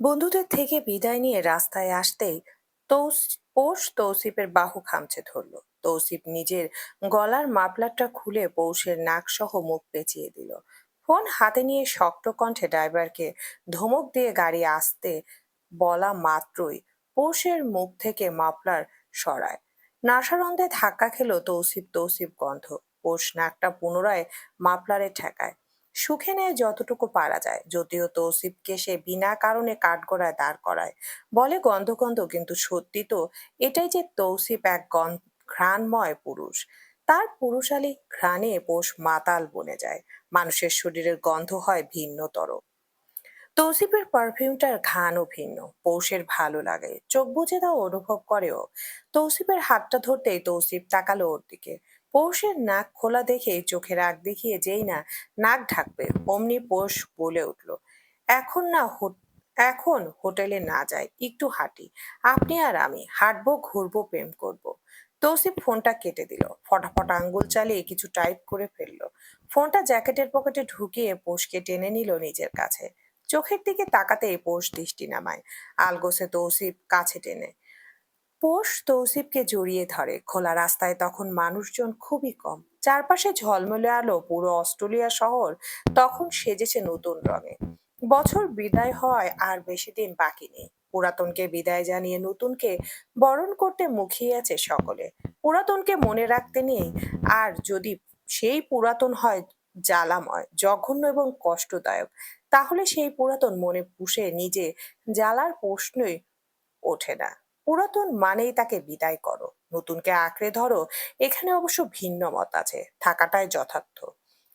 বন্ধুদের থেকে বিদায় নিয়ে রাস্তায় আসতেই পৌষ তৌসিফের বাহু খামচে ধরলো। তৌসিফ নিজের গলার মাফলারটা খুলে পৌষের নাক সহ মুখ পেঁচিয়ে দিল। ফোন হাতে নিয়ে শক্ত কণ্ঠে ড্রাইভারকে ধমক দিয়ে গাড়ি আসতে বলা মাত্রই পৌষের মুখ থেকে মাফলার সরায়। নাসারন্ধে ধাক্কা খেলো তৌসিফ তৌসিফ গন্ধ। পৌষ নাকটা পুনরায় মাফলারে ঠেকায়, সুখে নেয় যতটুকু পারা যায়। যদিও তৌসিফকে সে বিনা কারণে কাঠগড়ায় দাঁড় করায়, বলে গন্ধ গন্ধ, কিন্তু সত্যি তো এটাই যে তৌসিফ এক ঘ্রাণময় পুরুষ। তার পুরুষালী ঘ্রাণে পোষ মাতাল বনে যায়। মানুষের শরীরের গন্ধ হয় ভিন্নতর। তৌসিফের পারফিউমটার ঘ্রাণও ভিন্ন। পৌষের ভালো লাগে, চোখ বুজে তাও অনুভব করেও। তৌসিফের হাতটা ধরতেই তৌসিফ তাকালো ওর দিকে। পৌষের নাক খোলা দেখে চোখে রাগ দেখিয়ে যেই না নাক ঢাকবে, অমনি পৌষ বলে উঠল, এখন না এখন হোটেলে না যাই, একটু হাঁটি। আপনি আর আমি হাঁটবো, ঘুরবো, প্রেম করব। তৌসিফ ফোনটা কেটে দিল, ফটাফট আঙ্গুল চালিয়ে কিছু টাইপ করে ফেললো। ফোনটা জ্যাকেটের পকেটে ঢুকিয়ে পৌষকে টেনে নিল নিজের কাছে। চোখের দিকে তাকাতেই পৌষ দৃষ্টি নামায়। আলগোসে তৌসিফ কাছে টেনে পৌষ তৌসিফকে জড়িয়ে ধরে। খোলা রাস্তায় তখন মানুষজন খুবই কম, চারপাশে ঝলমলে আলো। পুরো অস্ট্রেলিয়া শহর তখন সেজেছে নতুন রঙে। বছর বিদায় হওয়ায় আর বেশি দিন বাকি নেই। পুরাতনকে বিদায় জানিয়ে নতুনকে বরণ করতে মুখিয়ে আছে সকলে। পুরাতনকে মনে রাখতে নেই, আর যদি সেই পুরাতন হয় জ্বালাময়, জঘন্য এবং কষ্টদায়ক, তাহলে সেই পুরাতন মনে পুষে নিজে জ্বালার প্রশ্নই ওঠে না। পুরাতন মানেই তাকে বিদায় করো, নতুনকে আঁকড়ে ধরো। এখানে অবশ্য ভিন্ন মত আছে, থাকাটাই যথার্থ।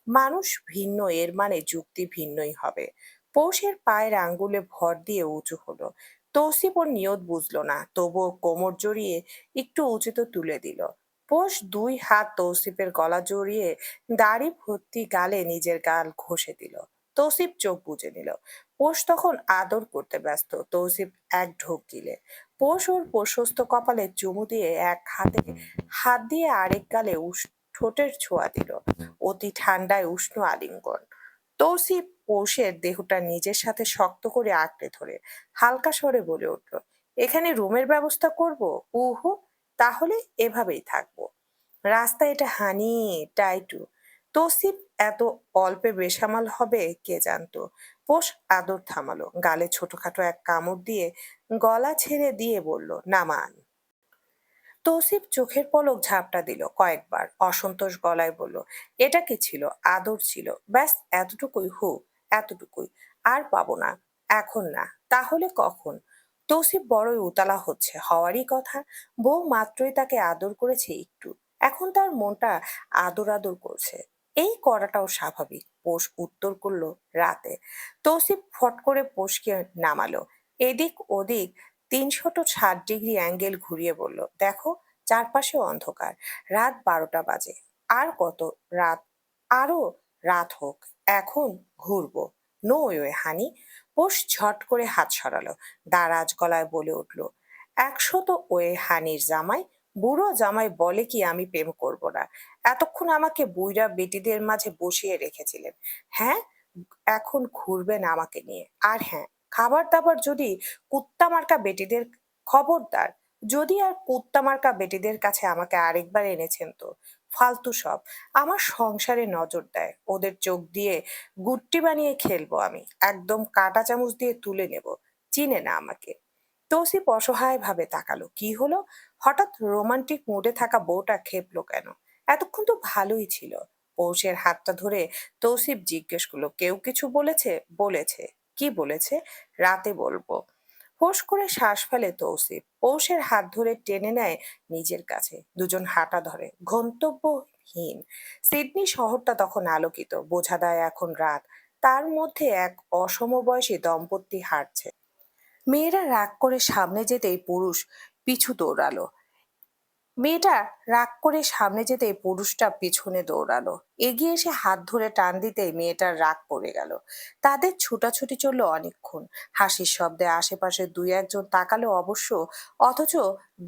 মানুষ ভিন্ন, এর মানে যুক্তি ভিন্নই হবে। পৌষের পায়ের আঙ্গুলে ভর দিয়ে উঁচু হলো। তৌসিফ ওর নিয়ত বুঝলো না, তবুও কোমর জড়িয়ে একটু উঁচুতে তুলে দিল। পৌষ দুই হাত তৌসিফের গলা জড়িয়ে দাড়ি ভর্তি গালে নিজের গাল ঘষে দিল। তৌসিফ চোখ বুজে নিল। পৌষ তখন আদর করতে ব্যস্ত। তৌসিফ এক ঢোক গিলে পৌষ ওর প্রশস্ত কপালে চুমু দিয়ে এক হাতে হাত দিয়ে আরেক গালে ঠোঁটের ছোঁয়া দিল। অতি ঠান্ডায় উষ্ণ আলিঙ্গন। তৌসিফ পৌষের দেহটা নিজের সাথে শক্ত করে আঁকড়ে ধরে হালকা স্বরে বলে উঠল, এখানে রুমের ব্যবস্থা করব? উহু, তাহলে এভাবেই থাকবো। রাস্তা এটা হানি টাইটু। তৌসিফ এত অল্পে বেসামাল হবে কে জানতো। পোষ আদর থামালো, গালে ছোটখাটো এক কামড় দিয়ে গলা ছেড়ে দিয়ে বলল, নামান। তৌসিফ চোখের পলক ঝাপটা দিল কয়েকবার, অসন্তোষ গলায় বলল, এটা কি ছিল? আদর ছিল, ব্যাস এতটুকুই। এতটুকুই, আর পাবো না। এখন না, তাহলে কখন? তৌসিফ বড়ই উতলা হচ্ছে, হওয়ারই কথা। বউ মাত্রই তাকে আদর করেছে একটু, এখন তার মনটা আদর আদর করছে। এই করাটাও স্বাভাবিক। পোষ উত্তর করলো, রাতে। তৌসিফ ফট করে পোষকে নামালো। এদিক ওদিক ৩৬০ ডিগ্রি অ্যাঙ্গেল ঘুরিয়ে বলল, দেখো, চারপাশে অন্ধকার, রাত ১২টা বাজে। আর কত রাত? আরো রাত হোক, এখন ঘুরবো। নো ওয়ে হানি। পোষ ঝট করে হাত সরালো, দারাজ গলায় বলে উঠল, ১০০ ওয়ে হানির জামাই। বুড়ো জামাই বলে কি আমি প্রেম করব না? এতক্ষণ আমাকে বুইড়া বেটিদের মাঝে বসিয়ে রেখেছিলেন। হ্যাঁ, এখন ঘুরবেন আমাকে নিয়ে। আর হ্যাঁ, খাবার দাবার যদি কুত্তা মার্কা বেটিদের, খবরদার, যদি আর কুত্তা মার্কা বেটিদের কাছে আমাকে আরেকবার এনেছেন তো ফালতু সব। আমার সংসারে নজর দেয়, ওদের চোখ দিয়ে গুট্টি বানিয়ে খেলবো আমি, একদম কাঁটা চামচ দিয়ে তুলে নেব। চিনে না আমাকে। তৌসিফ অসহায় ভাবে তাকালো, কি হলো? হঠাৎ রোমান্টিক মুডে থাকা বউটা খেপলো কেন? এতক্ষণ তো ভালোই ছিল। পৌষের হাতটা ধরে তৌসিফ জিজ্ঞেস করলো, কেউ কিছু বলেছে? বলেছে। কি বলেছে? রাতে বলবো। ফোঁস করে শ্বাস ফেলে তৌসিফ, পৌষের হাত ধরে টেনে নেয় নিজের কাছে। দুজন হাঁটা ধরে গন্তব্যহীন। সিডনি শহরটা তখন আলোকিত, বোঝা দেয় এখন রাত। তার মধ্যে এক অসমবয়সী দম্পতি হাঁটছে। মেয়েরা রাগ করে সামনে যেতেই পুরুষ পিছু দৌড়ালো। মেয়েটা রাগ করে সামনে যেতেই পুরুষটা পিছনে দৌড়ালো। এগিয়ে এসে হাত ধরে টান দিতেই মেয়েটার রাগ পড়ে গেল। তাদের ছুটাছুটি চললো অনেকক্ষণ। হাসির শব্দে আশেপাশে দুই একজন তাকালো অবশ্য, অথচ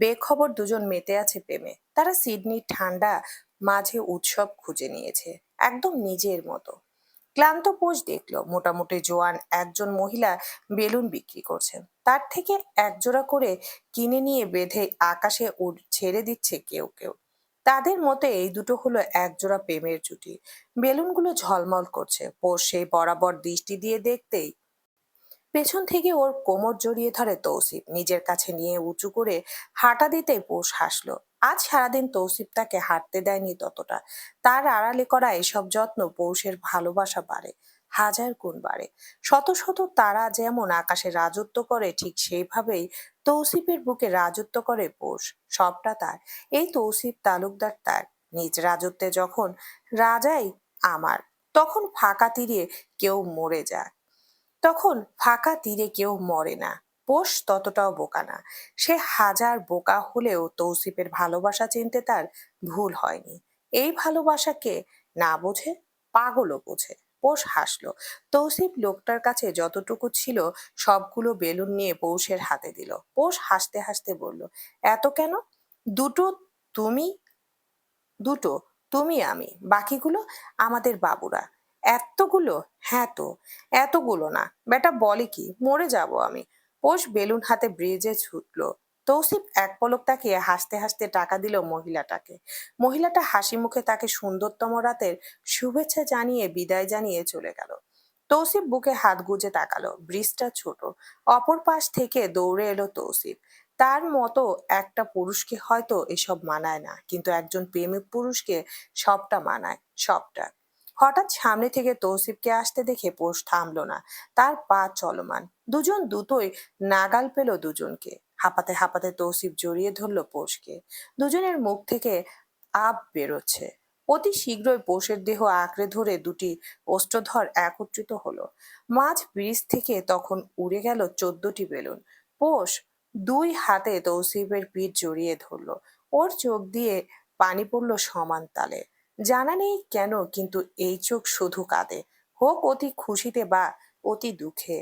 বেখবর দুজন মেতে আছে প্রেমে। তারা সিডনির ঠান্ডা মাঝে উৎসব খুঁজে নিয়েছে, একদম নিজের মতো। ক্লান্ত পোষ দেখলো মোটামুটি জোয়ান একজন মহিলা বেলুন বিক্রি করছেন। তার থেকে একজোড়া করে কিনে নিয়ে বেঁধে আকাশে ছেড়ে দিচ্ছে কেউ কেউ। তাদের মতে এই দুটো হলো একজোড়া প্রেমের জুটি। বেলুনগুলো ঝলমল করছে। পোষ সেই বরাবর দৃষ্টি দিয়ে দেখতেই পেছন থেকে ওর কোমর জড়িয়ে ধরে তৌসিফ, নিজের কাছে নিয়ে উঁচু করে হাঁটা দিতেই পোষ হাসলো। আজ সারাদিন তৌসিফ তাকে হাঁটতে দেয়নি ততটা। তার আড়ালে করা এসব যত্ন পৌষের ভালোবাসা বাড়ে, হাজার গুণ বাড়ে। শত শত তারা যেমন আকাশে রাজত্ব করে, ঠিক সেইভাবেই তৌসিফের বুকে রাজত্ব করে পোষ। সবটা তার। এই তৌসিফ তালুকদার তার। নিজ রাজত্বে যখন রাজাই আমার, তখন ফাঁকা তীরে কেউ মরে যায়, তখন ফাঁকা তীরে কেউ মরে না। পোষ ততটাও বোকা না। সে হাজার বোকা হলেও তৌসিফের ভালোবাসা চিনতে তার ভুল হয়নি। এই ভালোবাসাকে না বোঝে, পাগলও বোঝে। পোষ হাসলো। তৌসিফ লোকটার কাছে যতটুকু ছিল সবগুলো বেলুন নিয়ে পৌষের হাতে দিল। পোষ হাসতে হাসতে বলল, এত কেন? দুটো তুমি, দুটো তুমি আমি, বাকিগুলো আমাদের বাবুরা। এতগুলো? হ্যাঁ তো, এতগুলো না বেটা, বলে কি, মরে যাব আমি। পোষ বেলুন হাতে ব্রিজে ছুটলো। তৌসিফ এক পলক তাকিয়ে হাসতে হাসতে টাকা দিল মহিলাটাকে। মহিলাটা হাসি মুখে তাকে সুন্দরতম রাতের শুভেচ্ছা জানিয়ে বিদায় জানিয়ে চলে গেল। তৌসিফ বুকে হাত গুজে তাকালো। ব্রিজটা ছোট। অপর পাশ থেকে দৌড়ে এলো তৌসিফ। তার মতো একটা পুরুষকে হয়তো এসব মানায় না, কিন্তু একজন প্রেমিক পুরুষকে সবটা মানায়, সবটা। হঠাৎ সামনে থেকে তৌসিফকে আসতে দেখে পোষ থামলো না। তার পা চলমান। দুজন দুটোই নাগাল পেল দুজনকে। হাঁপাতে হাঁপাতে তৌসিফ জড়িয়ে ধরলো পোষকে। দুজনের মুখ থেকে আপ বেরোচ্ছে। অতি শীঘ্রই পোষের দেহ আঁকড়ে ধরে দুটি ওষ্ঠধর একত্রিত হলো। মাঝ ব্রিজ থেকে তখন উড়ে গেল 14টি বেলুন। পোষ দুই হাতে তৌসিফের পিঠ জড়িয়ে ধরলো। ওর চোখ দিয়ে পানি পড়লো সমান তালে। জানা নেই কেন, কিন্তু এই চোখ শুধু কাঁদে, হোক অতি খুশিতে বা অতি দুঃখে।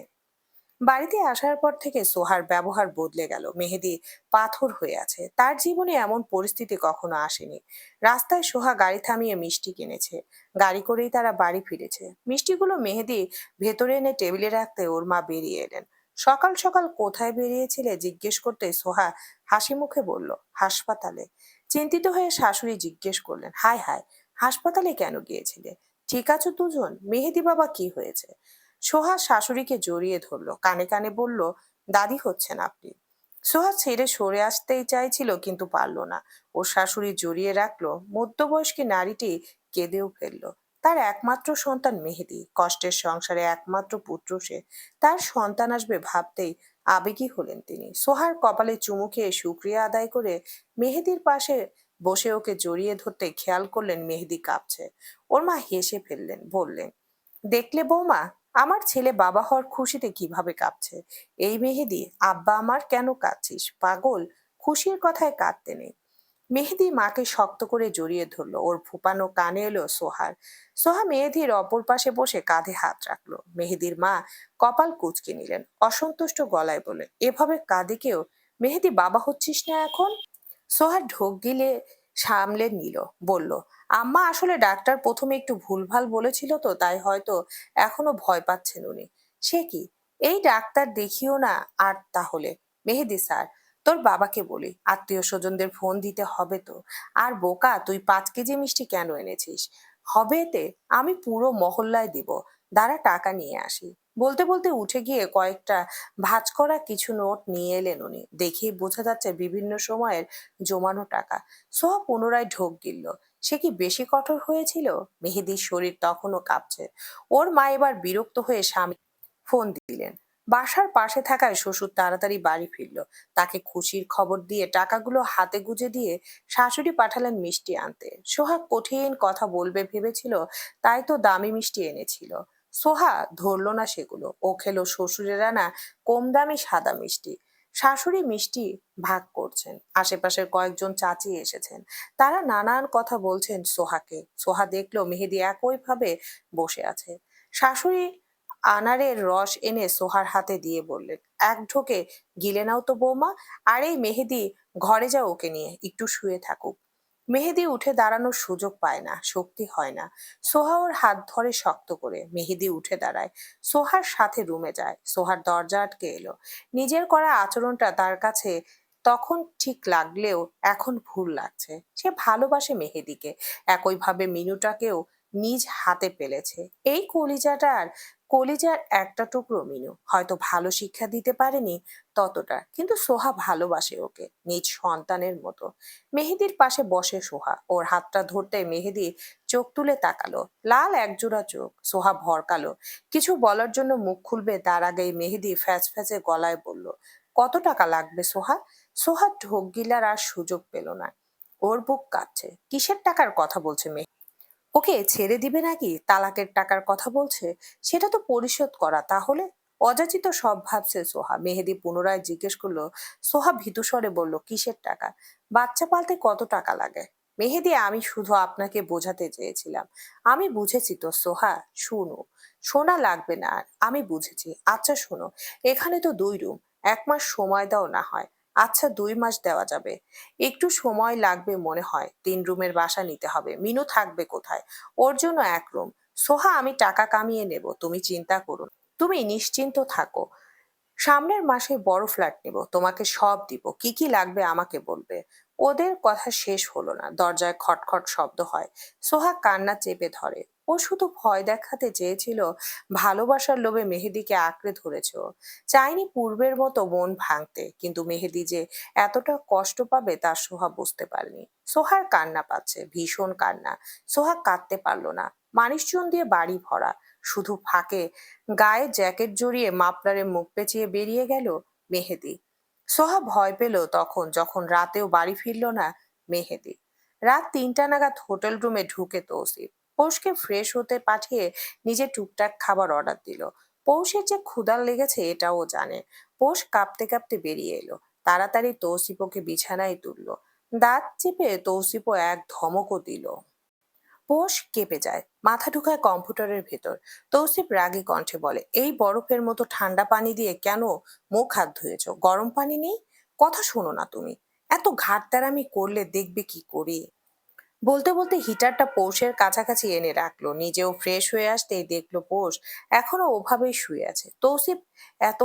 বাড়িতে আসার পর থেকে সোহার ব্যবহার বদলে গেল। মেহেদী পাথর হয়ে আছে। তার জীবনে এমন পরিস্থিতি কখনো আসেনি। রাস্তায় সোহা গাড়ি থামিয়ে মিষ্টি কিনেছে। গাড়ি করেই তারা বাড়ি ফিরেছে। মিষ্টিগুলো মেহেদী ভেতরে এনে টেবিলে রাখতে ওর মা বেরিয়ে এলেন। সকাল সকাল কোথায় বেরিয়েছিলে জিজ্ঞেস করতে সোহা হাসি মুখে বলল, হাসপাতালে। চিন্তিত হয়ে শাশুড়ি জিজ্ঞেস করলেন, হায় হায়, হাসপাতালে কেন গিয়েছিলে? ঠিক আছো দুজন? মেহেদী বাবা কি হয়েছে? সোহা শাশুড়িকে জড়িয়ে ধরলো, কানে কানে বলল, দাদি হচ্ছেন আপনি। সোহা ছেড়ে সরে আসতেই চাইছিল, কিন্তু পারল না। ওর শাশুড়ি জড়িয়ে রাখলো। মধ্যবয়স্কী নারীটি কেঁদেও ফেললো। তার একমাত্র সন্তান মেহেদী, কষ্টের সংসারে একমাত্র পুত্র সে। তার সন্তান আসবে ভাবতেই আবেগী হলেন তিনি। সোহার কপালে চুমু খেয়ে শুক্রিয়া আদায় করে মেহেদীর পাশে বসে ওকে জড়িয়ে ধরতে খেয়াল করলেন মেহেদী কাঁপছে। ওর মা হেসে ফেললেন, বললেন, দেখলে বৌমা, আমার ছেলে বাবা হওয়ার খুশিতে কিভাবে কাঁপছে। এই মেহেদী, আব্বা আমার, কেন কাঁদছিস পাগল? খুশির কথায় কাঁদতে নেই। মেহেদী মাকে শক্ত করে জড়িয়ে ধরলো। ওর ফুপানো কানে এলো সোহার। সোহা মেহেদীর অপর পাশে বসে কাঁধে হাত রাখলো। মেহেদীর মা কপাল কুঁচকে নিলেন, অসন্তুষ্ট গলায় বলে, এভাবে কাঁদে কেউ? মেহেদী, বাবা হচ্ছিস না এখন? সোহা ঢোক গিলে সামলে নিল, বলল, আম্মা, আসলে ডাক্তার প্রথমে একটু ভুলভাল বলেছিল তো, তাই হয়তো এখনো ভয় পাচ্ছেন উনি। সে কি? এই ডাক্তার দেখিও না আর তাহলে। মেহেদী স্যার, তোর বাবাকে বলি, আত্মীয় স্বজনদের ফোন দিতে হবে তো। আর বোকা, তুই 5 কেজি মিষ্টি কেন এনেছিস? হবে এতে? আমি পুরো মহল্লায় দিব। দাঁড়া, টাকা নিয়ে আসি। বলতে বলতে উঠে গিয়ে কয়েকটা ভাঁজ করা কিছু নোট নিয়ে এলেন উনি। দেখেই বোঝা যাচ্ছে বিভিন্ন সময়ের জমানো টাকা। সোহা পুনরায় ঢোক গিলল। সে কি বেশি কঠোর হয়েছিল? মেহেদীর শরীর তখনও কাঁপছে। ওর মা এবার বিরক্ত হয়ে স্বামী ফোন দিলেন। বাসার পাশে থাকায় শ্বশুর তাড়াতাড়ি বাড়ি ফিরল। তাকে খুশির খবর দিয়ে টাকাগুলো হাতে গুজে দিয়ে শাশুড়ি পাঠালেন মিষ্টি আনতে। সোহা কঠিন কথা বলবে ভেবেছিল, তাই তো দামি মিষ্টি এনেছিল। সোহা ধরলো না সেগুলো। ও খেলো শ্বশুরের আনা কম দামি সাদা মিষ্টি। শাশুড়ি মিষ্টি ভাগ করছেন। আশেপাশের কয়েকজন চাচি এসেছেন। তারা নানান কথা বলছেন সোহাকে। সোহা দেখলো মেহেদী একইভাবে বসে আছে। শাশুড়ি আনারের রস এনে সোহার হাতে দিয়ে বললেন, এক ঢোকে গিলে নাও তো বৌমা। আর এই মেহেদী, ঘরে যাও ওকে নিয়ে, একটু শুয়ে থাকুক। মেহেদী উঠে দাঁড়ানোর সুযোগ পায় না, শক্তি হয় না। সোহা ওর হাত ধরে শক্ত করে। মেহেদী উঠে দাঁড়ায়, সোহার সাথে রুমে যায়। সোহার দরজা আটকে এলো। নিজের করা আচরণটা তার কাছে তখন ঠিক লাগলেও এখন ভুল লাগছে। সে ভালোবাসে মেহেদীকে, একইভাবে মিনুটাকেও নিজ হাতে পেলেছে। এই কলিজার একটা টুকরো মিনু হয়তো ভালো শিক্ষা দিতে পারেনি ততটা, কিন্তু সোহা ভালোবাসে ওকে নিজ সন্তানের মতো। মেহেদীর পাশে বসে সোহা, ওর হাতটা ধরতে মেহেদী চোখ তুলে তাকালো। লাল একজোড়া চোখ। সোহা ভরকালো, কিছু বলার জন্য মুখ খুলবে তার আগেই মেহেদী ফ্যাচ ফ্যাচে গলায় বলল, কত টাকা লাগবে সোহা? সোহা ঢোক গিলার আর সুযোগ পেল না। ওর বুক কাঁপছে। কিসের টাকার কথা বলছে মেহেদী? ওকে ছেড়ে দিবে নাকি তালাকের টাকার কথা বলছে? সেটা তো পরিশোধ করা তাহলে। অযাচিত সব ভাবছে সোহা। মেহেদী পুনরায় জিজ্ঞেস করলো। সোহা ভীতু স্বরে বলল, কিসের টাকা? বাচ্চা পালতে কত টাকা লাগে? মেহেদী, আমি শুধু আপনাকে বোঝাতে চেয়েছিলাম। আমি বুঝেছি তো সোহা। শুনো, শোনা লাগবে না আর, আমি বুঝেছি। আচ্ছা শোনো, এখানে তো 2 রুম, 1 মাস সময় দাও না হয়। আচ্ছা 2 মাস দেওয়া যাবে। একটু সময় লাগবে মনে হয়। 3 রুমের বাসা নিতে হবে। মিনু থাকবে কোথায়? ওর জন্য 1 রুম। সোহা, আমি টাকা কামিয়ে নেব, তুমি চিন্তা করো না। তুমি নিশ্চিন্ত থাকো। সামনের মাসে বড় ফ্ল্যাট নিব, তোমাকে সব দিব, কি কি লাগবে আমাকে বলবে। ওদের কথা শেষ হলো না, দরজায় খটখট শব্দ হয়। সোহা কান্না চেপে ধরে। ও শুধু ভয় দেখাতে চেয়েছিল, ভালোবাসার লোভে মেহেদীকে আঁকড়ে ধরেছে ও। চাইনি পূর্বের মতো মন ভাঙতে, কিন্তু মেহেদী যে এতটা কষ্ট পাবে তা সোহা বুঝতে পারেনি। সোহার কান্না পাচ্ছে, ভীষণ কান্না। সোহা কাঁদতে পারলো না। মানুষজন দিয়ে বাড়ি ভরা, শুধু ফাঁকে গায়ে জ্যাকেট জড়িয়ে মাফলারে মুখ পেঁচিয়ে বেরিয়ে গেল মেহেদী। সোহা ভয় পেল তখন, যখন রাতেও বাড়ি ফিরল না মেহেদী। রাত 3টা নাগাদ হোটেল রুমে ঢুকে তৌসিফ। পৌষকে ফ্রেশ হতে পাঠিয়ে নিজে টুকটাক খাবার অর্ডার দিল। পৌষের যে ক্ষুধা লেগেছে এটাও জানে। পৌষ কাঁপতে কাঁপতে বেরিয়ে এলো। তাড়াতাড়ি তৌসিফ ওকে বিছানায় তুললো। দাঁত চেপে তৌসিফও এক ধমকও দিল। পোষ কেঁপে যায়, মাথা ঢুকায় কম্পিউটারের ভেতর। তৌসিফ রাগী কণ্ঠে বলে, এই বরফের মতো ঠান্ডা পানি দিয়ে কেন মুখ হাত ধুয়েছ? গরম পানি নেই? কথা শোনো না তুমি। এত ঘাটতারামি করলে দেখবে কি করি। বলতে বলতে হিটারটা পৌষের কাছাকাছি এনে রাখলো। নিজেও ফ্রেশ হয়ে আসতেই দেখলো পৌষ এখনো ওভাবেই শুয়ে আছে। তৌসিফ এত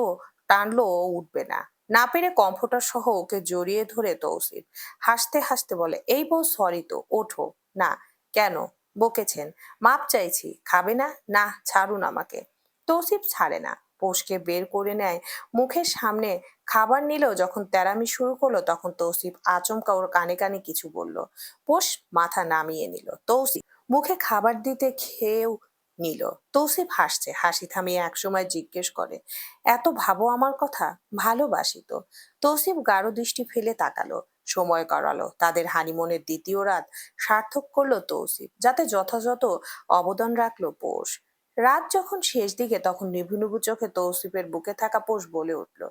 টানলো ও উঠবে না। না পেরে কম্পিউটার সহ ওকে জড়িয়ে ধরে তৌসিফ হাসতে হাসতে বলে, এই বউ সরি তো, ওঠো। না। কেন? বকেছেন, মাপ চাইছি। খাবে না? না, ছাড়ুন আমাকে। তৌসিফ ছাড়ে না, পৌষকে বের করে নেয় মুখের সামনে। খাবার নিলেও যখন তেরামি শুরু করলো তখন তৌসিফ আচমকা ওর কানে কানে কিছু বলল। পোষ মাথা নামিয়ে নিল। তৌসিফ মুখে খাবার দিতে খেয়েও নিল। তৌসিফ হাসছে, হাসি থামিয়ে একসময় জিজ্ঞেস করে, এত ভাবো আমার কথা? ভালোবাসি তো। তৌসিফ গাঢ় দৃষ্টি ফেলে তাকালো। সময় গড়ালো। তাদের হানিমুনের দ্বিতীয় রাত সার্থক করলো তৌসিফ, যাতে যথাযথ অবদান রাখলো পোষ। রাত যখন শেষ দিকে তখন নিভু নিভু চোখে তৌসিফের বুকে থাকা পোষ বলে উঠল,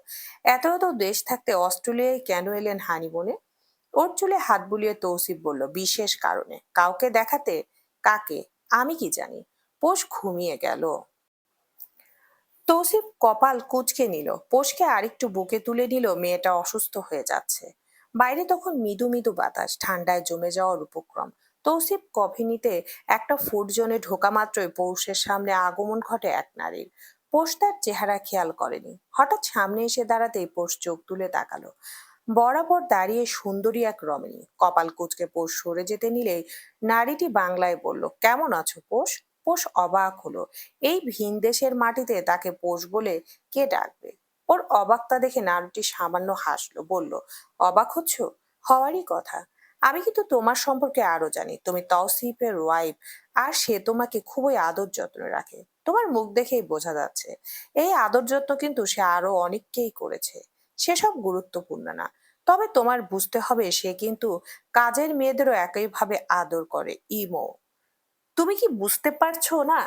এত এত দেশ থাকতে অস্ট্রেলিয়ায় কেন এলেন হানিমুনে? ওর চুলে হাত বুলিয়ে তৌসিফ বলল, বিশেষ কারণে। কাউকে দেখাতে? কাকে? আমি কি জানি। পোষ ঘুমিয়ে গেল। তৌসিফ কপাল কুঁচকে নিল। পোষকে আরেকটু বুকে তুলে নিল। মেয়েটা অসুস্থ হয়ে যাচ্ছে। বাইরে তখন মৃদু মৃদু বাতাস, ঠান্ডায় জমে যাওয়ার উপক্রম। তৌসিফ কফি নিতে একটা ফুড জোনে ঢোকা মাত্রই পৌষের সামনে আগমন ঘটে এক নারীর। পোষ তার চেহারা খেয়াল করেনি। হঠাৎ সামনে এসে দাঁড়াতেই পোষ চোখ তুলে তাকালো। বরাবর দাঁড়িয়ে সুন্দরী এক রমণী। কপাল কুঁচকে পোষ সরে যেতে নিলেই নারীটি বাংলায় বলল, কেমন আছো পোষ? পোষ অবাক হলো। এই ভিনদেশের মাটিতে তাকে পোষ বলে কে ডাকবে? ওর অবাকতা দেখে নারীটি সামান্য হাসলো, বলল, অবাক হচ্ছ? হওয়ারই কথা। আমি কিন্তু তোমার সম্পর্কে আরো জানি। তুমি তৌসিফের ওয়াইফ, আর সে তোমাকে খুবই আদর যত্নে রাখে। তোমার মুখ দেখেই বোঝা যাচ্ছে। এই আদর যত্ন কিন্তু সে আরো অনেককেই করেছে। সেসব গুরুত্বপূর্ণ না। তবে তোমার বুঝতে হবে সে কিন্তু কাজের মেয়েদেরও একইভাবে আদর করে। ইমো, তুমি কি বুঝতে পারছো না?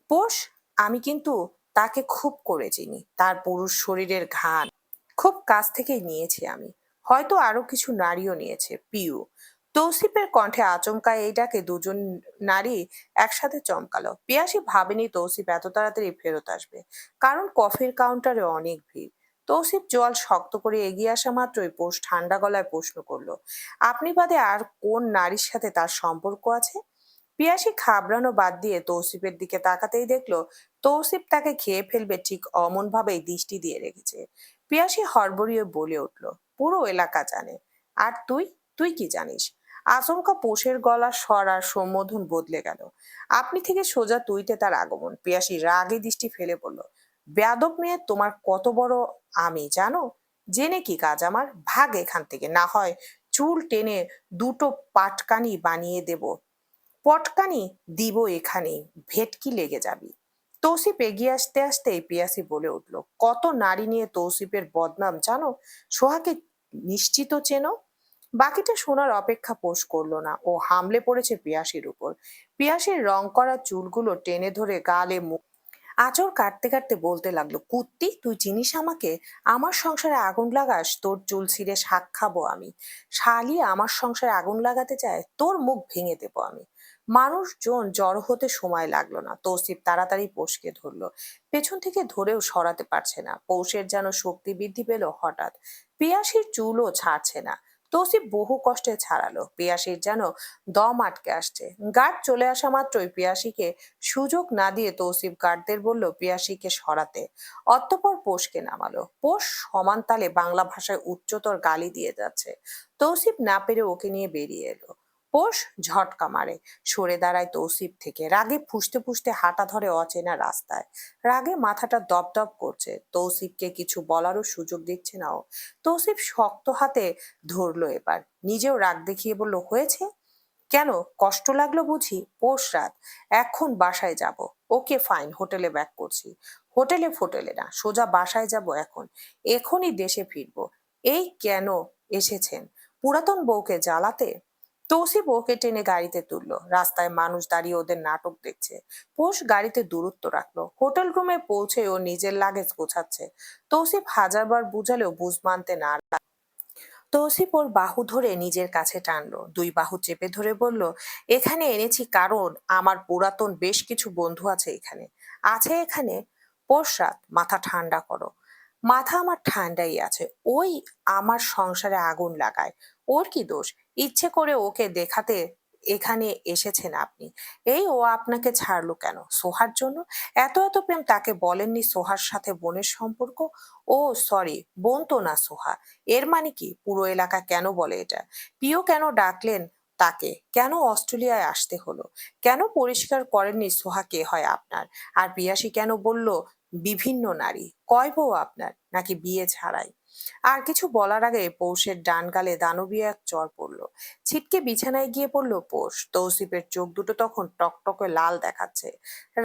পোষ, আমি কিন্তু তাকে খুব করে চিনি। তার পুরুষ শরীরের ঘ্রাণ খুব কাছ থেকেই নিয়েছি আমি। হয়তো আরো কিছু নারীও নিয়েছে। পিউ। তৌসিফের কণ্ঠে আচমকা এই ডাকে দুজন নারী একসাথে চমকালো। পিয়াসী ভাবেনি তৌসিফ এত তাড়াতাড়ি ফেরত আসবে, কারণ কফির কাউন্টারে অনেক ভিড়। তৌসিফ জল শক্ত করে এগিয়ে আসা মাত্রই পোষ ঠান্ডা গলায় প্রশ্ন করলো, আপনি বাদে আর কোন নারীর সাথে তার সম্পর্ক আছে? পিয়াসী ঘাবড়ানো বাদ দিয়ে তৌসিফের দিকে তাকাতেই দেখলো তৌসিফ তাকে খেয়ে ফেলবে ঠিক অমন ভাবেই দৃষ্টি দিয়ে রেখেছে। পিয়াসী হড়বড়িয়ে বলে উঠল, পুরো এলাকা জানে। আর তুই, তুই কি জানিস? আচমকা পোষের গলা স্বর আর সম্বোধন বদলে গেল। আপনি থেকে সোজা তুইতে তার আগমন। পিয়াসী রাগে দৃষ্টি ফেলে বলল, বেয়াদব মেয়ে, তোমার কত বড় আমি জানো? জেনে কি কাজ আমার? ভাগ এখান থেকে, না হয় চুল টেনে দুটো পাটকানি বানিয়ে দেব। পটকানি দিব এখানেই, ভেটকি লেগে যাবি। তৌসিফ এগিয়ে আসতে আসতেই পিয়াসী বলে উঠল, কত নারী নিয়ে তৌসিফের বদনাম জানো? সোহাকে নিশ্চিত চেনো? বাকিটা শোনার অপেক্ষা পোষ করলো না, ও হামলে পড়েছে পিয়াসীর উপর। পিয়াসীর রং করা চুলগুলো টেনে ধরে গালে আঁচড় কাটতে কাটতে বলতে লাগলো, কুত্তি, তুই চিনিস আমাকে? আমার সংসারে আগুন লাগাস? তোর চুল ছিঁড়ে শাক খাবো আমি। শালি আমার সংসারে আগুন লাগাতে চায়, তোর মুখ ভেঙে দেবো আমি। মানুষজন জড়ো হতে সময় লাগলো না, তৌসিফ তাড়াতাড়ি পোষকে ধরলো। পেছন থেকে ধরেও সরাতে পারছে না। পৌষের যেন শক্তি বৃদ্ধি পেল হঠাৎ। পিয়াসীর চুলও ছাড়ছে না। তৌসিফ বহু কষ্টে ছাড়ালো। পিয়াসীর যেন দম আটকে আসছে। গার্ড চলে আসা মাত্রই পিয়াসীকে সুযোগ না দিয়ে তৌসিফ গার্ডদের বলল পিয়াসীকে সরাতে। অতঃপর পোষকে নামালো। পোষ সমান তালে বাংলা ভাষায় উচ্চতর গালি দিয়ে যাচ্ছে। তৌসিফ না পেরে ওকে নিয়ে বেরিয়ে এলো। পোষ ঝটকা মারে, সরে দাঁড়ায় তৌসিফ থেকে। রাগে ফুঁসতে ফুঁসতে হাঁটা ধরে অচেনা রাস্তায়। রাগে মাথাটা দপদপ করছে। তৌসিফকে কিছু বলারও সুযোগ দিচ্ছে না ও। তৌসিফ শক্ত হাতে ধরলো এবার। নিজেও রাগ দেখিয়ে বলল, হয়েছে? কেন, কষ্ট লাগলো বুঝি? পৌষ রাত, এখন বাসায় যাব। ওকে ফাইন, হোটেলে ব্যাক করছি। হোটেলে ফোটেলে না, সোজা বাসায় যাব এখন। এখনই দেশে ফিরবো। এই কেন এসেছেন? পুরাতন বউকে জ্বালাতে? তৌসিফ ওকে টেনে গাড়িতে তুললো। রাস্তায় মানুষ দাঁড়িয়ে ওদের নাটক দেখছে। পোষ গাড়িতে দূরত্ব রাখলো। হোটেল রুমে পৌঁছে ও নিজের লাগেজ গোছাচ্ছে। তৌসিফ হাজারবার বুঝালেও বুঝ মানতে না। তৌসিফ ওর বাহু ধরে নিজের কাছে টানলো, দুই বাহু চেপে ধরে বলল, এখানে এনেছি কারণ আমার পুরাতন বেশ কিছু বন্ধু আছে এখানে। আছে এখানে? পোশরাত, মাথা ঠান্ডা করো। মাথা আমার ঠান্ডাই আছে। ওই আমার সংসারে আগুন লাগায়। ওর কি দোষ? ইচ্ছে করে ওকে দেখাতে এখানে এসেছেন আপনি। এই ও আপনাকে ছাড়লো কেন? সোহার জন্য? এত এত প্রেম তাকে বলেননি সোহার সাথে বোনের সম্পর্ক? ও সরি, বোন তো না সোহা। এর মানে কি? পুরো এলাকা কেন বলে এটা? পিও কেন ডাকলেন তাকে? কেন অস্ট্রেলিয়ায় আসতে হলো? কেন পরিষ্কার করেননি সোহা কে হয় আপনার? আর পিয়াসী কেন বলল বিভিন্ন নারী? কয় বউ আপনার? নাকি বিয়ে ছাড়াই? আর কিছু বলার আগে পৌষের ডান গালে দানবীয় এক চড় পড়লো। ছিটকে বিছানায় গিয়ে পড়লো পৌষ। তৌসিফের চোখ দুটো তখন টকটকে লাল দেখাচ্ছে।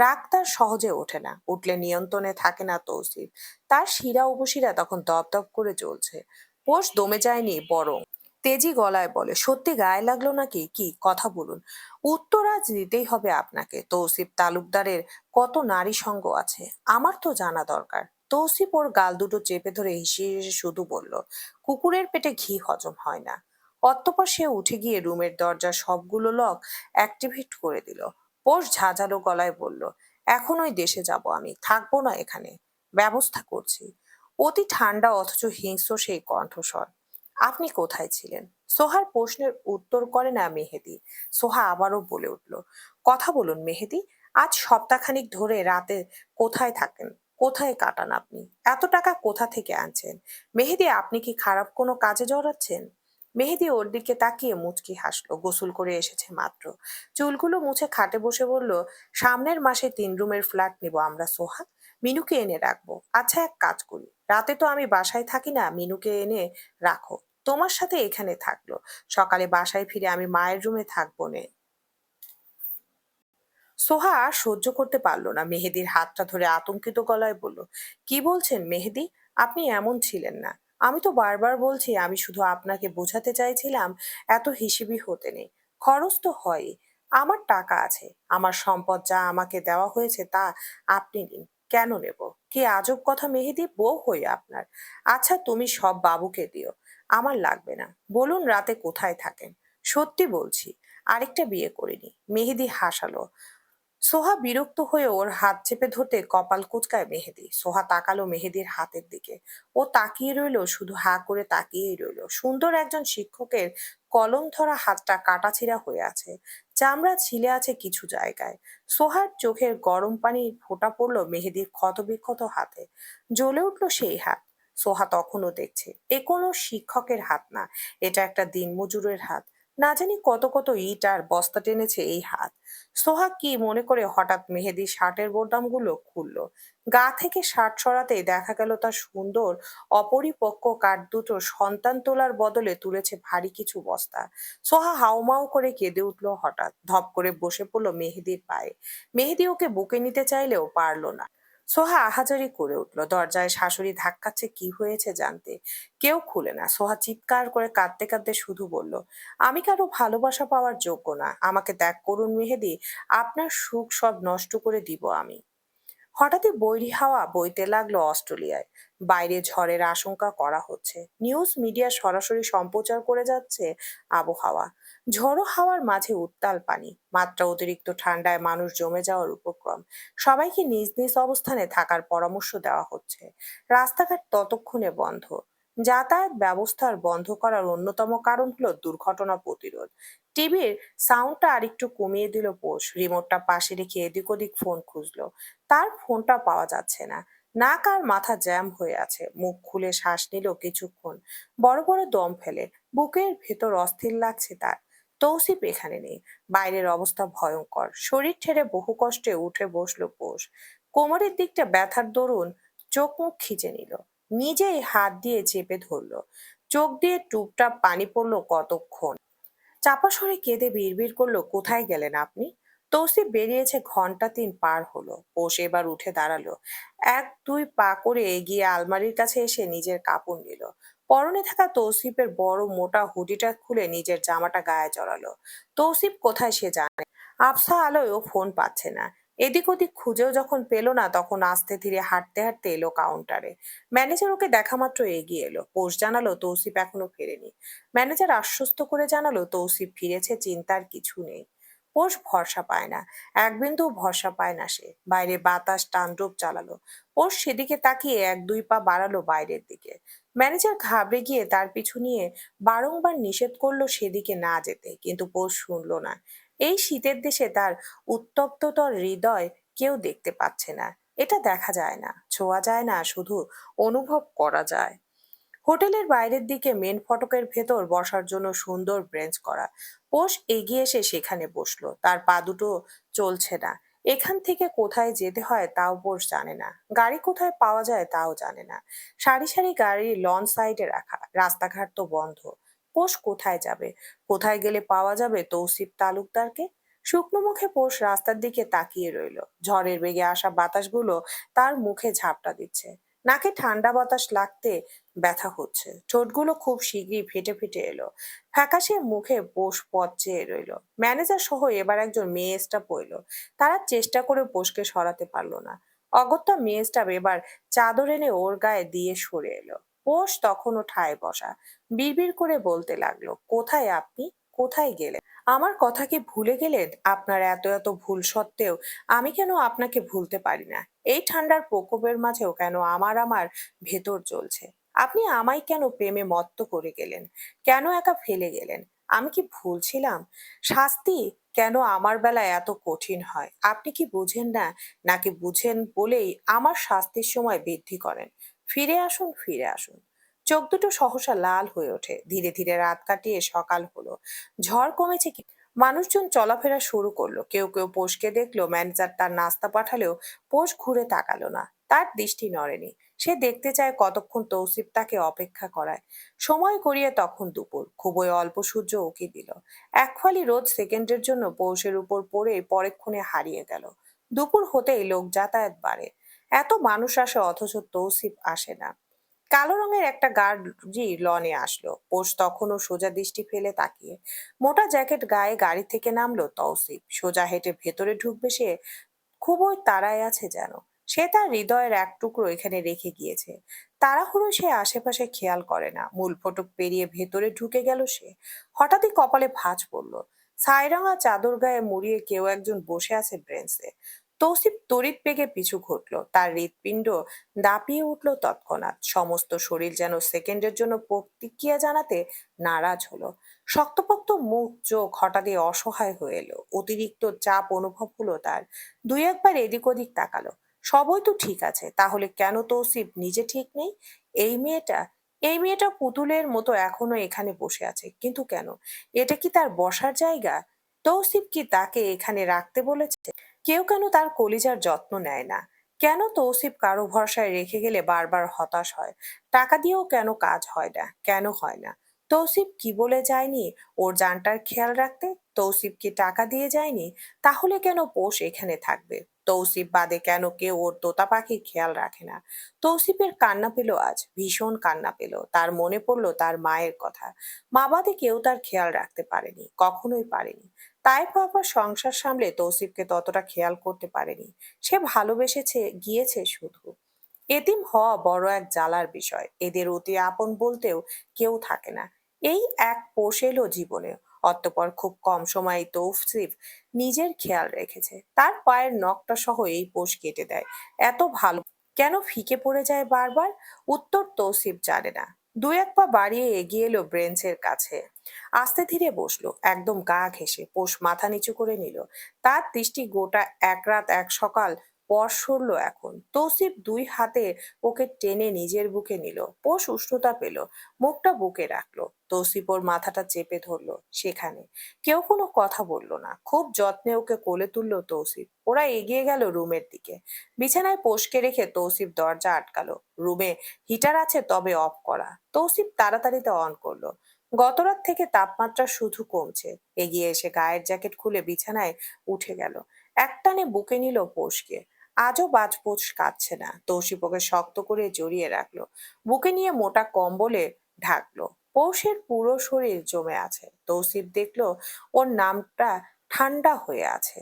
রাগ তার সহজে ওঠে না, উঠলে নিয়ন্ত্রণে থাকে না তৌসিফ। তার শিরা উপশিরা তখন দপদপ করে জ্বলছে। পোষ দমে যায়নি, বরং তেজি গলায় বলে, সত্যি গায়ে লাগলো নাকি? কি কথা বলুন। উত্তর আজ দিতেই হবে আপনাকে। তৌসিফ তালুকদারের কত নারী সঙ্গ আছে আমার তো জানা দরকার। তৌসিফ ওর গাল দুটো চেপে ধরে হিসিয়ে হেসে শুধু বলল, কুকুরের পেটে ঘি হজম হয় না। অতঃপর সে উঠে গিয়ে রুমের দরজার সবগুলো লক অ্যাক্টিভেট করে দিল। পোষ ঝাঁঝালো গলায় বলল, এখন ওই দেশে যাব আমি, থাকবো না এখানে। ব্যবস্থা করছি। অতি ঠান্ডা অথচ হিংস্র সেই কণ্ঠস্বর। আপনি কোথায় ছিলেন? সোহার প্রশ্নের উত্তর করে না মেহেদি। সোহা আবারও বলে উঠল, কথা বলুন মেহেদি। আজ সপ্তাহখানিক ধরে রাতে কোথায় থাকেন? কোথায় কাটান আপনি? এত টাকা কোথা থেকে আনছেন? মেহেদি, আপনি কি খারাপ কোনো কাজে জড়াচ্ছেন? মেহেদি ওর দিকে তাকিয়ে মুচকি হাসলো। গোসল করে এসেছে মাত্র। চুলগুলো মুছে খাটে বসে বলল, সামনের মাসে 3 রুমের ফ্ল্যাট নিব আমরা সোহা। মিনুকে এনে রাখবো। আচ্ছা, এক কাজ করি, রাতে তো আমি বাসায় থাকি না, মিনুকে এনে রাখো, তোমার সাথে এখানে থাকলো। সকালে বাসায় ফিরে আমি মায়ের রুমে থাকবো নে। সোহা আর সহ্য করতে পারলো না। মেহেদির হাতটা ধরে আতঙ্কিত গলায় বলল, কি বলছেন মেহেদি? আপনি এমন ছিলেন না। আমি তো বারবার বলছি, আমি শুধু আপনাকে বোঝাতে চাইছিলাম এত হিসেবি হতে নেই। খরচ তো হয়। আমার টাকা আছে, আমার সম্পদ যা আমাকে দেওয়া হয়েছে তা আপনি নিন। কেন নেব? কি আজব কথা মেহেদি, বউ হই আপনার। আচ্ছা, তুমি সব বাবুকে দিও, আমার লাগবে না। বলুন রাতে কোথায় থাকেন? সত্যি বলছি, আরেকটা বিয়ে করিনি। মেহেদি হাসালো। সোহা বিরক্ত হয়ে ওর হাত চেপে ধরতে কপাল কুঁচকায় মেহেদি। সোহা তাকালো মেহেদির হাতের দিকে। ও তাকিয়ে রইলো, শুধু হা করে তাকিয়েই রইলো। সুন্দর একজন শিক্ষকের কলম ধরা হাতটা কাটাছিঁড়া হয়ে আছে, চামড়া ছিলে আছে কিছু জায়গায়। সোহার চোখের গরম পানির ফোঁটা পড়লো মেহেদির ক্ষতবিক্ষত হাতে। জ্বলে উঠলো সেই হাত। সোহা তখনও দেখছে, এ কোনো শিক্ষকের হাত না, এটা একটা দিনমজুরের হাত। না জানি কত কত ইট আর বস্তা টেনেছে এই হাত। সোহাগ কি মনে করে হঠাৎ মেহেদির শার্টের বোতামগুলো খুললো। গা থেকে শার্ট সরাতেই দেখা গেল তার সুন্দর অপরিপক্ক কাঠ দুটো সন্তান তোলার বদলে তুলেছে ভারী কিছু বস্তা। সোহা হাউমাউ করে কেঁদে উঠলো হঠাৎ, ধপ করে বসে পড়লো মেহেদির পায়ে। মেহেদি ওকে বুকে নিতে চাইলেও পারলো না। সোহা আহাজারি করে উঠলো, দরজায় শাশুড়ি ধাক্কাচ্ছে কি হয়েছে জানতে। কেউ খুলে না। সোহা চিৎকার করে কাঁদতে কাঁদতে শুধু বলল, আমি কারো ভালোবাসা পাওয়ার যোগ্য না, আমাকে ত্যাগ করুন মেহেদি, আপনার সুখ সব নষ্ট করে দিব আমি। হঠাৎই বৈরী হাওয়া বইতে লাগলো অস্ট্রেলিয়ায়। বাইরে ঝড়ের আশঙ্কা করা হচ্ছে, নিউজ মিডিয়া সরাসরি সম্প্রচার করে যাচ্ছে আবহাওয়া। ঝড়ো হাওয়ার মাঝে উত্তাল পানি, মাত্রা অতিরিক্ত ঠান্ডায় মানুষ জমে যাওয়ার উপক্রম। সবাইকে নিজ নিজ অবস্থানে থাকার পরামর্শ দেওয়া হচ্ছে। রাস্তাঘাট ততক্ষণে বন্ধ। যাতায়াত ব্যবস্থার বন্ধ করার অন্যতম কারণ হলো দুর্ঘটনা প্রতিরোধ। টিভির সাউন্ডটা আরেকটু কমিয়ে দিল পোষ, রিমোটটা পাশে রেখে এদিক ওদিক ফোন খুঁজলো। তার ফোনটা পাওয়া যাচ্ছে না। নাক আর মাথা জ্যাম হয়ে আছে। মুখ খুলে শ্বাস নিল কিছুক্ষণ, বড় বড় দম ফেলে। বুকের ভেতর অস্থির লাগছে তার। তৌসিফ এখানে নেই। বাইরের অবস্থা ভয়ঙ্কর। শরীর ছেড়ে বহু কষ্টে উঠে বসলো পোষ। কোমরের দিকটা ব্যথার দরুন চোখ মুখ খিচে নিল। নিজেই হাত দিয়ে চেপে ধরলো। চোখ দিয়ে টুপটাপ পানি পড়লো কতক্ষণ। চাপা স্বরে কেঁদে বিড়বিড় করলো, কোথায় গেলেন আপনি? তৌসিফ বেরিয়েছে ঘন্টা ৩ পার হলো। পোষ এবার উঠে দাঁড়ালো। এক দুই পা করে এগিয়ে আলমারির কাছে এসে নিজের কাপড় নিল। পরনে থাকা তৌসিফের বড় মোটা হুডিটা খুলে নিজের জামাটা গায়ে জড়ালো। তৌসিফ কোথায় সে জানে। আবছা আলোয়ও ফোন পাচ্ছে না। এদিক ওদিক খুঁজেও যখন পেল না, তখন আস্তে ধীরে হাঁটতে হাঁটতে এলো কাউন্টারে। ম্যানেজার ওকে দেখা মাত্র এগিয়ে এলো। পোষ জানালো তৌসিফ এখনো ফেরেনি। ম্যানেজার আশ্বস্ত করে জানালো তৌসিফ ফিরেছে, চিন্তার কিছু নেই। পোষ ভরসা পায় না, এক বিন্দু ভরসা পায় না সে। বাইরে বাতাস তাণ্ডব চালালো। পোষ সেদিকে তাকিয়ে এক দুই পা বাড়ালো বাইরের দিকে। ম্যানেজার ঘাবড়ে গিয়ে তার পিছু নিয়ে বারংবার নিষেধ করলো সেদিকে না যেতে, কিন্তু পোষ শুনলো না। এই শীতের দেশে তার উত্তপ্ততর হৃদয় কেউ দেখতে পাচ্ছে না। এটা দেখা যায় না, ছোঁয়া যায় না, শুধু অনুভব করা যায়। হোটেলের বাইরের দিকে মেন ফটকের ভেতর বসার জন্য সুন্দর ব্রেঞ্চ করা। পোষ এগিয়ে এসে সেখানে বসলো। তার পা দুটো চলছে না। এখান থেকে কোথায় যেতে হয় তাও পোষ জানে না। গাড়ি কোথায় পাওয়া যায় তাও জানে না। সারি সারি গাড়ি লন সাইডে রাখা, রাস্তাঘাট তো বন্ধ। পোষ কোথায় যাবে? কোথায় গেলে পাওয়া যাবে তৌসিফ তালুকদারকে? শুকনো মুখে পোষ রাস্তার দিকে তাকিয়ে রইল। ঝড়ের বেগে আসা বাতাসগুলো তার মুখে ঝাপটা দিচ্ছে। নাকে ঠান্ডা বাতাস লাগতে ব্যথা হচ্ছে। ঠোঁটগুলো খুব শিগগিরই ফেটে ফেটে এলো। ফ্যাকাশে মুখে পোষ পথ চেয়ে রইল। ম্যানেজার সহ এবার একজন মেয়ে স্টাফ এলো। তারা চেষ্টা করে পোষকে সরাতে পারলো না। অগত্যা মেয়ে স্টাফ এবার চাদর এনে ওর গায়ে দিয়ে সরে এলো। পোষ তখনও ঠায় বসা। বিড়বিড় করে বলতে লাগলো, কোথায় আপনি? কোথায় গেলেন? আমার কথা কি ভুলে গেলেন? আপনার এত এত ভুল সত্ত্বেও আমি কেন আপনাকে ভুলতে পারি না? এই ঠান্ডার প্রকোপের মাঝেও কেন আমার ভেতর জ্বলছে? আপনি আমায় কেন প্রেমে মত্ত করে গেলেন? কেন একা ফেলে গেলেন? আমি কি ভুল ছিলাম? শাস্তি কেন আমার বেলায় এত কঠিন হয়? আপনি কি বুঝেন না? নাকি বুঝেন বলেই আমার শাস্তির সময় বৃদ্ধি করেন? ফিরে আসুন, ফিরে আসুন। চোখ দুটো সহসা লাল হয়ে ওঠে। ধীরে ধীরে রাত কাটিয়ে সকাল হলো। ঝড় কমেছে কি, মানুষজন চলাফেরা শুরু করলো। কেউ কেউ পোষকে দেখলো। ম্যানেজার তার নাস্তা পাঠালেও পোষ ঘুরে তাকালো না। তার দৃষ্টি নড়েনি। সে দেখতে চায় কতক্ষণ তৌসিফ তাকে অপেক্ষা করায়। সময় গড়িয়ে তখন দুপুর। খুবই অল্প সূর্য উঁকি দিল। এক ফালি রোদ সেকেন্ডের জন্য পৌষের উপর পড়ে পরেক্ষণে হারিয়ে গেল। দুপুর হতেই লোক যাতায়াত বাড়ে। এত মানুষ আসে অথচ তৌসিফ আসে না। কালো রঙের একটা গাড়ি লনে আসলো। পোষ তখনও সোজা দৃষ্টি ফেলে তাকিয়ে। মোটা জ্যাকেট গায়ে গাড়ি থেকে নামলো তৌসিফ। সোজা হেঁটে ভেতরে ঢুকবে সে। খুবই তাড়ায় আছে যেন। সে তার হৃদয়ের এক টুকরো এখানে রেখে গিয়েছে। তাড়াহুড়ো সে আশেপাশে খেয়াল করে না। মূল ফটক পেরিয়ে ভেতরে ঢুকে গেল সে। হঠাৎই কপালে ভাঁজ পড়ল। ছাইরাঙা চাদর গায়ে মুড়িয়ে কেউ একজন বসে আছে ব্রেঞ্চে। তৌসিফ তড়িৎ বেগে পিছু ঘটলো, তার হৃৎপিণ্ড দাপিয়ে উঠল তৎক্ষণাৎ। সমস্ত শরীর যেন সেকেন্ডের জন্য প্রতিক্রিয়া জানাতে নারাজ হলো। শক্তপোক্ত মুখ চোখ হঠাৎই অসহায় হয়ে এলো, অতিরিক্ত চাপ অনুভব হলো তার। দুই একবার এদিক ওদিক তাকালো। সবই তো ঠিক আছে, তাহলে কেন তৌসিফ নিজে ঠিক নেই? এই মেয়েটা এই মেয়েটা পুতুলের মতো এখনো এখানে বসে আছে, কিন্তু কেন? এটা কি তার বসার জায়গা? তৌসিফ কি তাকে এখানে রাখতে বলেছে? কেউ কেন তার কলিজার যত্ন নেয় না? কেন তৌসিফ কারো ভরসায় রেখে গেলে বারবার হতাশ হয়? টাকা দিয়েও কেন কাজ হয় না? কেন হয় না? তৌসিফ কি বলে যায়নি ওর জানটার খেয়াল রাখতে? তৌসিফ কি টাকা দিয়ে যায়নি? তাহলে কেন পোষ এখানে থাকবে? তৌসিফ বাদে কেন কেউ ওর তোতা পাখির খেয়াল রাখে না? তৌসিফের কান্না পেল, আজ ভীষণ কান্না পেল। তার মনে পড়লো তার মায়ের কথা। মা বাদে কেউ তার খেয়াল রাখতে পারেনি, কখনোই পারেনি। তাই বাবার সংসার সামলে তৌসিফকে ততটা খেয়াল করতে পারেনি। সে ভালোবেসেছে গিয়েছে শুধু। এতিম হওয়া বড় এক জ্বালার বিষয়। এদের অতি আপন বলতেও কেউ থাকে না। এই এক পোষ এলো জীবনে। অতঃপর খুব কম সময়ে তৌসিফ নিজের খেয়াল রেখেছে। তার পায়ের নখটা সহ এই পোষ কেটে দেয়। এত ভালো কেন ফিকে পড়ে যায় বারবার? উত্তর তৌসিফ জানে না। দুই এক পা বাড়িয়ে এগিয়ে এলো ব্রেঞ্চের কাছে। আস্তে ধীরে বসলো, একদম গা ঘেঁষে। পোষ মাথা নিচু করে নিল। তার দৃষ্টি গোটা এক রাত এক সকাল পর সরল এখন। তৌসিফ দুই হাতে ওকে টেনে নিজের বুকে নিল। পোষ উষ্ণতা পেল, মুখটা বুকে রাখলো। তৌসিফ ওর মাথাটা চেপে ধরলো সেখানে। কেউ কোনো কথা বলল না। খুব যত্নে ওকে কোলে তুললো তৌসিফ। ওরা এগিয়ে গেল রুমের দিকে। বিছানায় পোষকে রেখে তৌসিফ দরজা আটকালো। রুমে হিটার আছে, তবে অফ করা। তৌসিফ তাড়াতাড়িতে অন করলো। গতরাত থেকে তাপমাত্রা শুধু কমছে। এগিয়ে এসে গায়ের জ্যাকেট খুলে বিছানায় উঠে গেল। একটানে বুকে নিল পোষকে। আজও বাজপোষ কাঁদছে না। তৌসিফ ওকে শক্ত করে জড়িয়ে রাখলো, বুকে নিয়ে মোটা কম্বলে ঢাকলো। পৌষের পুরো শরীর জমে আছে। তৌসিফ দেখলো ওর নামটা ঠান্ডা হয়ে আছে।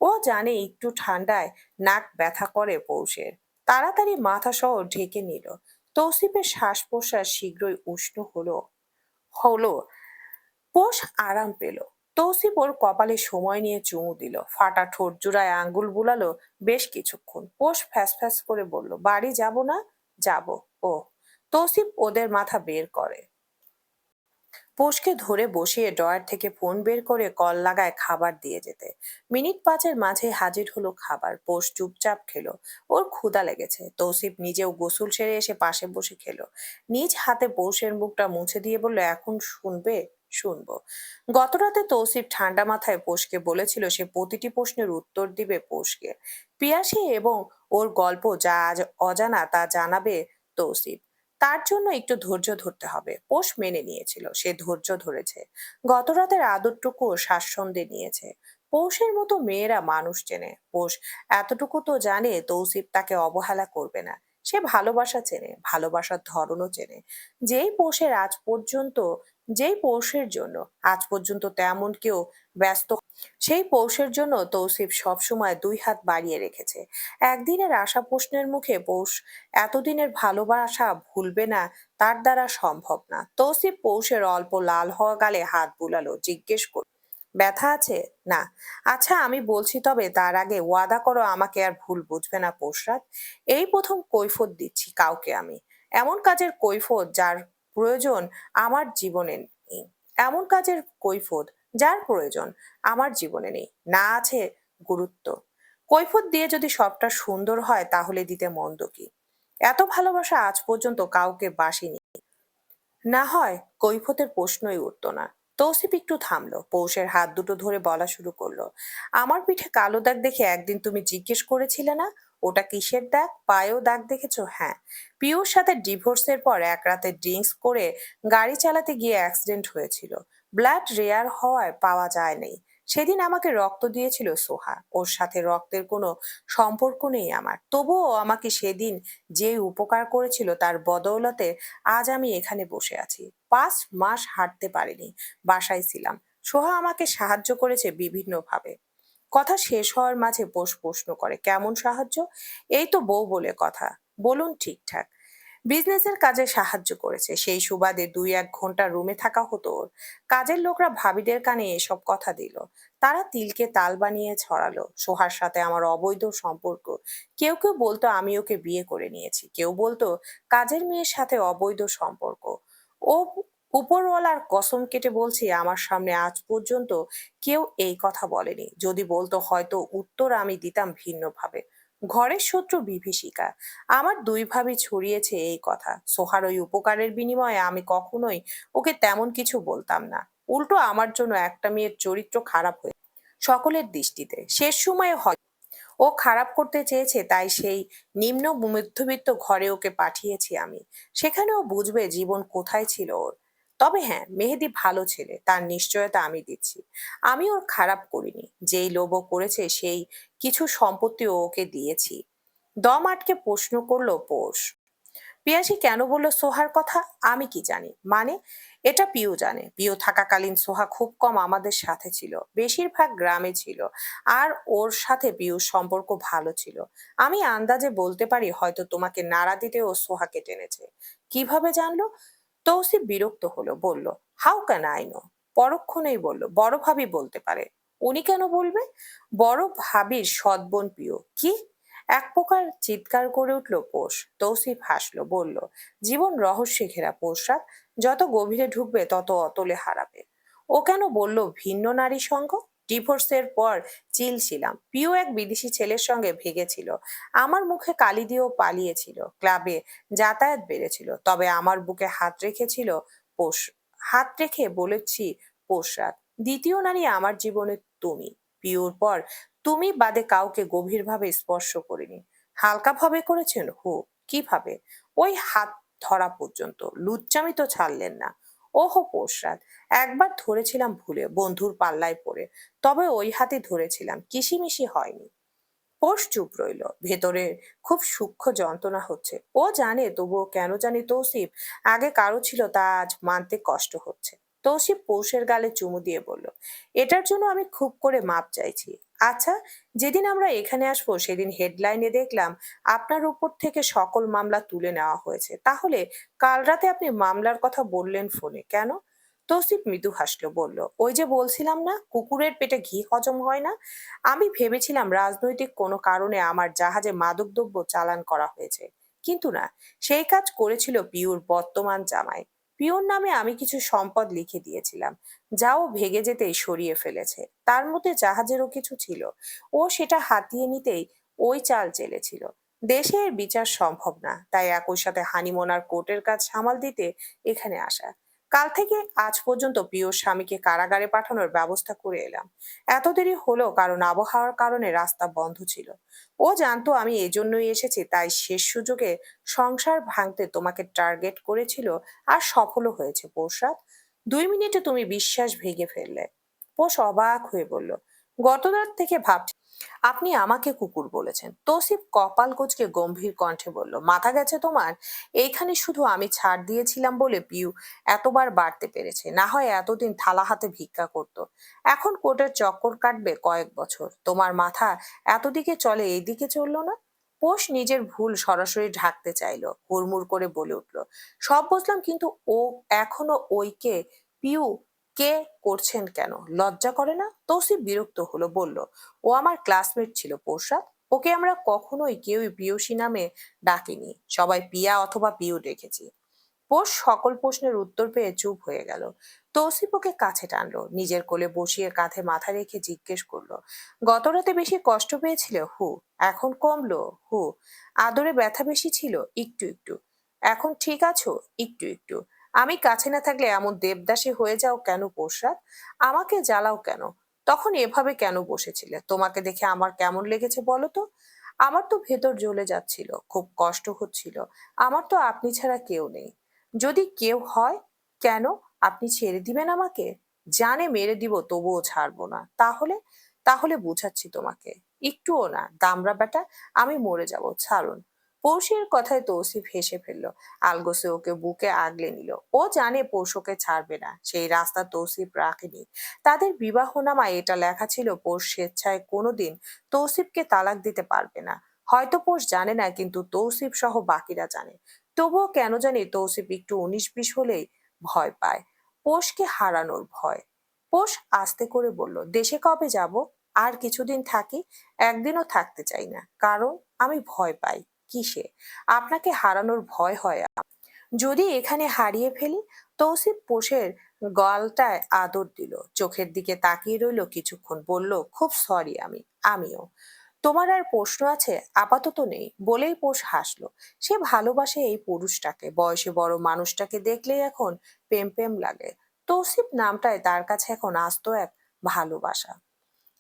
ও জানে একটু ঠান্ডায় নাক ব্যথা করে পৌষের। তাড়াতাড়ি মাথা সহ ঢেকে নিল। তৌসিফের শ্বাস প্রশ্বাস শীঘ্রই উষ্ণ হলো হলো পোষ আরাম পেল। তৌসিফ ওর কপালে সময় নিয়ে চুমু দিল। ফাটা ঠোঁট জোড়ায় আঙ্গুল বুলালো বেশ কিছুক্ষণ। পোষ ফ্যাস ফ্যাস করে বলল, বাড়ি যাব না? যাব। ও। তৌসিফ ওদের মাথা বের করে। পোষকে ধরে বসিয়ে ড্রয়ার থেকে ফোন বের করে কল লাগায় খাবার দিয়ে যেতে। মিনিট পাঁচের মাঝে হাজির হলো খাবার। পোষ চুপচাপ খেলো। ওর ক্ষুধা লেগেছে। তৌসিফ নিজেও গোসল সেরে এসে পাশে বসে খেলো। নিজ হাতে পৌষের মুখটা মুছে দিয়ে বলল, এখন শুনবে? শুনবো। গতরাতে তৌসিফ ঠান্ডা মাথায় পোষকে বলেছিল সে প্রতিটি প্রশ্নের উত্তর দিবে পোষকে। পিয়াসী এবং ওর গল্প যা আজ অজানা তা জানাবে তৌসিফ। তার জন্য একটু ধৈর্য ধরতে হবে। পোষ মেনে নিয়েছিল, সে ধৈর্য ধরেছে। গতরাতের আদরটুকুও স্বাচ্ছন্দ্যে নিয়েছে। পৌষের মতো মেয়েরা মানুষ চেনে। পৌষ এতটুকু তো জানে তৌসিফ তাকে অবহেলা করবে না। সে ভালোবাসা চেনে, ভালোবাসার ধরনও চেনে। যেই পৌষের আজ পর্যন্ত যেই পৌষের জন্য আজ পর্যন্ত তেমন কেউ ব্যস্ত, সেই পৌষের জন্য তৌসিফ সবসময় দুই হাত বাড়িয়ে রেখেছে। একদিনের আশা প্রশ্নের মুখে পৌষ এতদিনের ভালোবাসা ভুলবে না, তার দ্বারা সম্ভব না। তৌসিফ পৌষের অল্প লাল হওয়া গালে হাত বুলালো, জিজ্ঞেস করল, ব্যথা আছে? না। আচ্ছা আমি বলছি, তবে তার আগে ওয়াদা করো আমাকে আর ভুল বুঝবে না পোষরাত। এই প্রথম কৈফত দিচ্ছি কাউকে আমি। এমন কাজের কৈফত যার প্রয়োজন আমার জীবনে নেই। এমন কাজের কৈফত যার প্রয়োজন আমার জীবনে নেই, না আছে গুরুত্ব। কৈফত দিয়ে যদি সবটা সুন্দর হয় তাহলে দিতে মন্দ কি? এত ভালোবাসা আজ পর্যন্ত কাউকে বাসিনি। না হয় কৈফতের প্রশ্নই উঠতো না। তৌসিফ একটু থামলো। পৌষের হাত দুটো ধরে বলা শুরু করলো, আমার পিঠে কালো দাগ দেখে একদিন তুমি জিজ্ঞেস করেছিলে না ওটা কিসের দাগ? পায়েও দাগ দেখেছো? হ্যাঁ। পিওর সাথে ডিভোর্সের পর এক রাতে ড্রিঙ্কস করে গাড়ি চালাতে গিয়ে অ্যাক্সিডেন্ট হয়েছিল। ব্লাড রেয়ার হওয়ায় পাওয়া যায়নি। সেদিন আমাকে রক্ত দিয়েছিল সোহা। ওর সাথে রক্তের কোনো সম্পর্ক নেই আমার, তবুও আমাকে সেদিন যে উপকার করেছিল তার বদৌলতে আজ আমি এখানে বসে আছি। 5 মাস হাঁটতে পারিনি, বাসায় ছিলাম। সোহা আমাকে সাহায্য করেছে বিভিন্নভাবে। কথা শেষ হওয়ার মাঝে পোষ প্রশ্ন করে, কেমন সাহায্য? এই তো বউ বলে কথা, বলুন ঠিকঠাক। বিজনেসের কাজে সাহায্য করেছে, সেই সুবাদে 2-1 ঘন্টা রুমে থাকা হতো ওর। কাজের লোকরা ভাবিদের কানে এসব কথা দিল। তারা তিলকে তাল বানিয়ে ছড়ালো সোহার সাথে আমার অবৈধ সম্পর্ক। কেউ কেউ বলতো আমি ওকে বিয়ে করে নিয়েছি, কেউ বলতো কাজের মেয়ের সাথে অবৈধ সম্পর্ক। ও উপরওয়ালার কসম কেটে বলছি, আমার সামনে আজ পর্যন্ত কেউ এই কথা বলেনি। যদি বলতো হয়তো উত্তর আমি দিতাম ভিন্নভাবে। ঘরের শত্রু বিভীষিকা আমার দুই ভাবি ছড়িয়েছে এই কথা। সোহার ওই উপকারের বিনিময়ে আমি কখনোই ওকে তেমন কিছু বলতাম না। উল্টো আমার জন্য একটা মেয়ের চরিত্র খারাপ হয়ে সকলের দৃষ্টিতে শেষ সময়ে হয় ও খারাপ করতে চেয়েছে, তাই সেই নিম্ন মধ্যবিত্ত ঘরে ওকে পাঠিয়েছি আমি। সেখানে ও বুঝবে জীবন কোথায় ছিল ওর। তবে হ্যাঁ, মেহেদী ভালো ছেলে, তার নিশ্চয়তা আমি দিচ্ছি। আমি ওর খারাপ করিনি। যেই লোভ ও করেছে সেই কিছু সম্পত্তি ওকে দিয়েছি। দম আটকে প্রশ্ন করলো পোষ। পিয়াসী কেন বললো সোহার কথা? আমি কি জানি মানে? এটা পিউ জানে। পিউ থাকাকালীন সোহা খুব কম আমাদের সাথে ছিল, বেশিরভাগ গ্রামে ছিল। আর ওর সাথে পিউর সম্পর্ক ভালো ছিল। আমি আন্দাজে বলতে পারি হয়তো তোমাকে নাড়া দিতে ও সোহাকে টেনেছে। কিভাবে জানলো? তৌসিফ বিরক্ত হলো, বলল, হাউ ক্যান আই নো? পরক্ষণেই বলল, বড় ভাবি বলতে পারে। উনি কেন বলবে? বড় ভাবির সৎ বোন পিউ। কি? এক প্রকার চিৎকার করে উঠল পোষ। তৌসিফ হাসলো, বলল, জীবন রহস্যে ঘেরা পোশাক, যত গভীরে ঢুকবে তত অতলে হারাবে। ও কেন বলল ভিন্ন নারী সঙ্গ? ডিভোর্সের পর চিল ছিলাম, পিও এক বিদেশি ছেলের সঙ্গে ভেগেছিল। আমার মুখে কালি দিয়েও পালিয়েছিল, ক্লাবে যাতায়াত বেড়েছিল, তবে আমার বুকে হাত রেখেছিল পোষ। হাত রেখে বলেছি পোশাক। দ্বিতীয় নারী আমার জীবনে তুমি। পিওর পর তুমি বাদে কাউকে গভীরভাবে স্পর্শ করিনি। হালকাভাবে করেছেন? হু। কিভাবে? ওই হাত ধরা পর্যন্ত। লুচ্চামি তো ছাড়লেন না। ওহো পোশরাত, একবার ধরেছিলাম ভুলে, বন্ধুর পাল্লায় পড়ে। তবে ওই হাতে ধরেছিলাম, কিসিমিসি হয়নি। পোষ চুপ রইল। ভেতরে খুব সূক্ষ্ম যন্ত্রণা হচ্ছে। ও জানে, তবুও কেন জানি তৌসিফ আগে কারো ছিল তা আজ মানতে কষ্ট হচ্ছে। তৌসিফ পৌষের গালে চুমু দিয়ে বলল, এটার জন্য আমি খুব করে মাপ চাইছি। আচ্ছা, যেদিন আমরা এখানে আসবো সেদিন হেডলাইনে দেখলাম আপনার উপর থেকে সকল মামলা তুলে নেওয়া হয়েছে। তাহলে কাল রাতে আপনি মামলার কথা বললেন ফোনে কেন? তৌসিফ মৃদু হাসলো, বলল, ওই যে বলছিলাম না, কুকুরের পেটে ঘি হজম হয় না। আমি ভেবেছিলাম রাজনৈতিক কোনো কারণে আমার জাহাজে মাদকদ্রব্য চালান করা হয়েছে। কিন্তু না, সেই কাজ করেছিল পিউর বর্তমান জামাই। পিউর নামে আমি কিছু সম্পদ লিখে দিয়েছিলাম, যাও ভেগে যেতেই সরিয়ে ফেলেছে। তার মধ্যে জাহাজেরও কিছু ছিল। ও সেটা হাতিয়ে নিতেই ওই চাল চেলেছিল। দেশে এর বিচার সম্ভব না, তাই একই সাথে হানিমুন আর কোর্টের কাজ সামাল দিতে এখানে আসা। কাল থেকে আজ পর্যন্ত পিওর স্বামীকে কারাগারে পাঠানোর ব্যবস্থা করে এলাম। এত দেরি হলো কারণ আবহাওয়ার কারণে রাস্তা বন্ধ ছিল। ও জানতো আমি এজন্যই এসেছি, তাই শেষ সুযোগে সংসার ভাঙতে তোমাকে টার্গেট করেছিল। আর সফলও হয়েছে পোষা। 2 মিনিটে তুমি বিশ্বাস ভেঙে ফেললে। পোষ অবাক হয়ে বলল, গত রাত থেকে ভাবছি আপনি আমাকে কুকুর বলেছেন। তৌসিফ কপাল কুঁচকে গম্ভীর কণ্ঠে বলল, মাথা গেছে তোমার? এইখানে শুধু আমি ছাড় দিয়েছিলাম বলে পিউ এতবার বাড়তে পেরেছে, না হয় এতদিন থালা হাতে ভিক্ষা করতো। এখন কোর্টের চক্কর কাটবে কয়েক বছর। তোমার মাথা এতদিকে চলে, এইদিকে চললো না। পোষ নিজের ভুল সরাসরি ঢাকতে চাইলো, হুড়মুড় করে বলে উঠলো, সব বুঝলাম, কিন্তু ও এখনো ওইকে পিউ কে করছেন কেন? লজ্জা করে না? তৌসিফ বিরক্ত হলো, বলল, ও আমার ক্লাসমেট ছিল পোশাক। ওকে আমরা কখনোই কেউই পিয়সী নামে ডাকিনি, সবাই পিয়া অথবা পিউ ডেকেছি। পোষ সকল প্রশ্নের উত্তর পেয়ে চুপ হয়ে গেল। তৌসিফ ওকে কাছে টানলো, নিজের কোলে বসিয়ে কাঁধে মাথা রেখে জিজ্ঞেস করলো, গত রাতে বেশি কষ্ট পেয়েছিলে? হু। এখন কমলো? হু। আদরে ব্যথা বেশি ছিল? একটু একটু। এখন ঠিক আছো? একটু একটু। আমি কাছে না থাকলে এমন দেবদাসী হয়ে যাও কেন পোশাক? আমাকে জ্বালাও কেন? তখন এভাবে কেন বসেছিলে? তোমাকে দেখে আমার কেমন লেগেছে বলো তো? আমার তো ভেতর জ্বলে যাচ্ছিল, খুব কষ্ট হচ্ছিল। আমার তো আপনি ছাড়া কেউ নেই। যদি কেউ হয়, কেন? আপনি ছেড়ে দিবেন আমাকে? জানে মেরে দিব, তবুও ছাড়বো না। তাহলে? তাহলে বুঝাচ্ছি তোমাকে। একটুও না, দামড়া বেটা। আমি মরে যাব, ছাড়ুন। পৌষের কথায় তৌসিফ হেসে ফেলল। আলগোসে ওকে বুকে আগলে নিল। ও জানে পৌষ ওকে ছাড়বে না, সেই রাস্তা তৌসিফ রাখেনি। তাদের বিবাহনামায় এটা লেখা ছিল, পৌষ স্বেচ্ছায় কোনোদিন তৌসিফকে তালাক দিতে পারবে না। হয়তো পৌষ জানে না, কিন্তু তৌসিফ সহ বাকিরা জানে। তবুও কেন জানি তৌসিফ একটু 19-20 হলেই ভয় পায়। পোষকে হারানোর ভয়। পোষ আস্তে করে বলল, দেশে কবে যাব? আর কিছুদিন থাকি। একদিনও থাকতে চাই না, কারণ আমি ভয় পাই। কিসে? আপনাকে হারানোর ভয় হয়। যদি এখানে হারিয়ে ফেলি। তৌসিফ পোষের গলটায় আদর দিল, চোখের দিকে তাকিয়ে রইল কিছুক্ষণ, বলল, খুব সরি। আমিও। তোমার আর প্রশ্ন আছে? আপাতত নেই, বলেই পোষ হাসলো। সে ভালোবাসে এই পুরুষটাকে, বয়সে বড় মানুষটাকে দেখলেই এখন প্রেম প্রেম লাগে। তৌসিফ নামটায় তার কাছে এখন আস্ত এক ভালোবাসা।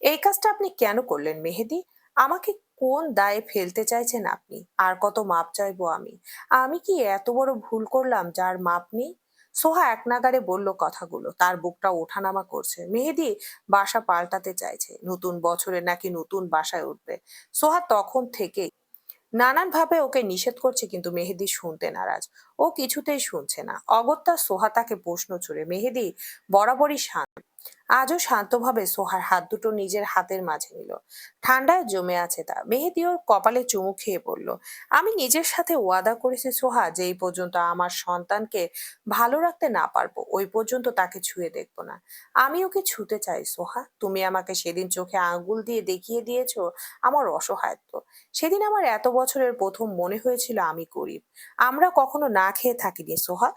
এই কাজটা আপনি কেন করলেন মেহেদী? আমাকে কোন দায়ে ফেলতে চাইছেন আপনি? আর কত মাপ চাইবো আমি? আমি কি এত বড় ভুল করলাম যার মাপ নেই? সোহা এক নাগাড়ে বলল কথাগুলো, তার বুকটা ওঠানামা করছে। মেহেদী বাসা পাল্টাতে চাইছে, নতুন বছরে নাকি নতুন বাসায় উঠবে। সোহা তখন থেকে নানান ভাবে ওকে নিষেধ করছে, কিন্তু মেহেদী শুনতে নারাজ। ও কিছুতেই শুনছে না। অগত্যা সোহা তাকে প্রশ্ন ছুড়ে। মেহেদী বরাবরই শান্ত, আজও শান্তভাবে সোহার হাত দুটো নিজের হাতের মাঝে নিল। ঠান্ডায় জমে আছে তা। মেহেদী ওর কপালে চুমু খেয়ে বলল, আমি নিজের সাথে ওয়াদা করেছি সোহা, যে এই পর্যন্ত আমার সন্তানকে ভালো রাখতে না পারবো ওই পর্যন্ত তাকে ছুঁয়ে দেখবো না। আমি ওকে ছুতে চাই সোহা। তুমি আমাকে সেদিন চোখে আঙ্গুল দিয়ে দেখিয়ে দিয়েছো আমার অসহায়ত্ব। সেদিন আমার এত বছরের প্রথম মনে হয়েছিল আমি গরিব। আমরা কখনো না খেয়ে থাকিনি সোহা।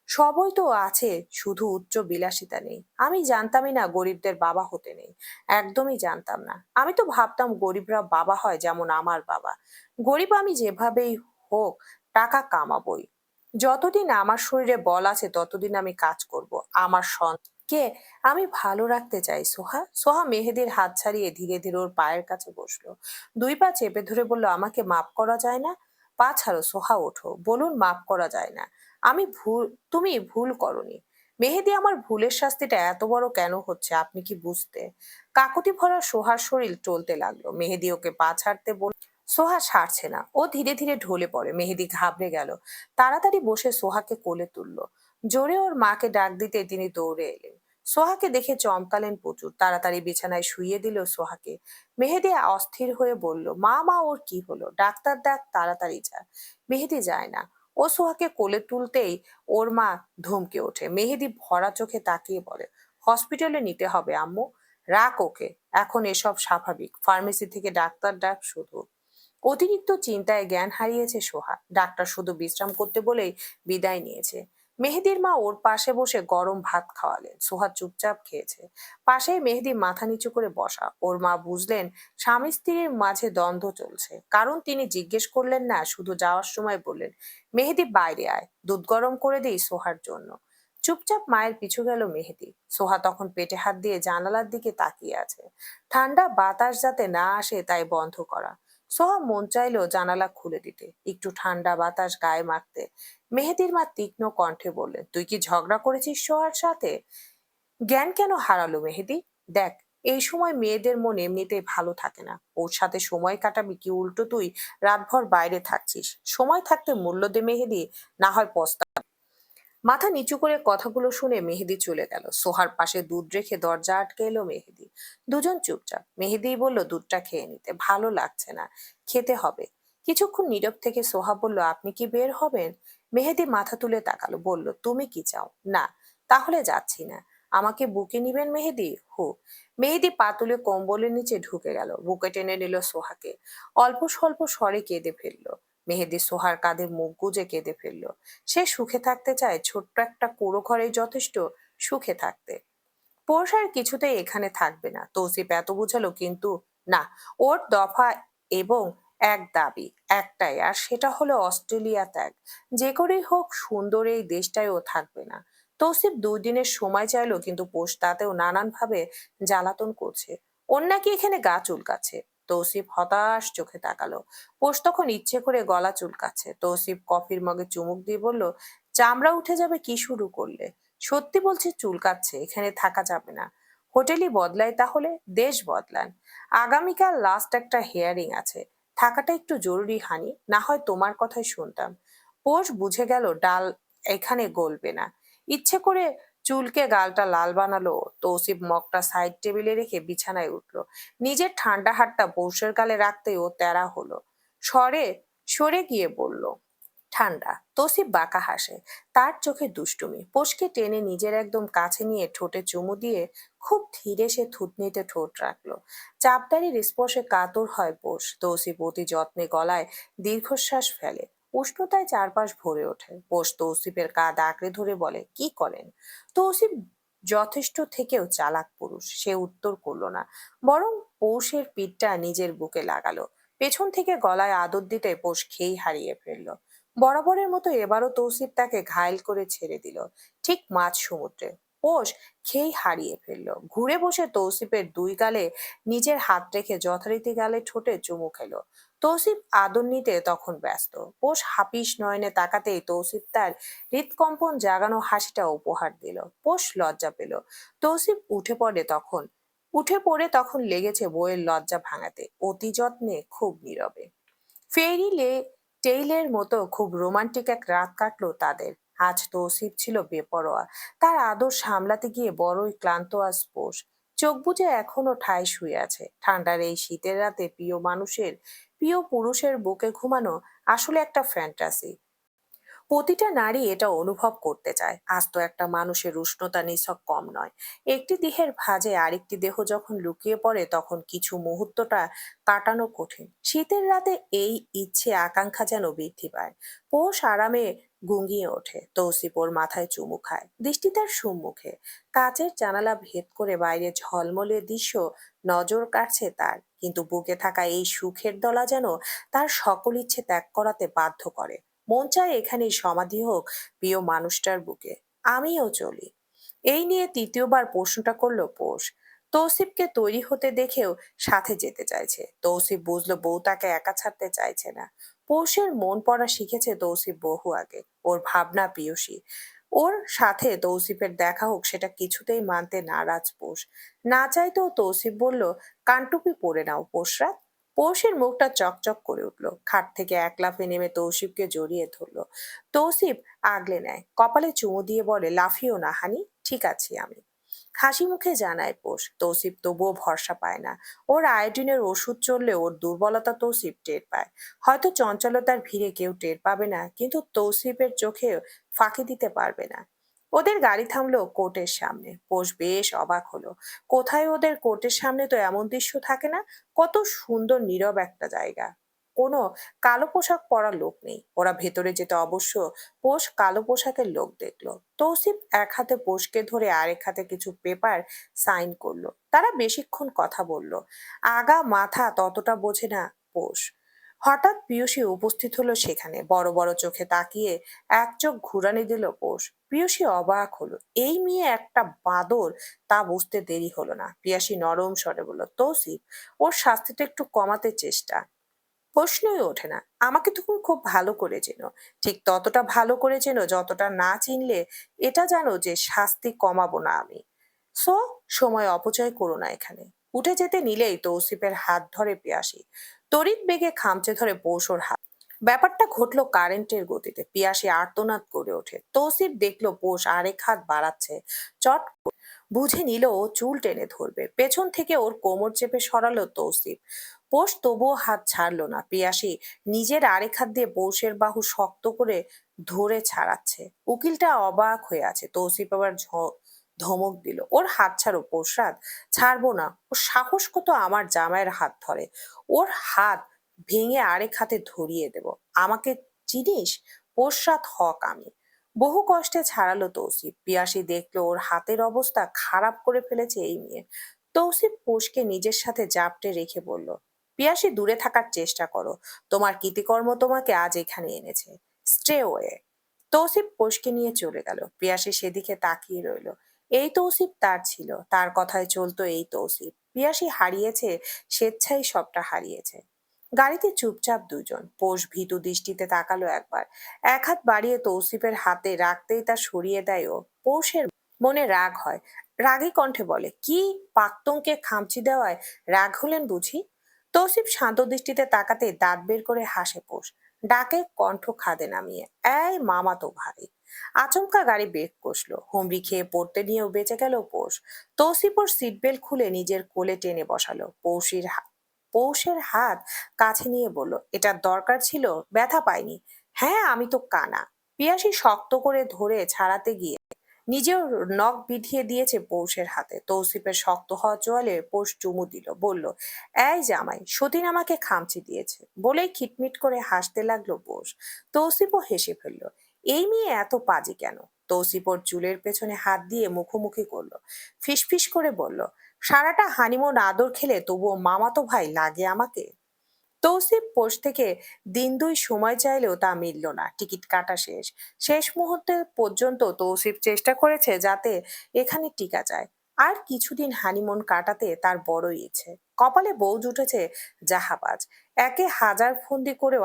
সবই তো আছে, শুধু উচ্চ বিলাসিতা নেই। আমি জানতামই না গরিবদের বাবা হতে নেই। একদমই জানতাম না। আমি তো ভাবতাম গরিবরা বাবা হয়, যেমন আমার বাবা। গরিব আমি যেভাবেই হোক টাকা কামাবই। যতদিন আমার শরীরে বল আছে ততদিন আমি কাজ করব। আমার কে আমি ভালো রাখতে চাই সোহা। সোহা মেহেদীর হাত ছাড়িয়ে ধীরে ধীরে ওর পায়ের কাছে বসলো। দুই পা চেপে ধরে বলল, আমাকে মাফ করা যায় না? পা ছাড়ো সোহা, ওঠো। বলুন মাফ করা যায় না? আমি ভুল, তুমি ভুল করনি। মেহেদী, আমার ভুলের শাস্তিটা এত বড় কেন হচ্ছে আপনি কি বুঝতে? কাকুতি ভরা সোহার শরীর চলতে লাগলো। মেহেদী ওকে পা ছাড়তে বলল। সোহা ছাড়ছে না। ও ধীরে ধীরে ঢলে পড়ে। মেহেদী ঘাবড়ে গেল, তাড়াতাড়ি বসে সোহাকে কোলে তুললো। জোরে ওর মাকে ডাক দিতে তিনি দৌড়ে এলেন। সোহাকে দেখে চমকালেন প্রচুর। তাড়াতাড়ি বিছানায় শুইয়ে দিল সোহাকে। মেহেদী অস্থির হয়ে বলল, মা মা, ওর কি হলো? ডাক্তার ডাক, তাড়াতাড়ি যা। মেহেদী যায় না। ও সোহাকে কোলে তুলতেই ওর মা ধমকে ওঠে। মেহেদী ভরা চোখে তাকিয়ে বলে, হসপিটালে নিতে হবে আম্মু। রাখ ওকে, এখন এসব স্বাভাবিক। ফার্মেসি থেকে ডাক্তার ডাক শুধু। অতিরিক্ত চিন্তায় জ্ঞান হারিয়েছে সোহা। ডাক্তার শুধু বিশ্রাম করতে বলেই বিদায় নিয়েছে। মেহেদীর মা ওর পাশে বসে গরম ভাত খাওয়ালেন। সোহা চুপচাপ খেয়েছে। পাশেই মেহেদী মাথা নিচু করে বসা। ওর মা বুঝলেন স্বামী স্ত্রীর মাঝে দ্বন্দ্ব চলছে, কারণ তিনি জিজ্ঞেস করলেন না, শুধু যাওয়ার সময় বললেন, মেহেদী বাইরে আয়, দুধ গরম করে দিই সোহার জন্য। চুপচাপ মায়ের পিছু গেল মেহেদী। সোহা তখন পেটে হাত দিয়ে জানালার দিকে তাকিয়ে আছে। ঠান্ডা বাতাস যাতে না আসে তাই বন্ধ করা। সোহা মন চাইলো জানালা খুলে দিতে, একটু ঠান্ডা বাতাস গায়ে মাখতে। মেহেদীর মা তীক্ষ্ণ কণ্ঠে বললেন, তুই কি ঝগড়া করেছিস সোহার সাথে? জ্ঞান কেন হারালো মেহেদী? দেখ, এই সময় মেয়েদের মন এমনিতেই ভালো থাকে না। ওর সাথে সময় কাটাবি কি উল্টো তুই রাতভর বাইরে থাকছিস? সময় থাকতে মূল্য দে মেহেদী, না হয় পস্তা। মাথা নিচু করে কথাগুলো শুনে মেহেদী চলে গেল। সোহার পাশে দুধ রেখে দরজা আটকে এলো মেহেদী। দুজন চুপচাপ। মেহেদী বলল, দুধটা খেয়ে নিতে। ভালো লাগছে না, খেতে হবে। কিছুক্ষণ নীরব থেকে সোহা বলল, আপনি কি বের হবেন? মেহেদী মাথা তুলে তাকালো, বলল, তুমি কি চাও? না। তাহলে যাচ্ছি না। আমাকে বুকে নিবেন মেহেদী? হো। মেহেদী পা তুলে কম্বলের নিচে ঢুকে গেল, বুকে টেনে নিল সোহাকে। অল্প স্বল্প স্বরে কেঁদে ফেললো। মেহেদী সোহার কাঁধে মুখ গুজে কেঁদে ফেললো। সে সুখে থাকতে চায়, ছোট্ট একটা কুঁড়ো ঘরেই যথেষ্ট সুখে থাকতে। পোষ আর কিছুতেই এখানে থাকবে না। তৌসিফ এত বুঝালো, কিন্তু না। ওর দফা এবং এক দাবি একটাই, আর সেটা হলো অস্ট্রেলিয়া ত্যাগ। যে করেই হোক সুন্দর এই দেশটায় ও থাকবে না। তৌসিফ 2 দিনের সময় চাইলো, কিন্তু পোষ তাতেও নানান ভাবে জ্বালাতন করছে। ওর নাকি এখানে গা চুলকাচ্ছে। তৌসিফ হতাশ চোখে তাকালো। পোষ তখন ইচ্ছে করে গলা চুলকাচ্ছে। তৌসিফ কফির মগে চুমুক দিয়ে বলল, চামড়া উঠে যাবে কি শুরু করলে? সত্যি বলছি চুলকাচ্ছে, এখানে থাকা যাবে না। হোটেলই বদলাই তাহলে, দেশ বদলান। আগামীকাল লাস্ট একটা হিয়ারিং আছে, থাকাটা একটু জরুরি হানি, না হয় তোমার কথাই শুনতাম। পোষ বুঝে গেল ডাল এখানে গলবে না। ইচ্ছে করে চুলকে গালটা লাল বানালো। তৌসিফ মগটা সাইড টেবিলে রেখে বিছানায় উঠলো। নিজের ঠান্ডা হাতটা পৌষের গালে রাখতেই ও তেরা হলো। সরে সরে গিয়ে বলল, ঠান্ডা। তৌসিফ বাঁকা হাসে, তার চোখে দুষ্টুমি। পোষকে টেনে নিজের একদম কাছে নিয়ে ঠোঁটে চুমু দিয়ে খুব ধীরে সে থুতনিতে ঠোঁট রাখলো। চাপদারির স্পর্শে কাতর হয় পোষ। তৌসিফ অতি যত্নে গলায় দীর্ঘশ্বাস ফেলে। উষ্ণতায় চারপাশ ভরে ওঠে। পোষ তৌসিফের কাঁধ আঁকড়ে ধরে বলে, কি করেন? তৌসিফ যথেষ্ট থেকেও চালাক পুরুষ, সে উত্তর করলো না, বরং পৌষের পিঠটা নিজের বুকে লাগালো। পেছন থেকে গলায় আদর দিতে পোষ খেই হারিয়ে ফেললো। বরাবরের মতো এবারও তৌসিফ তাকে ঘায়েল করে ছেড়ে দিল, ঠিক মাঝ সমুদ্রে। পোষ খেই হারিয়ে ফেললো, ঘুরে বসে তৌসিফের দুই গালে নিজের হাত রেখে যথারীতি গালে ঠোঁটে চুমু খেলো। তৌসিফ আদর নিতে তখন ব্যস্ত। পোষ হাপিস নয়নে তাকাতেই তৌসিফ তার হৃৎকম্পন জাগানো হাসিটা উপহার দিল। পোষ লজ্জা পেল। তৌসিফ উঠে পড়ে তখন লেগেছে বইয়ের লজ্জা ভাঙাতে, অতি যত্নে, খুব নীরবে। ফেরি টেইলের মতো খুব রোমান্টিক এক রাত কাটলো তাদের। আজ তৌসিফ ছিল বেপরোয়া, তার আদর সামলাতে গিয়ে বড়ই ক্লান্ত আজ পোষ। চোখ বুজে এখনো ঠায় শুয়ে আছে। ঠান্ডার এই শীতের রাতে প্রিয় পুরুষের বুকে ঘুমানো আসলে একটা ফ্যান্টাসি। প্রতিটা নারী এটা অনুভব করতে চায়। আস্ত একটা মানুষের উষ্ণতা নিছক কম নয়। একটি দেহের ভাঁজে আরেকটি দেহ যখন লুকিয়ে পড়ে, তখন কিছু মুহূর্তটা কাটানো কঠিন। শীতের রাতে এই ইচ্ছে আকাঙ্ক্ষা যেন বৃদ্ধি পায়। পৌষ আরামে গুঙ্গিয়ে ওঠে। তৌসিফ ওর মাথায় চুমু খায়, দৃষ্টি তার সম্মুখে। কাচের জানালা ভেদ করে বাইরে ঝলমলে দৃশ্য নজর কাটছে তার, কিন্তু বুকে থাকা এই সুখের দলা যেন তার সকল ইচ্ছে ত্যাগ করাতে বাধ্য করে। মন চায় এখানেই সমাধি হোক প্রিয় মানুষটার বুকে। আমিও চলি। এই নিয়ে তৃতীয়বার প্রশ্নটা করলো পোষ। তৌসিফকে তৈরি হতে দেখেও সাথে যেতে চাইছে। তৌসিফ বুঝলো বউ তাকে একা ছাড়তে চাইছে না। পৌষের মন পড়া শিখেছে তৌসিফ বহু আগে। ওর ভাবনা পিয়সী, ওর সাথে তৌসিফের দেখা হোক সেটা কিছুতেই মানতে নারাজ পোষ। না চাইতেও তৌসিফ বলল, কানটুপি পরে নাও পোষরা। পৌষের মুখটা চকচক করে উঠল। খাট থেকে এক লাফে নেমে তৌসিফকে জড়িয়ে ধরলো। তৌসিফ আগলে নেয়, কপালে চুমু দিয়ে বলে, লাফিও না হানি, ঠিক আছি আমি। হাসি মুখে জানায় পোষ। তৌসিফ তবুও ভরসা পায় না। ওর আয়োডিনের ওষুধ চললে ওর দুর্বলতা তৌসিফ টের পায়। হয়তো চঞ্চলতার ভিড়ে কেউ টের পাবে না, কিন্তু তৌসিফের চোখে ফাঁকি দিতে পারবে না। ওদের গাড়ি থামলো কোর্টের সামনে। পোষ বেশ অবাক হলো। কোথায় ওদের কোর্টের সামনে তো এমন দৃশ্য থাকে না। কত সুন্দর নীরব একটা জায়গা। কোনো কালো পোশাক পরা লোক নেই। ওরা ভেতরে যেতে অবশ্য পোষ কালো পোশাকের লোক দেখলো। তৌসিফ এক হাতে পোষকে ধরে আরেক হাতে কিছু পেপার সাইন করলো। তারা বেশিক্ষণ কথা বলল। আগা মাথা ততটা বোঝে না পোষ। হঠাৎ পিয়সী উপস্থিত হলো সেখানে। বড় বড় চোখে তাকিয়ে এক চোখ ঘুরানি দিল পোষ। পিয়সী অবাক হলো। এই মেয়ে একটা বাঁদর, তা বুঝতে দেরি হলো না। পিয়াসী নরম স্বরে বলল, তৌসিফ, ওর শাস্তিটা একটু কমাতে চেষ্টা। প্রশ্নই ওঠে না। আমাকে তুমি খুব ভালো করে চেনো, ঠিক ততটা ভালো করে চেনো যতটা না চিনলে এটা জানো যে শাস্তি কমাবো না আমি। সো সময় অপচয় করো না এখানে। উঠে যেতে নিলেই তৌসিফের হাত ধরে পিয়াসী। তড়িৎ বেগে খামচে ধরে পৌষর হাত। ব্যাপারটা ঘটলো কারেন্টের গতিতে। পিয়াসী আর্তনাদ করে ওঠে। তৌসিফ দেখলো পৌষ আরেক হাত বাড়াচ্ছে। চট বুঝে নিল ও চুল টেনে ধরবে। পেছন থেকে ওর কোমর চেপে সরালো তৌসিফ। পৌষ তবুও হাত ছাড়লো না। পিয়াসী নিজের আরেক হাত দিয়ে পৌষের বাহু শক্ত করে ধরে ছাড়াচ্ছে। উকিলটা অবাক হয়ে আছে। তৌসিফ আবার ধমক দিল, ওর হাত ছাড়ো পৌষরাত। ছাড়বো না। ওর সাহস কত আমার জামাইয়ের হাত ধরে। ওর হাত ভেঙে আরেক হাতে ধরিয়ে দেব। আমাকে চিনিস? পৌষরাত হক আমি। বহু কষ্টে ছাড়ালো তৌসিফ। পিয়াসী দেখলো ওর হাতের অবস্থা খারাপ করে ফেলেছে এই মেয়ে। তৌসিফ পোষকে নিজের সাথে জাপটে রেখে বলল, পিয়াসী, দূরে থাকার চেষ্টা করো। তোমার কৃতিকর্ম তোমাকে আজ এখানে এনেছে। Stay way. তৌসিফ পোষকে নিয়ে চলে গেল। পিয়াসী সেদিকে তাকিয়ে রইল। এই তৌসিফ তার ছিল, তার কথায় চলতো এই তৌসিফ। পিয়াসী হারিয়েছে, স্বেচ্ছাই সবটা হারিয়েছে। গাড়িতে চুপচাপ দুজন। পোষ ভীতু দৃষ্টিতে তাকালো একবার। এক হাত বাড়িয়ে তৌসিফের হাতে রাখতেই তা সরিয়ে দেয় ও। পৌষের মনে রাগ হয়। রাগী কণ্ঠে বলে, কি, পাক্তংকে খামচি দেওয়ায় রাগ হলেন বুঝি? তৌসিফ শান্ত দৃষ্টিতে তাকাতে দাঁত বের করে হাসে পোষ। ডাকে কণ্ঠ খাদে নামিয়ে, এই মামাতো ভাই। আচমকা গাড়ি ব্রেক কষলো। হুমড়ি খেয়ে পড়তে নিয়েও বেঁচে গেল পোষ। তৌসিফ ওর সিট বেল্ট খুলে নিজের কোলে টেনে বসালো। পৌষের হাত কাছে নিয়ে বলল, এটার দরকার ছিল, ব্যথা পাইনি। হ্যাঁ, আমি তো কানা। পিয়াসী শক্ত করে ধরে ছাড়াতে গিয়ে নিজেও নখ বিঁধিয়ে দিয়েছে পৌষের হাতে। তৌসিফের শক্ত হওয়া চোয়ালে পৌষ চুমু দিল, বলল, এই জামাই, সতীন আমাকে খামচি দিয়েছে, বলেই খিটমিট করে হাসতে লাগলো পৌষ। তৌসিফও হেসে ফেলল। এই মেয়ে এত পাজি কেন? তৌসিফ ওর চুলের পেছনে হাত দিয়ে মুখোমুখি করলো, ফিসফিস করে বলল, সারাটা হানিমুন আদর খেলে তবুও মামাতো ভাই লাগে আমাকে। তৌসিফ পোস্ট থেকে দিন দুই সময় চাইলেও তা মিলল না। টিকিট কাটা শেষ। শেষ মুহূর্তে পর্যন্ত তৌসিফ চেষ্টা করেছে যাতে এখানে টিকা যায়। আর কিছুদিন হানিমুন কাটাতে তার বড়ই ইচ্ছে। কপালে বউ জুটেছে জাহাবাজ। একে হাজার ফন্দি করেও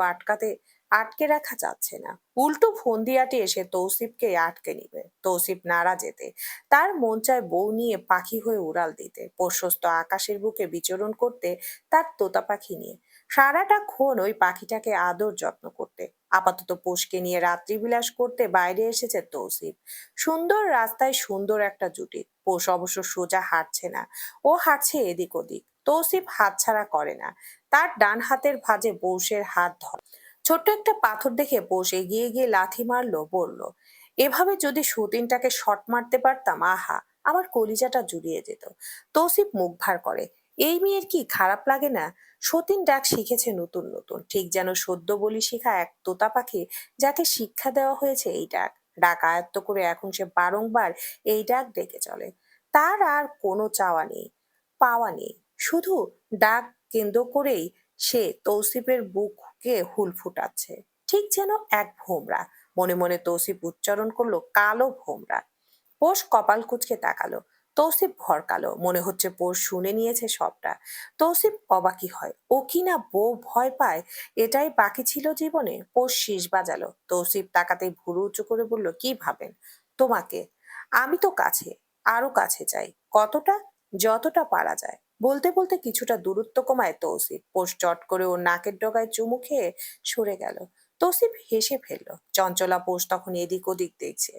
আটকে রাখা যাচ্ছে না। উল্টো ফন্দিয়াটি এসে তৌসিফকে আটকে নিবে। তৌসিফ নাড়া যেতে তার মন চায় বউ নিয়ে পাখি হয়ে উড়াল দিতে, প্রশস্ত আকাশের বুকে বিচরণ করতে তার তোতা পাখি নিয়ে, সারাটাক্ষণ ওই পাখিটাকে আদর যত্ন করতে। আপাতত পোষকে নিয়ে রাত্রিবিলাস করতে বাইরে এসেছে তৌসিফ। সুন্দর রাস্তায় সুন্দর একটা জুটি। পোষ অবশ্য সোজা হাঁটছে না, ও হাঁটছে এদিক ওদিক। তৌসিফ হাতছাড়া করে না। তার ডান হাতের ভাঁজে পৌষের হাত ধরে। ছোট্ট একটা পাথর দেখে পোষ এগিয়ে গিয়ে লাথি মারলো, বলল, এভাবে যদি সতীনটাকে শট মারতে পারতাম, আহা, আমার কলিজাটা জুড়িয়ে যেত। তৌসিফ মুখ ভার করে, এই মেয়ের কি খারাপ লাগে না? সতীন ডাক শিখেছে নতুন নতুন, ঠিক যেন সদ্য বলি শেখা এক তোতা পাখি, যাকে শিক্ষা দেওয়া হয়েছে এই ডাক। ডাক আয়ত্ত করে এখন সে বারংবার এই ডাক ডেকে চলে। তার আর কোনো চাওয়া নেই, পাওয়া নেই, শুধু ডাক কেন্দ্র করেই সে তৌসিফের বুকে হুল ফুটাচ্ছে, ঠিক যেন এক ভোমরা। মনে মনে তৌসিফ উচ্চারণ করলো, কালো ভোমরা। পোষ কপাল কুঁচকে তাকালো। তৌসিফ ভরকালো, মনে হচ্ছে পোষ শুনে নিয়েছে সবটা। তৌসিফ অবাকই হয়, ও কি না বউ ভয় পায়, এটাই বাকি ছিল জীবনে। পোষ শীষ বাজালো। তৌসিফ তাকাতেই ভুরু উঁচু করে বলল, কি ভাবেন? তোমাকে? আমি তো কাছে, আরো কাছে চাই। কতটা? যতটা পারা যায়। বলতে বলতে কিছুটা দূরত্ব কমায় তৌসিফ। পোষ চট করে ওর নাকের ডগায় চুমু খেয়ে সরে গেল। তৌসিফ হেসে ফেলল। চঞ্চলা পোষ তখন এদিক ওদিক দেখছে।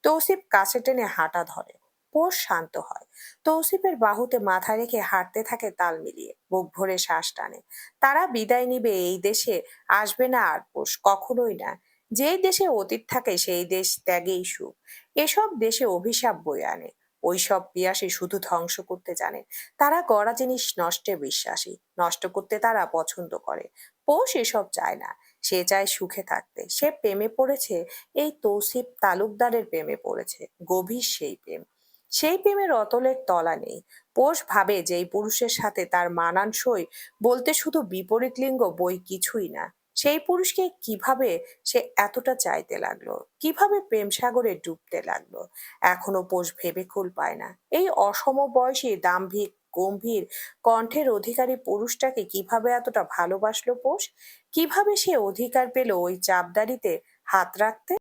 তৌসিফ কাছে টেনে হাঁটা ধরে। পোষ শান্ত হয়। তৌসিফের বাহুতে মাথা রেখে হাঁটতে থাকে তাল মিলিয়ে, বুক ভরে শ্বাস টানে। তারা বিদায় নিবে এই দেশে, আসবে না আর পোষ, কখনোই না। যেই দেশে অতীত থাকে সেই দেশ ত্যাগেই সুখ। এসব দেশে অভিশাপ বয়ে আনে। ওইসব পিয়াসী শুধু ধ্বংস করতে জানে। তারা গড়া জিনিস নষ্টে বিশ্বাসী, নষ্ট করতে তারা পছন্দ করে। পোষ এসব চায় না। সে চায় সুখে থাকতে। সে প্রেমে পড়েছে, এই তৌসিফ তালুকদারের প্রেমে পড়েছে। গভীর সেই প্রেম। সেই প্রেমের অতলের তলা নেই। পোষ ভাবে যেই পুরুষের সাথে তার মানানসই বলতে শুধু বিপরীত লিঙ্গ বই কিছুই না। সেই পুরুষকে কিভাবে সে এতটা চাইতে লাগলো, কিভাবে প্রেম সাগরে ডুবতে লাগলো। এখনো পোষ ভেবে কুল পায় না। এই অসমবয়সী দাম্ভিক গম্ভীর কণ্ঠের অধিকারী পুরুষটাকে কিভাবে এতটা ভালোবাসলো পোষ। কিভাবে সে অধিকার পেল ওই চাপদারিতে হাত রাখতে।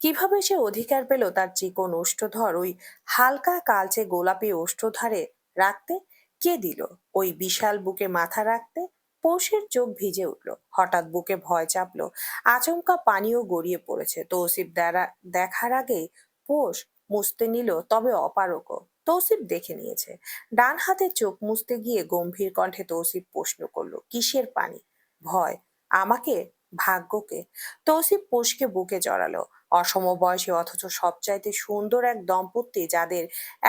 কিভাবে সে অধিকার পেল তার চিকন ওষ্ঠধর ওই হালকা কালচে গোলাপি ওষ্ঠধরে রাখতে। কে দিল ওই বিশাল বুকে মাথা রাখতে। পৌষের চোখ ভিজে উঠল। হঠাৎ বুকে ভয় চাপলো। আচমকা পানিও গড়িয়ে পড়েছে। তৌসিফ দেখার আগেই পোষ মুছতে নিল, তবে অপারগও। তৌসিফ দেখে নিয়েছে। ডান হাতে চোখ মুছতে গিয়ে গম্ভীর কণ্ঠে তৌসিফ প্রশ্ন করলো, কিসের পানি? ভয়? আমাকে? ভাগ্যকে? তৌসিফ পোষকে বুকে জড়ালো। অসমবয়সী অথচ সবচাইতে সুন্দর এক দম্পতি, যাদের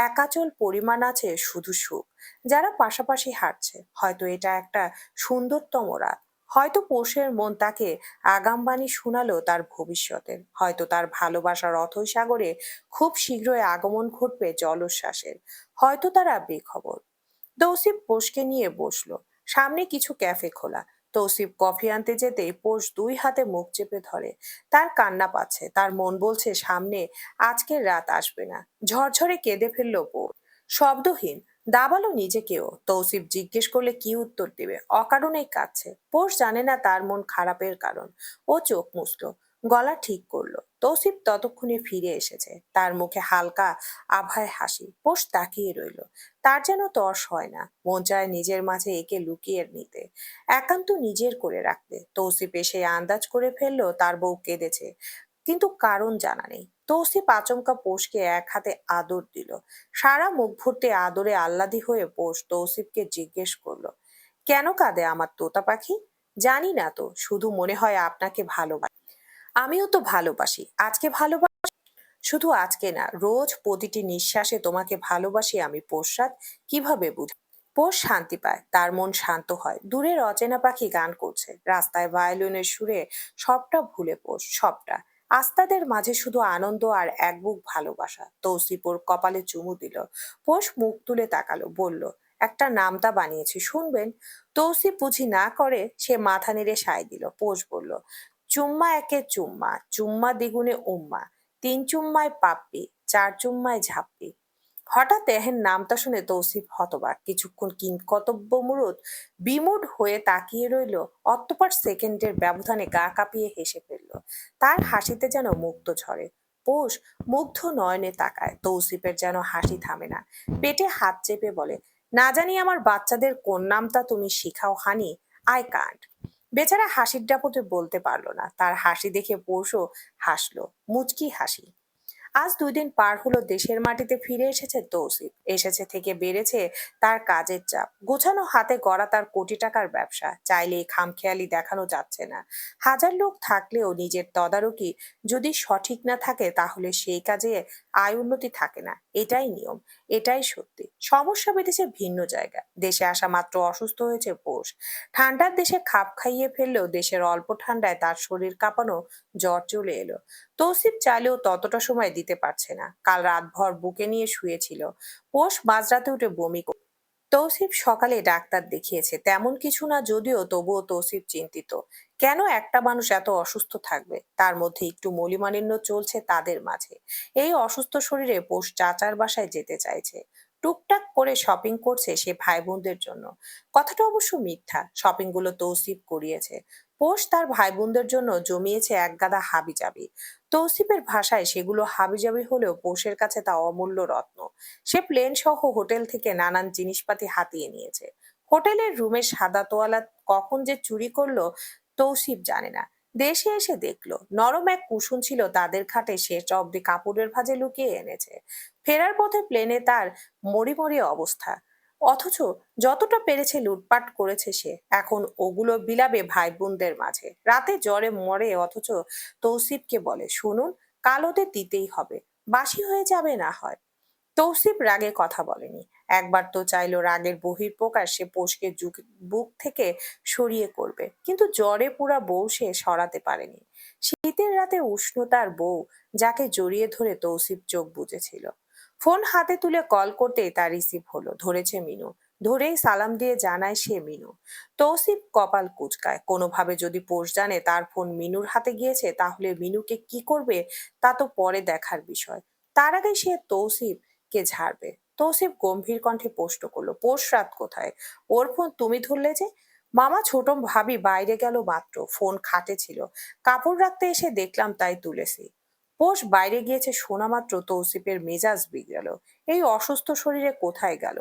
একাচল পরিমাণ আছে শুধু সুখ, যারা পাশাপাশি হাঁটছে। হয়তো এটা একটা সুন্দরতম রাত। হয়তো পোষের মন তাকে আগামবাণী শোনালো তার ভবিষ্যতের। হয়তো তার ভালোবাসার অথৈ সাগরে খুব শীঘ্রই আগমন ঘটবে জলোচ্ছ্বাসের। হয়তো তারা বেখবর। তৌসিফ পোষকে নিয়ে বসলো। সামনে কিছু ক্যাফে খোলা। তৌসিফ কফি আনতে যেতেই পোষ দুই হাতে মুখ চেপে ধরে। তার কান্না পাচ্ছে। তার মন বলছে সামনে আজকের রাত আসবে না। ঝরঝরে কেঁদে ফেলল পোষ। শব্দহীন। দাবালো নিজেকেও। তৌসিফ জিজ্ঞেস করলে কি উত্তর দেবে? অকারণেই কাঁদছে। পোষ জানে না তার মন খারাপের কারণ। ও চোখ মুছলো, গলা ঠিক করলো। তৌসিফ ততক্ষণে ফিরে এসেছে। তার মুখে হালকা আভায় হাসি। পোষ তাকিয়ে রইল। তার যেন তর্স হয় না। মন চায় নিজের মাঝে একে লুকিয়ে নিতে, একান্ত নিজের করে রাখতে। তৌসিফ এসে আন্দাজ করে ফেললো তার বউ কেঁদেছে, কিন্তু কারণ জানা নেই। তৌসিফ আচমকা পোষকে এক হাতে আদর দিল। সারা মুখ ভর্তি আদরে আহ্লাদি হয়ে পোষ তৌসিফকে জিজ্ঞেস করলো, কেন কাঁদে আমার তোতা পাখি? জানি না তো, শুধু মনে হয় আপনাকে ভালোবাসে। আমিও তো ভালোবাসি, আজকে শুধু আজকে না, রোজ প্রতিটি নিঃশ্বাসে তোমাকে ভালোবাসি আমি পোষরাত। কিভাবে বুঝ পোষ শান্তি পায়, তার মন শান্ত হয়। দূরের অচেনা পাখি গান করছে, রাস্তায় ভায়োলিনের সুরে সবটা ভুলে পোষ, সবটা। আস্তাদের মাঝে শুধু আনন্দ আর এক বুক ভালোবাসা। তৌসিফ ওর কপালে চুমু দিল। পোষ মুখ তুলে তাকালো, বলল, একটা নামতা বানিয়েছি, শুনবেন? তৌসিফ বুঝি না করে সে মাথা নেড়ে সায় দিল। পোষ বলল, চুম্মা একে চুম্মা, চুম্মা দ্বিগুণে উম্মা, তিন চুম্মায় পাপ্পি, চার চুম্মায় ঝাপ্পি। হঠাৎ এহেন নামটা শুনে তৌসিফ হতবাক, কিছুক্ষণ কিংকর্তব্য মুরত বিমূঢ় হয়ে তাকিয়ে রইল। অতঃপর সেকেন্ডের ব্যবধানে গা কাঁপিয়ে হেসে ফেলল। তার হাসিতে যেন মুক্ত ঝরে। পোষ মুগ্ধ নয়নে তাকায়, তৌসিফের যেন হাসি থামে না। পেটে হাত চেপে বলে, না জানি আমার বাচ্চাদের কোন নামটা তুমি শিখাও হানি, আই কান্ট। বেচারা হাসির দাপটে বলতে পারলো না। তার হাসি দেখে পৌষও হাসলো, মুচকি হাসি। আজ 2 দিন পার হলো দেশের মাটিতে ফিরে এসেছে তৌসিফ। এসেছে থেকে বেড়েছে তার কাজের চাপ। গোছানো হাতে গড়া তার কোটি টাকার ব্যবসা, চাইলেই খামখেয়ালি দেখানো যাচ্ছে না। হাজার লোক থাকলেও নিজের তদারকি যদি সঠিক না থাকে তাহলে সেই কাজে আয় উন্নতি থাকে না। এটাই নিয়ম, এটাই সত্যি। সমস্যা বেঁধেছে ভিন্ন জায়গা। দেশে আসা মাত্র অসুস্থ হয়েছে পোষ। ঠান্ডার দেশে খাপ খাইয়ে ফেললেও দেশের অল্প ঠান্ডায় তার শরীর কাঁপানো জ্বর চলে এলো। তৌসিফ চাইলেও ততটা সময় দিতে পারছে না। কাল রাতভর বুকে নিয়ে শুয়েছিল। পোষ মাঝরাতে উঠে বমি তৌসিফ সকালে ডাক্তার দেখিয়েছে, তেমন কিছু না যদিও তবুও তৌসিফ চিন্তিত। কেন একটা মানুষ এত অসুস্থ থাকবে, তার মধ্যে একটু মলিমালিন্য চলছে তাদের মাঝে। এই অসুস্থ শরীরে পোষ চাচার বাসায় যেতে চাইছে। টুকটাক করে শপিং করছে সে ভাই বোনদের জন্য। কথাটা অবশ্য মিথ্যা, শপিং গুলো তৌসিফ করিয়েছে। পোষ তার ভাই বোনদের জন্য জমিয়েছে একগাদা হাবিজাবি। তৌসিফের ভাষায় সেগুলো হাবিজাবি হলেও পোষের কাছে তা অমূল্য রত্ন। সে প্লেন সহ হোটেল থেকে নানান জিনিসপাতি হাতিয়ে নিয়েছে। হোটেলের রুমে সাদা তোয়ালা কখন যে চুরি করলো তৌসিফ জানে না। দেশে এসে দেখলো নরম এক কুশন ছিল তাদের খাটে, শেষ অব্দি কাপড়ের ভাঁজে লুকিয়ে এনেছে। ফেরার পথে প্লেনে তার মরি মরি অবস্থা। অথচ যতটা পেরেছে লুটপাট করেছে সে। এখন ওগুলো বিলাবে ভাই বোনদের মাঝে। রাতে জ্বরে মরে, অথচ তৌসিফকে বলে, শুনুন, কাল ওদের দিতেই হবে, বাসি হয়ে যাবে না হয়। তৌসিফ রাগে কথা বলেনি। একবার তো চাইলো রাগের বহিঃপ্রকাশ সে পোষকে বুক থেকে সরিয়ে করবে, কিন্তু জ্বরে পুরা বউ সে সরাতে পারেনি। শীতের রাতে উষ্ণতার বউ যাকে জড়িয়ে ধরে তৌসিফ চোখ বুজেছিল। ফোন হাতে তুলে কল করতেই তার রিসিভ হলো। ধরেছে মিনু। ধরেই সালাম দিয়ে জানায় সে মিনু। তৌসিফ কপাল কুঁচকায়। কোনোভাবে যদি পোষ জানে তার ফোন মিনুর হাতে গিয়েছে তাহলে মিনুকে কি করবে তা তো পরে দেখার বিষয়। তার আগে সে তৌসিফ কে ঝাড়বে। তৌসিফ গম্ভীর কণ্ঠে প্রশ্ন করলো, পোষ রাত কোথায়? ওর ফোন তুমি ধরলে যে? মামা ছোট ভাবি বাইরে গেল মাত্র, ফোন খাটে ছিল, কাপড় রাখতে এসে দেখলাম তাই তুলেছি। পোষ বাইরে গিয়েছে শোনা মাত্র তৌসিফের মেজাজ বিগড়াল। এই অসুস্থ শরীরে কোথায় গেল?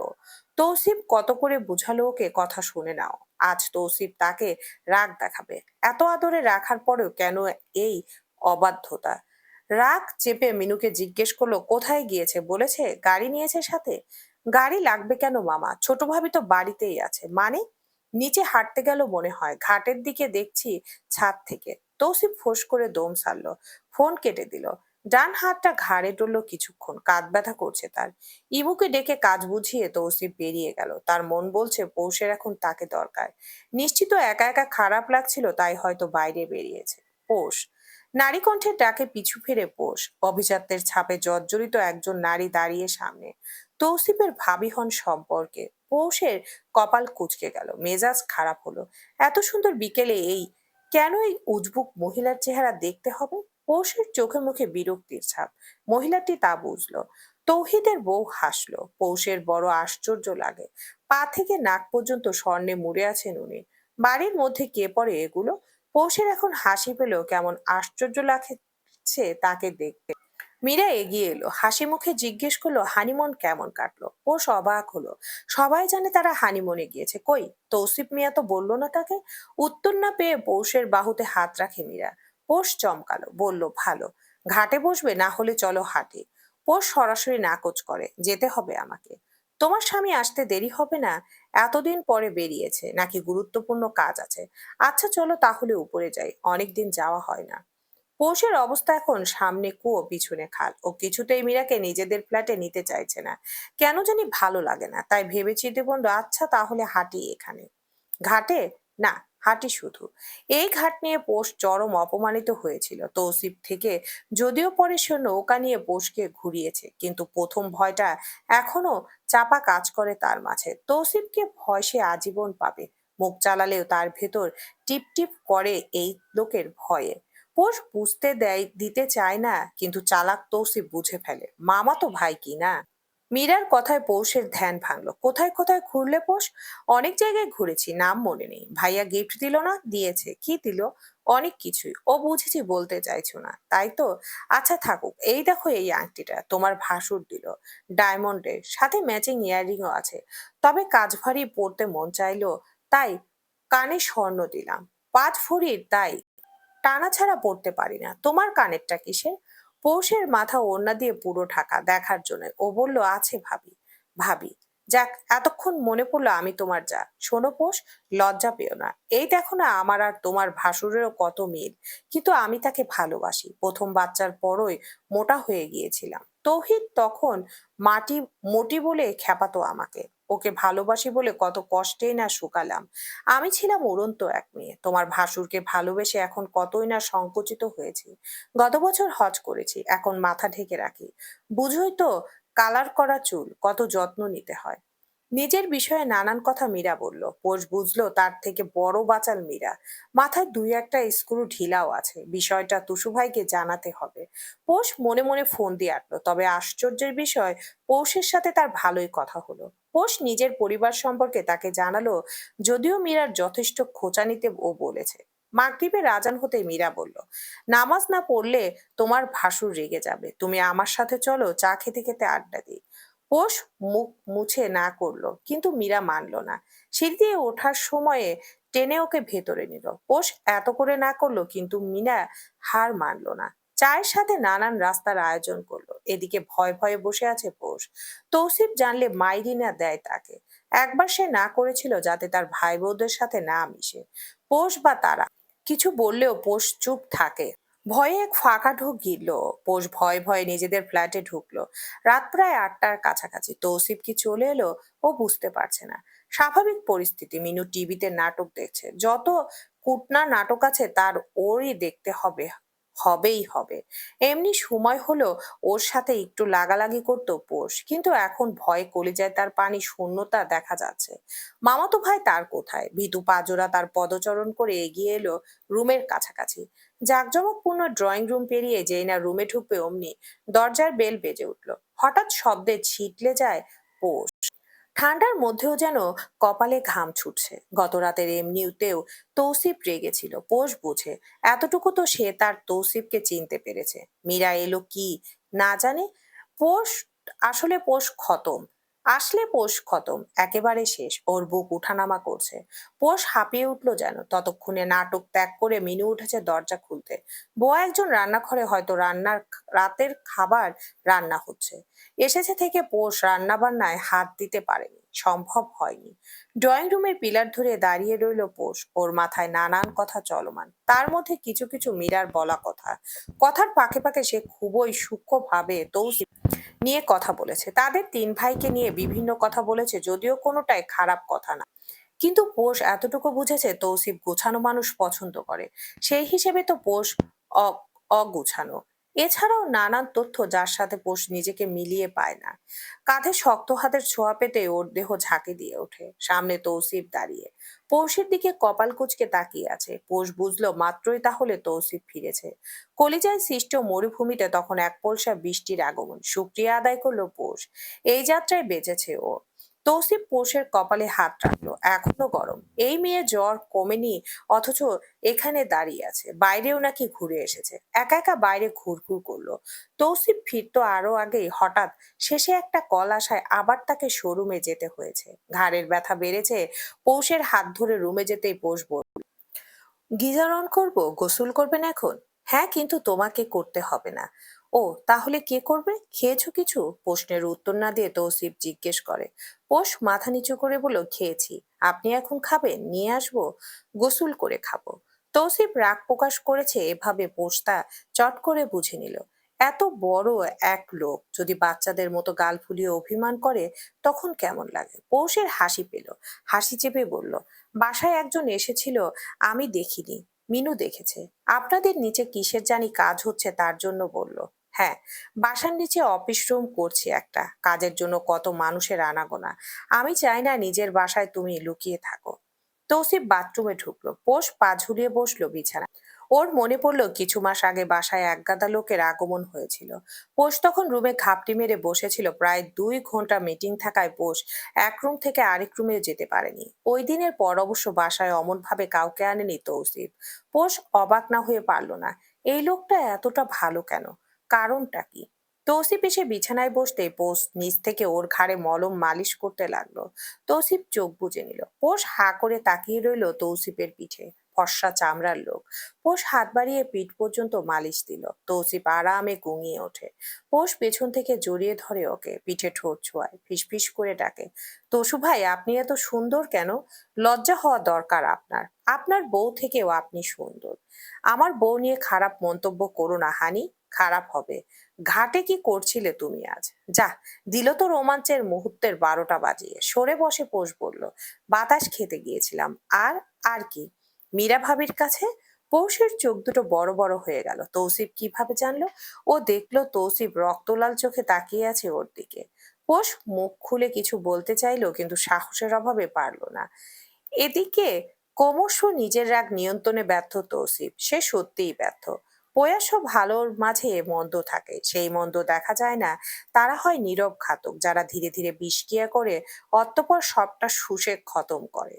তৌসিফ কত করে বুঝালো ওকে, কথা শুনে নাও। আজ তৌসিফ তাকে রাগ দেখাবে। এত আদরে রাখার পরেও কেন এই অবাধ্যতা? রাগ চেপে মিনুকে জিজ্ঞেস করলো, কোথায় গিয়েছে বলেছে? গাড়ি নিয়েছে সাথে? গাড়ি লাগবে কেন মামা, ছোট ভাবি তো বাড়িতেই আছে। মানে? নিচে হাঁটতে গেল মনে হয়, ঘাটের দিকে দেখছি ছাদ থেকে। তৌসিফ ফোঁস করে দম সারলো। ফোন কেটে দিল। ডান হাতটা ঘাড়ে টললো কিছুক্ষণ, কাঁধ ব্যথা করছে তার। ইমুকে ডেকে কাজ বুঝিয়ে তৌসিফ বেরিয়ে গেল। তার মন বলছে পৌষের এখন তাকে দরকার। নিশ্চিত একা একা খারাপ লাগছিল, তাই হয়তো বাইরে বেরিয়েছে। পৌষ নারী কণ্ঠের ডাকে পিছু ফিরে পোষ। অভিজাত্যের ছাপে জর্জরিত একজন নারী দাঁড়িয়ে সামনে। তৌসিফের ভাবি হন সম্পর্কে। পৌষের কপাল কুঁচকে গেল, মেজাজ খারাপ হলো। এত সুন্দর বিকেলে কেন এই উজবুক মহিলার চেহারা দেখতে হবে? পৌষের চোখে মুখে বিরক্তির ছাপ। মহিলাটি তা বুঝলো। তৌহিদের বউ হাসলো। পৌষের বড় আশ্চর্য লাগে। পা থেকে নাক পর্যন্ত স্বর্ণে মুড়ে আছেন উনি। বাড়ির মধ্যে কে পরে এগুলো? পৌষের এখন হাসি পেলেও কেমন আশ্চর্য লাগছে তাকে দেখতে। মীরা এগিয়ে এলো, হাসি মুখে জিজ্ঞেস করলো, হানিমুন কেমন কাটলো? পৌষ অবাক হলো। সবাই জানে তারা হানিমুনে গিয়েছে, কই তৌসিফ মিয়া তো বললো না তাকে। উত্তর না পেয়ে পৌষের বাহুতে হাত রাখে মীরা। পৌষ চমকালো, বলল, ভালো। ঘাটে বসবে, না হলে চলো হাটে। পৌষ সরাসরি নাকচ করে, যেতে হবে আমাকে। তোমার স্বামী আসতে দেরি হবে না? এতদিন পরে বেরিয়েছে, নাকি গুরুত্বপূর্ণ কাজ আছে? আচ্ছা চলো তাহলে উপরে যাই, অনেকদিন যাওয়া হয় না। পৌষের অবস্থা এখন সামনে কুয়ো পিছনে খাল। ও কিছুতেই মীরাকে নিজেদের ফ্ল্যাটে নিতে চাইছে না। কেন জানি ভালো লাগে না। তাই ভেবেচিন্তে বলল, আচ্ছা তাহলে হাঁটি এখানে। ঘাটে? না, হাঁটি শুধু। এই ঘাট নিয়ে পৌষ চরম অপমানিত হয়েছিল তৌসিফ থেকে। যদিও পরে সে নৌকা নিয়ে পৌষকে ঘুরিয়েছে, কিন্তু প্রথম ভয়টা এখনো চাপা কাজ করে তার মাঝে। তৌসিফকে ভয় সে আজীবন পাবে। মুখ চালালেও তার ভেতর টিপ টিপ করে এই লোকের ভয়ে। পোষ বুঝতে দিতে চায় না, কিন্তু চালাক তৌসিফ বুঝে ফেলে। মামাতো ভাই কি না। মীরার কথায় পৌষের ধ্যান ভাঙলো। কোথায় কোথায় ঘুরলে পোষ? অনেক জায়গায় ঘুরেছি, নাম মনে নেই। ভাইয়া গিফট দিল না? দিয়েছে। কি দিল? অনেক কিছুই। ও বুঝেছি, বলতে চাইছো না তাই তো। আচ্ছা থাকুক, এই দেখো এই আংটিটা তোমার ভাসুর দিল, ডায়মন্ডের সাথে ম্যাচিং ইয়াররিংও আছে। তবে কাজ ভারী পরতে মন চাইলো তাই কানে স্বর্ণ দিলাম, 5 ভরির, তাই টানা ছাড়া পড়তে পারি না। তোমার কানেরটা কিসের? পৌষের মাথা ওড়না দিয়ে পুরো ঢাকা দেখার জন্য। ও বলল, আছে ভাবি। ভাবি? যাক, এতক্ষণ মনে পড়লো আমি তোমার যা। শোনো পৌষ, লজ্জা পেও না। এই দেখো না, আমার আর তোমার ভাসুরেরও কত মিল। কিন্তু আমি তাকে ভালোবাসি। প্রথম বাচ্চার পরই মোটা হয়ে গিয়েছিলাম। তৌহিদ তখন মাটি মোটি বলে খেপাতো আমাকে। ওকে ভালোবাসি বলে কত কষ্টেই না শুকালাম। আমি ছিলাম উড়ন্ত এক মেয়ে। তোমার ভাসুরকে ভালোবেসে এখন কতই না সংকুচিত হয়েছি। গত বছর হজ করেছি, এখন মাথা ঢেকে রাখি। বুঝোই তো, কালার করা চুল কত যত্ন নিতে হয়। নিজের বিষয়ে নানান কথা মীরা বলল। পোষ বুঝলো তার থেকে বড় বাচাল মীরা। মাথায় দুই একটা স্ক্রু ঢিলাও আছে। বিষয়টা টুসু ভাইকে জানাতে হবে। পোষ মনে মনে ফোন দিয়ে আটলো। তবে আশ্চর্যের বিষয়, পৌষের সাথে তার ভালোই কথা হলো। পোষ নিজের পরিবার সম্পর্কে তাকে জানালো, যদিও মীরার যথেষ্ট খোঁচানিতে ও বলেছে। মাগরিবের আজান হতে মীরা বলল, নামাজ না পড়লে তোমার ভাসুর রেগে যাবে। তুমি আমার সাথে চলো, চা খেতে খেতে আড্ডা দিই। পোষ মুখ মুছে না করলো, কিন্তু মীরা মানলো না। সিঁড়ি দিয়ে ওঠার সময়ে টেনে ওকে ভেতরে নিল। পোষ এত করে না করলো, কিন্তু মীরা হার মানলো না। চায়ের সাথে নানান রাস্তার আয়োজন করলো। এদিকে ভয়ে ভয়ে বসে আছে পোষ। তৌসিফ জানলে মাইরি না দেয় তাকে। একবার সে না করেছিল যাতে তার ভাই বোনদের সাথে না মিশে। পোষ বা তারা কিছু বললেও পোষ চুপ থাকে। ভয়ে এক ফাঁকা ঢোক গিলল। পোষ ভয়ে ভয়ে নিজেদের ফ্ল্যাটে ঢুকলো। রাত প্রায় 8টার কাছাকাছি। তৌসিফ কি চলে এলো? ও বুঝতে পারছে না। স্বাভাবিক পরিস্থিতি। মিনু টিভিতে নাটক দেখছে। যত কুটনা নাটক আছে তার ওরই দেখতে হবে, হবেই হবে। এমনি সময় হলো ওর সাথে একটু লাগালাগি করতো পোষ, কিন্তু এখন ভয়ে কলিজায় তার পানি শূন্যতা দেখা যাচ্ছে। মামাতো ভাই তার কোথায়? ভীতু পাজোরা তার পদচরণ করে এগিয়ে এলো রুমের কাছাকাছি। জাঁকজমকপূর্ণ ড্রয়িং রুম পেরিয়ে যেই না রুমে ঢুকবে, অমনি দরজার বেল বেজে উঠল। হঠাৎ শব্দে ছিটলে যায় পোষ। ঠান্ডার মধ্যেও যেন কপালে ঘাম ছুটছে। গত রাতের এমনিতেও তৌসিফ রেগেছিল, পোষ বুঝে। এতটুকু তো সে তার তৌসিফকে চিনতে পেরেছে। মীরা এলো কি না জানে। পোষ আসলে পোষ খতম। আসলে পোষ খতম, একেবারে শেষ। ওর বুক উঠানামা করছে। পোষ হাঁপিয়ে উঠলো যেন। ততক্ষণে নাটক ত্যাগ করে মিনু উঠেছে দরজা খুলতে। বউ একজন রান্নাঘরে, হয়তো রাতের খাবার রান্না হচ্ছে। এসেছে থেকে পোষ রান্না বান্নায় হাত দিতে পারেনি, সম্ভব হয়নি। ড্রয়িং রুমের পিলার ধরে দাঁড়িয়ে রইল পোষ। ওর মাথায় নানান কথা চলমান, তার মধ্যে কিছু কিছু মীরার বলা কথা। কথার পাকে পাকে সে খুবই সূক্ষ্মভাবে তৌসিফ নিয়ে কথা বলেছে। তাদের 3 ভাইকে নিয়ে বিভিন্ন কথা বলেছে, যদিও কোনোটাই খারাপ কথা না। কিন্তু পোষ এতটুকু বুঝেছে তৌসিফ গোছানো মানুষ পছন্দ করে। সেই হিসেবে তো পোষ অগোছানো। এছাড়াও নানান তথ্য যার সাথে পোষ নিজেকে মিলিয়ে পায় না। কাঁধে শক্ত হাতের ছোঁয়া পেতে ওর দেহ ঝাঁকি দিয়ে ওঠে। সামনে তৌসিফ দাঁড়িয়ে পৌষের দিকে কপাল কুঁচকে তাকিয়ে আছে। পোষ বুঝলো মাত্রই তাহলে তৌসিফ ফিরেছে। কলিজায় সৃষ্ট মরুভূমিতে তখন এক পলসা বৃষ্টির আগমন। শুকরিয়া আদায় করলো পোষ। এই যাত্রায় বেঁচেছে ও। তৌসিফ পোষের কপালে হাত রাখলো। এখনো গরম। এই মেয়ে জ্বর কমেনি, অথচ এখানে দাঁড়িয়ে আছে। বাইরেও নাকি ঘুরে এসেছে। একা একা বাইরে ঘুরঘুর করলো। তৌসিফ ফিরতো আরো আগেই হঠাৎ শেষে একটা কল আসায় আবার তাকে শোরুমে যেতে হয়েছে। ঘাড়ের ব্যথা বেড়েছে। পৌষের হাত ধরে রুমে যেতেই পোষ বলল, গিজার অন করবো? গোসল করবেন এখন? হ্যাঁ, কিন্তু তোমাকে করতে হবে না। ও, তাহলে কে করবে? খেয়েছো কিছু? প্রশ্নের উত্তর না দিয়ে তৌসিফ জিজ্ঞেস করে। পোষ মাথা নিচু করে বলল, খেয়েছি। আপনি এখন খাবেন? নিয়ে আসবো? গোসল করে খাবো। তৌসিফ রাগ প্রকাশ করেছে এভাবে পোস্তা চট করে বুঝে নিল। এত বড় এক লোক যদি বাচ্চাদের মতো গাল ফুলিয়ে অভিমান করে তখন কেমন লাগে। পৌষের হাসি পেল, হাসি চেপে বলল, বাসায় একজন এসেছিল, আমি দেখিনি, মিনু দেখেছে। আপনাদের নিচে কিসের জানি কাজ হচ্ছে তার জন্য বলল। হ্যাঁ, বাসার নিচে অফিস রুম করছি একটা, কাজের জন্য কত মানুষের আনাগোনা। আমি চাই না নিজের বাসায় তুমি লুকিয়ে থাকো। তৌসিফ বাথরুমে ঢুকলো, পোষ পা ঝুলিয়ে বসলো বিছানায়। ওর মনে পড়লো কিছু মাস আগে বাসায় একগাদা লোকের আগমন হয়েছিল। পোষ তখন রুমে ঘাপটি মেরে বসেছিল। প্রায় 2 ঘন্টা মিটিং থাকায় পোষ এক রুম থেকে আরেক রুমে যেতে পারেনি। ওই দিনের পর অবশ্য বাসায় অমন ভাবে কাউকে আনেনি তৌসিফ। পোষ অবাক না হয়ে পারল না, এই লোকটা এতটা ভালো কেন, কারণটা কি। তৌসিফ এসে বিছানায় বসতে পোষ নিচ থেকে ওর ঘাড়ে মলম মালিশ করতে লাগলো। তৌসিফ চোখ বুজে নিল। পোষ হা করে তাকিয়ে রইল তৌসিফের পিঠে। ফর্সা চামড়ার লোক। পোষ হাত বাড়িয়ে পিঠ পর্যন্ত মালিশ দিল। তৌসিফ আরামে গুঙিয়ে ওঠে। পোষ পেছন থেকে জড়িয়ে ধরে ওকে, পিঠে ঠোঁট ছোঁয়ায়, ফিসফিস করে ডাকে, তসু ভাই আপনি এত সুন্দর কেন? লজ্জা হওয়া দরকার আপনার, আপনার বউ থেকেও আপনি সুন্দর। আমার বউ নিয়ে খারাপ মন্তব্য করো না হানি, খারাপ হবে। ঘাটে কি করছিলে তুমি আজ? যা, দিল তো রোমাঞ্চের মুহূর্তের 12টা বাজিয়ে। সরে বসে পোষ বলল, বাতাস খেতে গিয়েছিলাম। আর আর কি? মীরা ভাবির কাছে। পৌষের চোখ দুটো বড় বড় হয়ে গেল। তৌসিফ কিভাবে জানলো? ও দেখলো তৌসিফ রক্তলাল চোখে তাকিয়ে আছে ওর দিকে। পোষ মুখ খুলে কিছু বলতে চাইলো কিন্তু সাহসের অভাবে পারল না। এদিকে ক্রমশ নিজের রাগ নিয়ন্ত্রণে ব্যর্থ তৌসিফ। সে সত্যিই ব্যর্থ। প্রয়াস ভালোর মাঝে মন্দ থাকে, সেই মন্দ দেখা যায় না। তারা হয় নীরব ঘাতক, যারা ধীরে ধীরে বিষক্রিয়া করে অতঃপর সবটা শুষে খতম করে।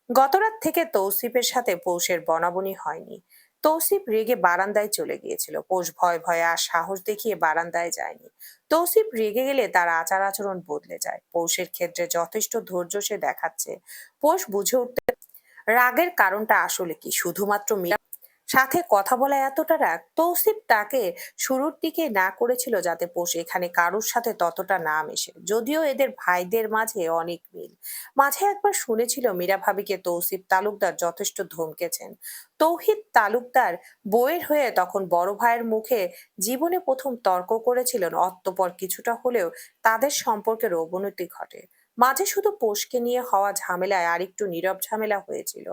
গতরাত থেকে তৌসিফের সাথে পৌষের বনাবনি হয়নি। তৌসিফ রেগে বারান্দায় চলে গিয়েছিল। পৌষ ভয় ভয়ে আর সাহস দেখিয়ে বারান্দায় যায়নি। তৌসিফ রেগে গেলে তার আচার আচরণ বদলে যায়। পৌষের ক্ষেত্রে যথেষ্ট ধৈর্য সে দেখাচ্ছে। পৌষ বুঝে উঠতে রাগের কারণটা আসলে কি। শুধুমাত্র সাথে কথা বলা এতটা রাগ? তৌসিফ তাকে শুরুর দিকে না করেছিল যাতে পোষ এখানে কারুর সাথে ততটা না মেশে, যদিও এদের ভাইদের মাঝে অনেক মিল। মাঝে একবার শুনেছিল মীরা ভাবিকে তৌসিফ তালুকদার যথেষ্ট ধমকেছেন। তৌহিদ তালুকদার বউয়ের হয়ে তখন বড় ভাইয়ের মুখে জীবনে প্রথম তর্ক করেছিলেন। অতঃপর কিছুটা হলেও তাদের সম্পর্কের অবনতি ঘটে। মাঝে শুধু পোষকে নিয়ে হওয়া ঝামেলায় আরেকটু নীরব ঝামেলা হয়েছিল।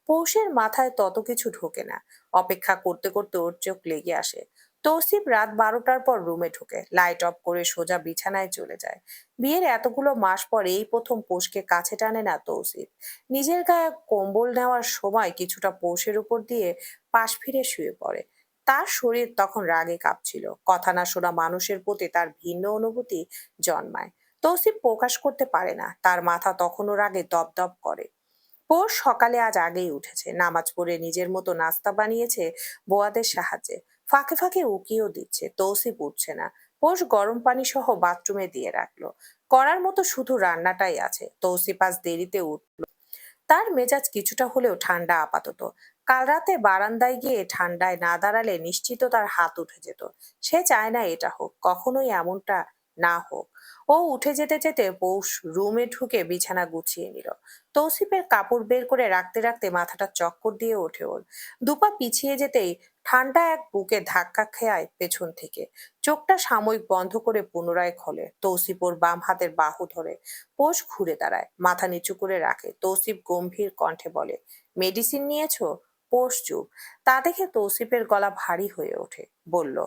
পৌষের মাথায় তত কিছু ঢোকে না। অপেক্ষা করতে করতে ওর চোখ লেগে আসে। তৌসিফ রাত 12টার পর রুমে ঢুকে লাইট অফ করে সোজা বিছানায় চলে যায়। বিয়ের এতগুলো মাস পর এই প্রথম পৌষকে কাছে টানে না তৌসিফ। নিজের গায়ে কম্বল নেওয়ার সময় কিছুটা পৌষের উপর দিয়ে পাশ ফিরে শুয়ে পড়ে। তার শরীর তখন রাগে কাঁপছিল। কথা না শোনা মানুষের প্রতি তার ভিন্ন অনুভূতি জন্মায়। তৌসিফ প্রকাশ করতে পারে না, তার মাথা তখনও রাগে দপদপ করে। পৌষ সকালে আজ আগেই উঠেছে, নামাজ পড়ে নিজের মতো নাস্তা বানিয়েছে বোয়াদের সাহায্যে। ফাঁকে ফাঁকে উকিও দিচ্ছে। তৌসিফ উঠছে না। পৌষ গরম পানি সহ বাথরুমে দিয়ে রাখলো। করার মতো শুধু রান্নাটাই আছে। তৌসিফ আজ দেরিতে উঠল। তার মেজাজ কিছুটা হলেও ঠান্ডা আপাতত। কাল রাতে বারান্দায় গিয়ে ঠান্ডায় না দাঁড়ালে নিশ্চিত তার হাত উঠে যেত। সে চায় না এটা হোক, কখনোই এমনটা না হোক। ও উঠে যেতে যেতে পৌষ রুমে ঢুকে বিছানা গুছিয়ে নিল। তৌসিফের কাপড় বের করে রাখতে রাখতে মাথাটা চক্কর দিয়ে ওঠে ওর। দুপা পিছিয়ে যেতেই ঠান্ডা এক বুকে ধাক্কা খেয়ায় পেছন থেকে। চোখটা সাময়িক বন্ধ করে পুনরায় খোলে। তৌসিফ ওর বাম হাতের বাহু ধরে। পৌষ ঘুরে দাঁড়ায়, মাথা নিচু করে রাখে। তৌসিফ গম্ভীর কণ্ঠে বলে, মেডিসিন নিয়েছো? পৌষ চুপ। তা দেখে তৌসিফের গলা ভারী হয়ে ওঠে। বলল,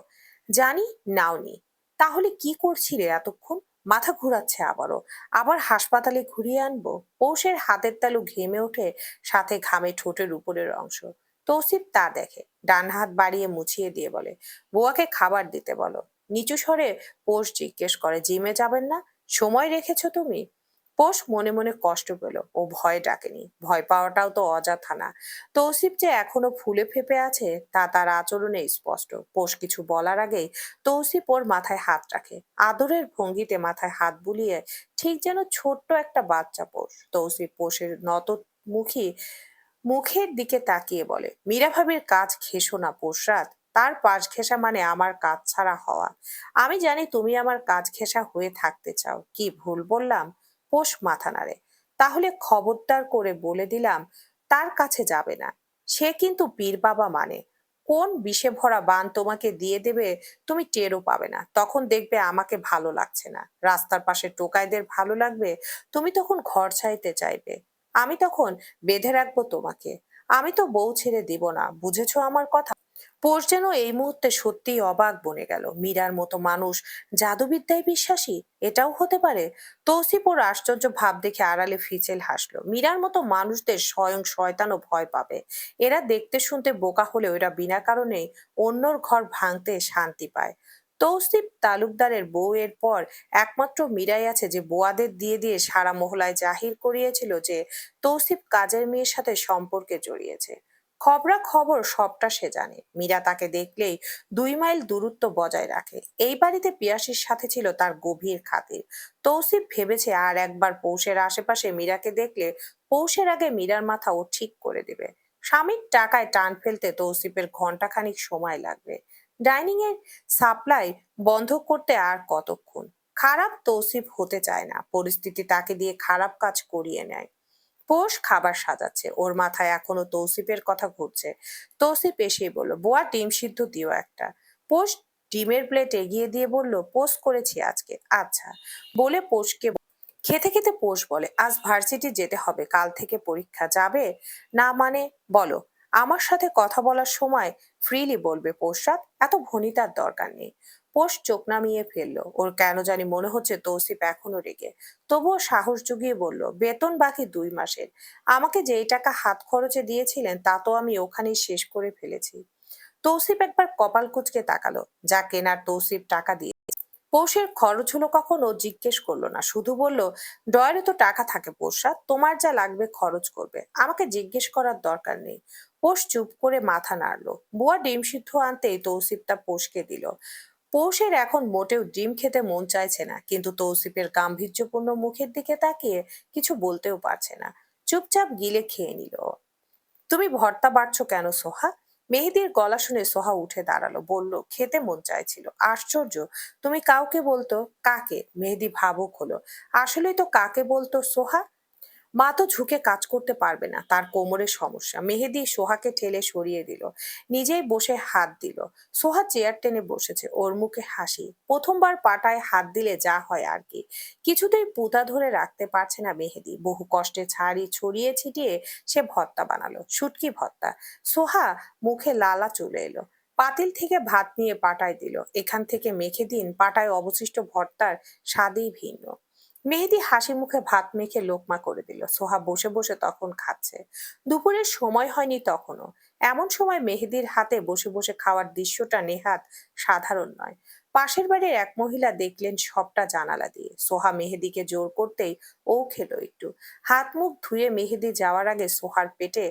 জানি নাওনি। তাহলে কি করছিলে এতক্ষণ? মাথা ঘুরাচ্ছে আবারও। আবার হাসপাতালে ঘুরিয়ে আনবো? পৌষের হাতের তালু ঘেমে ওঠে, সাথে ঘামে ঠোঁটের উপরের অংশ। তৌসিফ তা দেখে, ডান হাত বাড়িয়ে মুছিয়ে দিয়ে বলে, বুয়াকে খাবার দিতে বলো। নিচু স্বরে পৌষ জিজ্ঞেস করে, জিমে যাবেন না? সময় রেখেছো তুমি? পোষ মনে মনে কষ্ট পেল। ও ভয় ডাকেনি, ভয় পাওয়াটাও তো অযথা না। তৌসিফ যে এখনো ফুলে ফেপে আছে তা তার আচরণে স্পষ্ট। পোষ কিছু বলার আগেই তৌসিফ ওর মাথায় হাত রাখে, আদরের ভঙ্গিতে মাথায় হাত বুলিয়ে, ঠিক যেন ছোট্ট একটা বাচ্চা। তৌসিফ পোষের নত মুখী মুখের দিকে তাকিয়ে বলে, মীরা ভাবির কাজ ঘেঁষো না পোষরাত। তার পাশ ঘেঁষা মানে আমার কাজ ছাড়া হওয়া। আমি জানি তুমি আমার কাজ ঘেঁষা হয়ে থাকতে চাও। কি ভুল বললাম? পোষ মাথা নাড়ে। তাহলে খবরদার করে বলে দিলাম তার কাছে যাবে না। সে কিন্তু পীর বাবা মানে, কোন বিষে ভরা বান তোমাকে দিয়ে দেবে তুমি টেরও পাবে না। তখন দেখবে আমাকে ভালো লাগছে না, রাস্তার পাশে টোকাইদের ভালো লাগবে, তুমি তখন ঘর ছাইতে চাইবে, আমি তখন বেঁধে রাখবো তোমাকে। আমি তো বউ ছেড়ে দিব না, বুঝেছো আমার কথা? পোষ যেন এই মুহূর্তে সত্যিই অবাক বনে গেল। মীরার মতো মানুষ জাদুবিদ্যায় বিশ্বাসী, এটাও হতে পারে? তৌসিফ ওর আশ্চর্য ভাব দেখে আড়ালে ফিচেল হাসলো। মীরার মতো মানুষদের স্বয়ং শয়তানও ভয় পাবে। এরা দেখতে শুনতে বোকা হলেও এরা বিনা কারণে অন্যর ঘর ভাঙতে শান্তি পায়। তৌসিফ তালুকদারের বউয়ের পর একমাত্র মীরাই আছে যে বোয়াদের দিয়ে দিয়ে সারা মহলায় জাহির করিয়েছিল যে তৌসিফ কাজের মেয়ের সাথে সম্পর্কে জড়িয়েছে। খবরা খবর সবটা সে জানে। মীরা তাকে দেখলেই 2 মাইল দূরত্ব বজায় রাখে। এই বাড়িতে পিয়াসির সাথে ছিল তার গভীর খাতির। তৌসিফ ভেবেছে আর একবার পৌষের আশেপাশে মীরাকে দেখলে পৌষের আগে মীরার মাথা ও ঠিক করে দেবে। স্বামীর টাকায় টান ফেলতে তৌসিফের ঘন্টাখানিক সময় লাগবে। ডাইনিং এর সাপ্লাই বন্ধ করতে আর কতক্ষণ? খারাপ তৌসিফ হতে চায় না, পরিস্থিতি তাকে দিয়ে খারাপ কাজ করিয়ে নেয়। পোষ খাবার সাজাচ্ছে, ওর মাথায় এখনো তৌসিফের কথা ঘুরছে। তৌসিফ এসেই বলল, বুয়া ডিম সিদ্ধ দিও একটা। পোষ ডিমের প্লেট এগিয়ে দিয়ে বলল, পোস্ট করেছি আজকে। আচ্ছা। বলে পোষকে খেতে খেতে পোষ বলে, আজ ভার্সিটি যেতে হবে, কাল থেকে পরীক্ষা, যাবে? না মানে? বলো। আমার সাথে কথা বলার সময় ফ্রিলি বলবে পোষরাত, এত ভনিতার দরকার নেই। পোষ চোখ নামিয়ে ফেললো। ওর কেন জানি মনে হচ্ছে তৌসিফ এখনো রেগে। তবুও সাহস জুগিয়ে বলল, বেতন বাকি 2 মাসের। আমাকে যেই টাকা হাত খরচে দিয়েছিলেন তা তো আমি ওখানেই শেষ করে ফেলেছি। তৌসিফ একবার কপাল কুঁচকে তাকালো। যা কেনার তৌসিফ টাকা দিয়ে। পৌষের খরচ হলো কখনো জিজ্ঞেস করলো না, শুধু বলল, ডয়ারে তো টাকা থাকে পৌষা, তোমার যা লাগবে খরচ করবে, আমাকে জিজ্ঞেস করার দরকার নেই। পৌষ চুপ করে মাথা নাড়লো। বুয়া ডিম সিদ্ধ আনতেই তৌসিফ তা পৌষকে দিল। পৌষের এখন মোটেও ডিম খেতে মন চাইছে না, কিন্তু তৌসিফের গাম্ভীর্যপূর্ণ মুখের দিকে তাকিয়ে কিছু বলতেও পারছে না। চুপচাপ গিলে খেয়ে নিল। তুমি ভর্তা বাড়ছো কেন সোহা? মেহেদীর গলা শুনে সোহা উঠে দাঁড়ালো, বলল, খেতে মন চাইছিল। আশ্চর্য, তুমি কাউকে বলতো? কাকে? মেহেদী ভাবুক হলো। আসলেই তো কাকে বলতো সোহা? মা তো ঝুঁকে কাজ করতে পারবে না, তার কোমরের সমস্যা। মেহেদী সোহাকে ঠেলে সরিয়ে দিল, নিজেই বসে হাত দিল। সোহা চেয়ার টেনে বসেছে, ওর মুখে হাসি। প্রথমবার পাটায় হাত দিলে যা হয় আর কি। কিছুতেই পুঁতা ধরে রাখতে পারছে না মেহেদী। বহু কষ্টে ছাড়ি ছড়িয়ে ছিটিয়ে সে ভর্তা বানালো, শুটকি ভর্তা। সোহা মুখে লালা চলে এলো। পাতিল থেকে ভাত নিয়ে পাটায় দিল, এখান থেকে মেখে দিন, পাটায় অবশিষ্ট ভর্তার স্বাদই ভিন্ন। মেহেদী হাসি মুখে ভাত মেখে লোকমা করে দিল। সোহা বসে বসে তখন খাচ্ছে। দুপুরের সময় হয়নি তখনও। এমন সময় মেহেদীর হাতে বসে বসে খাওয়ার দৃশ্যটা নেহাত সাধারণ নয়। পাশের বাড়ির এক মহিলা দেখলেন সবটা জানালা দিয়ে। সোহা মেহেদীকে জোর করতেই ও খেলো একটু। হাত মুখ ধুয়ে মেহেদী যাওয়ার আগে সোহার পেটে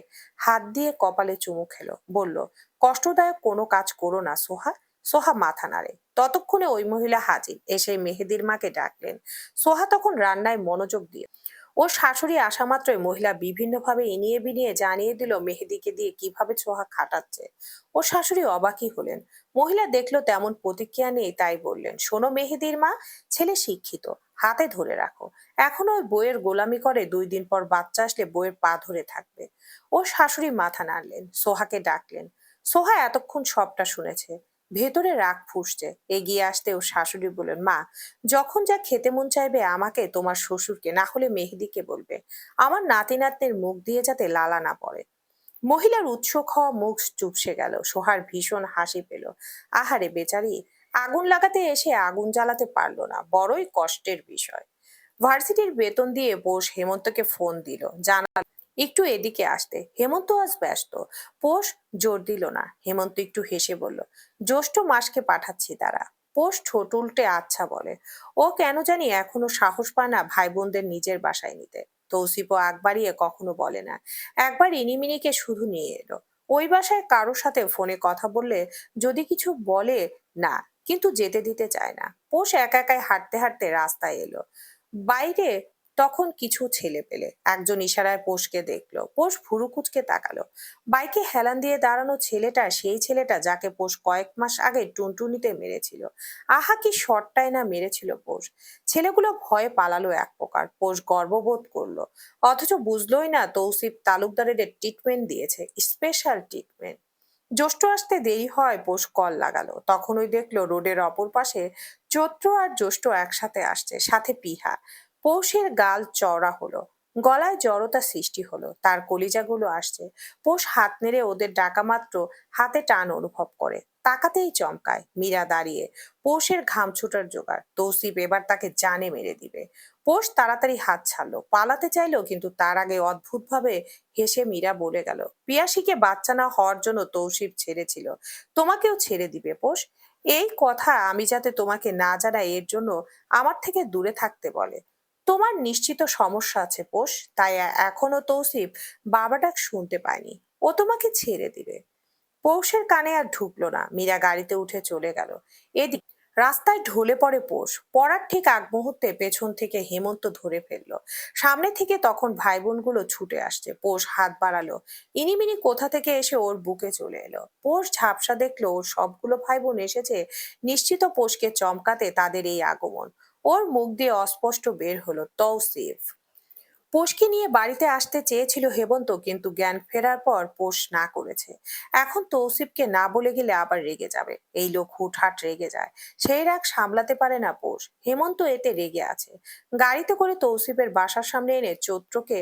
হাত দিয়ে কপালে চুমু খেলো, বলল, কষ্টদায়ক কোনো কাজ করো না সোহা। সোহা মাথা নাড়ে। ততক্ষণে ওই মহিলা হাজির, এসে মেহেদীর মাকে ডাকলেন। সোহা তখন রান্নায় মনোযোগ দিয়ে। ওর শাশুড়ি আসা মাত্রই মহিলা বিভিন্নভাবে ইনিয়ে বিনিয়ে জানিয়ে দিল মেহেদীকে দিয়ে কিভাবে সোহা খাটাচ্ছে। ওর শাশুড়ি অবাকই হলেন। মহিলা দেখলো তেমন প্রতিক্রিয়া নেই, তাই বললেন, শোনো মেহেদীর মা, ছেলে শিক্ষিত, হাতে ধরে রাখো। এখনো ওই বইয়ের গোলামি করে, 2 দিন পর বাচ্চা আসলে বইয়ের পা ধরে থাকবে। ওর শাশুড়ি মাথা নাড়লেন, সোহাকে ডাকলেন। সোহা এতক্ষণ সবটা শুনেছে। ভেতরে রাগ ফুঁসছে। এগিয়ে আসতে ওর শাশুড়ি বললেন, মা, যখন যা খেতে মন চাইবে আমাকে, তোমার শ্বশুরকে, না হলে মেহেদীকে বলবে। আমার নাতি নাতনির মুখ দিয়ে যাতে লালা না পড়ে। মহিলার উৎসুক হওয়া মুখ চুপসে গেল। সোহার ভীষণ হাসি পেল। আহারে বেচারি, আগুন লাগাতে এসে আগুন জ্বালাতে পারলো না, বড়ই কষ্টের বিষয়। ভার্সিটির বেতন দিয়ে বোস হেমন্তকে ফোন দিল, জানাল একটু এদিকে আসতে। হেমন্ত আজ ব্যস্ত। পোষ জোর দিল না। হেমন্ত একটু হেসে বলল, জ্যৈষ্ঠ মাসকে পাঠাচ্ছি তারা। পোষ ঠোঁট উল্টে আচ্ছা বলে। ও কেন জানি এখনো সাহস পায় না ভাই বোনদের নিজের বাসায় নিতে। তৌসিফও আগ বাড়িয়ে কখনো বলে না। একবার ইনিমিনিকে শুধু নিয়ে এলো। ওই বাসায় কারোর সাথে ফোনে কথা বললে যদি কিছু বলে না, কিন্তু যেতে দিতে চায় না। পোষ একা একাই হাঁটতে হাঁটতে রাস্তায় এলো। বাইরে তখন কিছু ছেলে পেলে একজন ইশারায় পোষকে দেখলো। পোষ ভুরু কুচকে তাকালো। বাইকে হেলান দিয়ে দাঁড়ানো ছেলেটা সেই ছেলেটা যাকে পোষ কয়েক মাস আগে টুনটুনিতে মেরেছিল। আহা, কি শটটাই না মেরেছিল পোষ! ছেলেগুলো ভয়ে পালালো এক প্রকার। পোষ গর্ববোধ করলো, অথচ বুঝলোই না তৌসিফ তালুকদারের ট্রিটমেন্ট দিয়েছে, স্পেশাল ট্রিটমেন্ট। জ্যৈষ্ঠ আসতে দেরি হয়, পৌষ কল লাগালো। তখনই দেখলো রোডের অপর পাশে চৈত্র আর জ্যৈষ্ঠ একসাথে আসছে, সাথে পিহা। পৌষের গাল চওড়া হলো, গলায় জড়তা সৃষ্টি হলো, তার কলিজাগুলো আসছে। পৌষ হাত নেড়ে ওদের ডাকা মাত্র হাতে টান অনুভব করে, তাকাতেই চমকায়। মীরা দাঁড়িয়ে, পৌষের ঘাম ছুটার জোগাড়। তৌসিফ এবার তাকে জানে মেরে দিবে। পৌষ তাড়াতাড়ি হাত ছাড়লো, পালাতে চাইলো, কিন্তু তার আগে অদ্ভুতভাবে হেসে মীরা বলে গেল, পিয়াসীকে বাচ্চা না হওয়ার জন্য তৌসিফ ছেড়েছিল, তোমাকেও ছেড়ে দিবে পোষ। এই কথা আমি যাতে তোমাকে না জানাই এর জন্য আমার থেকে দূরে থাকতে বলে। তোমার নিশ্চিত সমস্যা আছে পোষ, তাই এখনো তৌসিফ বাবা ডাক শুনতে পায়নি। ও তোমাকে ছেড়ে দিবে। পৌষের কানে আর ঢুকলো না। মীরা গাড়িতে উঠে চলে গেল। এদিক রাস্তায় ঢলে পড়ে পোষ। পড়ার ঠিক আগ মুহূর্তে পেছন থেকে হেমন্ত ধরে ফেললো। সামনে থেকে তখন ভাই বোনগুলো ছুটে আসছে। পোষ হাত বাড়ালো, ইনিমিনি কোথা থেকে এসে ওর বুকে চলে এলো। পোষ ঝাপসা দেখলো ওর সবগুলো ভাই বোন এসেছে নিশ্চিত পোষকে চমকাতে তাদের এই আগমন। ওর মুখ দিয়ে অস্পষ্ট বের হলো, তৌসিফ। পোষকে নিয়ে বাড়িতে আসতে চেয়েছিল হেমন্ত, কিন্তু জ্ঞান ফেরার পর পোষ না করেছে। এখন তৌসিফকে না বলে গেলে আবার রেগে যাবে। এই লোক হুটহাট রেগে যায়, সেই রাগ সামলাতে পারে না পোষ। হেমন্ত এতে রেগে আছে। গাড়িতে করে তৌসিফের বাসার সামনে এনে চৈত্রকে